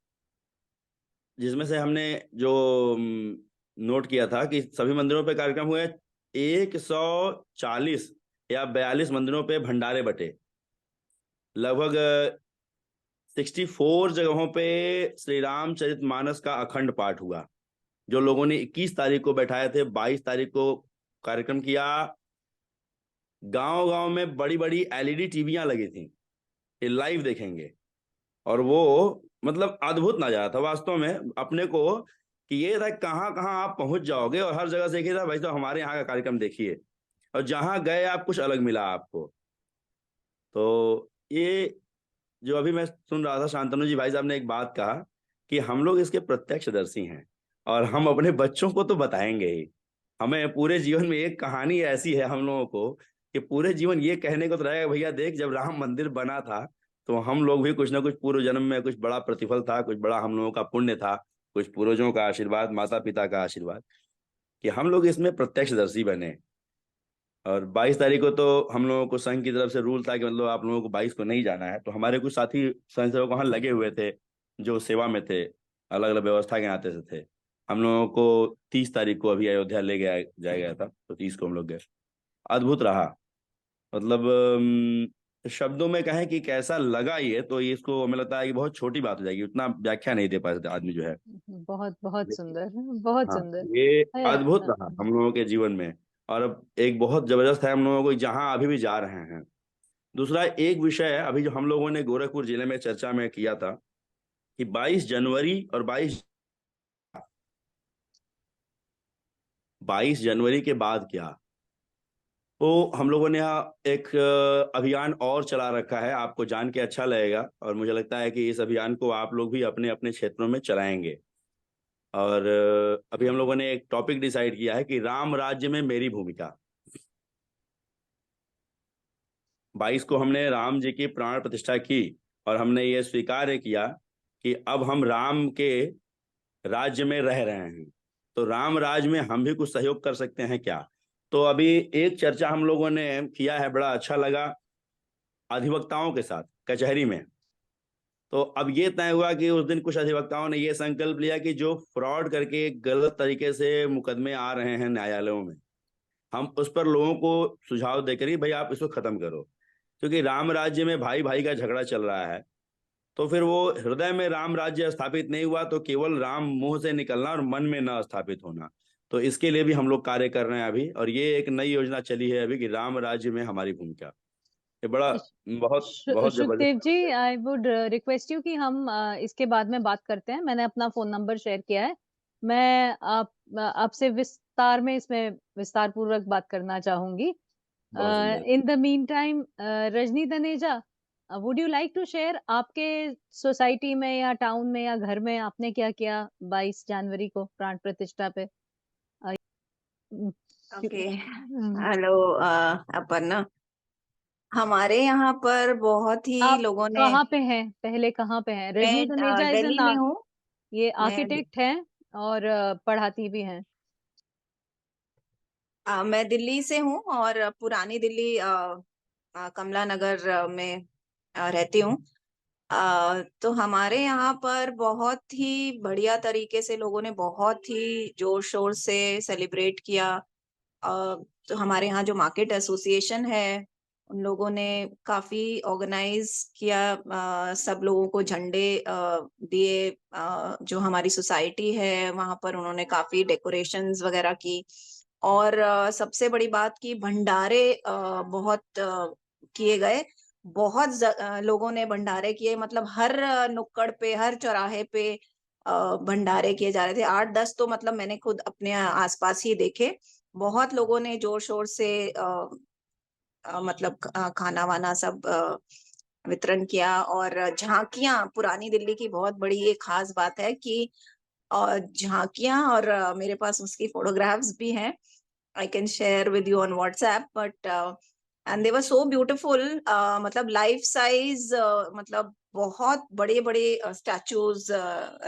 जिसमें से हमने जो नोट किया था कि सभी मंदिरों पे कार्यक्रम हुए, 140 या 42 मंदिरों पे भंडारे बटे, लगभग 64 जगहों पे श्री राम चरितमानस का अखंड पाठ हुआ, जो लोगों ने 21 तारीख को बैठाए थे। 22 तारीख को कार्यक्रम किया। गांव गांव में बड़ी बड़ी एलईडी टीवियां लगी थी, ये लाइव देखेंगे। और वो मतलब अद्भुत नजारा था वास्तव में अपने को, कि ये था कहाँ कहाँ आप पहुंच जाओगे और हर जगह से देखिए था भाई तो हमारे यहाँ का कार्यक्रम देखिए, और जहां गए आप कुछ अलग मिला आपको। तो ये जो अभी मैं सुन रहा था, शांतनु जी भाई साहब ने एक बात कहा कि हम लोग इसके प्रत्यक्षदर्शी हैं और हम अपने बच्चों को तो बताएंगे ही। हमें पूरे जीवन में एक कहानी ऐसी है हम लोगों को कि पूरे जीवन ये कहने को तो रहेगा भैया देख जब राम मंदिर बना था तो हम लोग भी कुछ ना कुछ पूर्व जन्म में कुछ बड़ा प्रतिफल था, कुछ बड़ा हम लोगों का पुण्य था, कुछ पूर्वजों का आशीर्वाद, माता पिता का आशीर्वाद, कि हम लोग इसमें प्रत्यक्षदर्शी बने। और 22 तारीख को तो हम लोगों को संघ की तरफ से रूल था कि मतलब आप लोगों को 22 को नहीं जाना है। तो हमारे कुछ साथी स्वयंसेवक वहाँ लगे हुए थे जो सेवा में थे, अलग अलग व्यवस्था के नाते से थे। हम लोगों को 30 तारीख को अभी अयोध्या ले गया गया था, तो 30 को हम लोग गए। अद्भुत रहा, मतलब शब्दों में कहें कि कैसा लगा ये, तो ये इसको हमें लगता है कि बहुत छोटी बात हो जाएगी, उतना व्याख्या नहीं दे पाते आदमी जो है। बहुत बहुत सुंदर, बहुत हाँ, सुंदर। ये अद्भुत अ, रहा हम लोगों के जीवन में। और अब एक बहुत जबरदस्त है हम लोगों को जहां अभी भी जा रहे हैं। दूसरा एक विषय है अभी जो हम लोगों ने गोरखपुर जिले में चर्चा में किया था कि 22 जनवरी और 22 जनवरी के बाद क्या। तो हम लोगों ने यहाँ एक अभियान और चला रखा है, आपको जान के अच्छा लगेगा और मुझे लगता है कि इस अभियान को आप लोग भी अपने अपने क्षेत्रों में चलाएंगे। और अभी हम लोगों ने एक टॉपिक डिसाइड किया है कि राम राज्य में मेरी भूमिका। 22 को हमने राम जी की प्राण प्रतिष्ठा की और हमने ये स्वीकार किया कि अब हम राम के राज्य में रह रहे हैं, तो राम राज्य में हम भी कुछ सहयोग कर सकते हैं क्या। तो अभी एक चर्चा हम लोगों ने किया है, बड़ा अच्छा लगा, अधिवक्ताओं के साथ कचहरी में। तो अब ये तय हुआ कि उस दिन कुछ अधिवक्ताओं ने ये संकल्प लिया कि जो फ्रॉड करके गलत तरीके से मुकदमे आ रहे हैं न्यायालयों में, हम उस पर लोगों को सुझाव देकर ही भाई आप इसको खत्म करो, क्योंकि राम राज्य में भाई भाई का झगड़ा चल रहा है। तो फिर वो हृदय में राम राज्य स्थापित नहीं हुआ, तो केवल राम मुंह से निकलना और मन में न स्थापित होना। तो इसके लिए भी हम लोग कार्य कर रहे हैं अभी, और ये एक नई योजना चली है अभी कि राम राज्य में हमारी भूमिका। ये बड़ा बहुत बहुत शुभदेव जबरदस्त। जी, आई वुड रिक्वेस्ट यू कि हम इसके बाद में बात करते हैं। मैंने अपना फोन नंबर शेयर किया है, मैं आपसे विस्तार में इसमें विस्तार पूर्वक बात करना चाहूंगी। बहुत सुंदर। In the meantime, Rajni Taneja, would you like to share आपके सोसाइटी में या टाउन में या घर में आपने क्या किया 22 जनवरी को प्राण प्रतिष्ठा पे? Okay, hello Aparna. हमारे यहाँ पर बहुत ही आप लोगों ने, कहाँ पे हैं, पहले कहाँ पे हैं? रजनी मैं तनेजा इज दिल्ली में हूँ। ये मैं आर्किटेक्ट हैं और पढ़ाती भी हैं। मैं दिल्ली से हूँ और पुरानी दिल्ली कमला नगर में रहती हूँ। तो हमारे यहाँ पर बहुत ही बढ़िया तरीके से लोगों ने बहुत ही जोर शोर से सेलिब्रेट किया। तो हमारे यहाँ जो मार्केट एसोसिएशन है उन लोगों ने काफी ऑर्गेनाइज किया, सब लोगों को झंडे दिए। जो हमारी सोसाइटी है वहां पर उन्होंने काफी डेकोरेशंस वगैरह की, और सबसे बड़ी बात की भंडारे बहुत किए गए। बहुत लोगों ने भंडारे किए, मतलब हर नुक्कड़ पे, हर चौराहे पे भंडारे किए जा रहे थे। 8-10 तो मतलब मैंने खुद अपने आसपास ही देखे। बहुत लोगों ने जोर शोर से मतलब खाना वाना सब वितरण किया। और झांकियां, पुरानी दिल्ली की बहुत बड़ी एक खास बात है कि झांकियां, और मेरे पास उसकी फोटोग्राफ्स भी हैं, I can share with you on WhatsApp, but and they were so beautiful. मतलब लाइफ साइज, मतलब बहुत बड़े बड़े स्टैचूज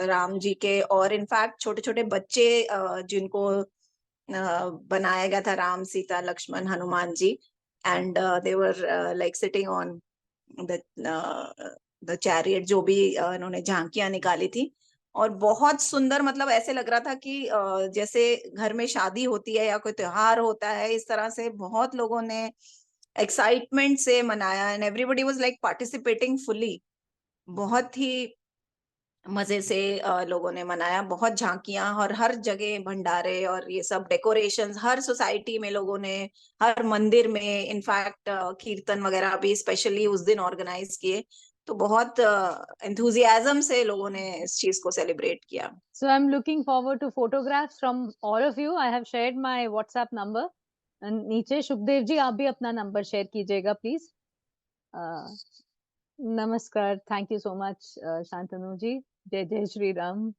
राम जी के, और इनफैक्ट छोटे छोटे बच्चे जिनको बनाया गया था, Ram, Sita, Lakshman, Hanuman ji, and they were like sitting on the chariot, जो भी इन्होंने झांकियां निकाली थी। और बहुत सुंदर, मतलब ऐसे लग रहा था कि जैसे घर में शादी होती है या कोई त्योहार होता है, इस तरह से बहुत लोगों ने एक्साइटमेंट से मनाया, and everybody was like participating fully. बहुत ही मजे से लोगों ने मनाया। बहुत झांकियां और हर जगह भंडारे और ये सब डेकोरेशंस, हर सोसाइटी में लोगों ने, हर मंदिर में इनफैक्ट कीर्तन वगैरह भी स्पेशली उस दिन ऑर्गेनाइज किए। तो बहुत एंथुजियाज्म से लोगों ने इस चीज को सेलिब्रेट किया। So I'm looking forward to photographs from all of you. I have shared my WhatsApp number. And नीचे शुभदेव जी, आप भी अपना नंबर शेयर कीजिएगा प्लीज। नमस्कार, thank you so much Shantanu ji. जय जय श्री राम।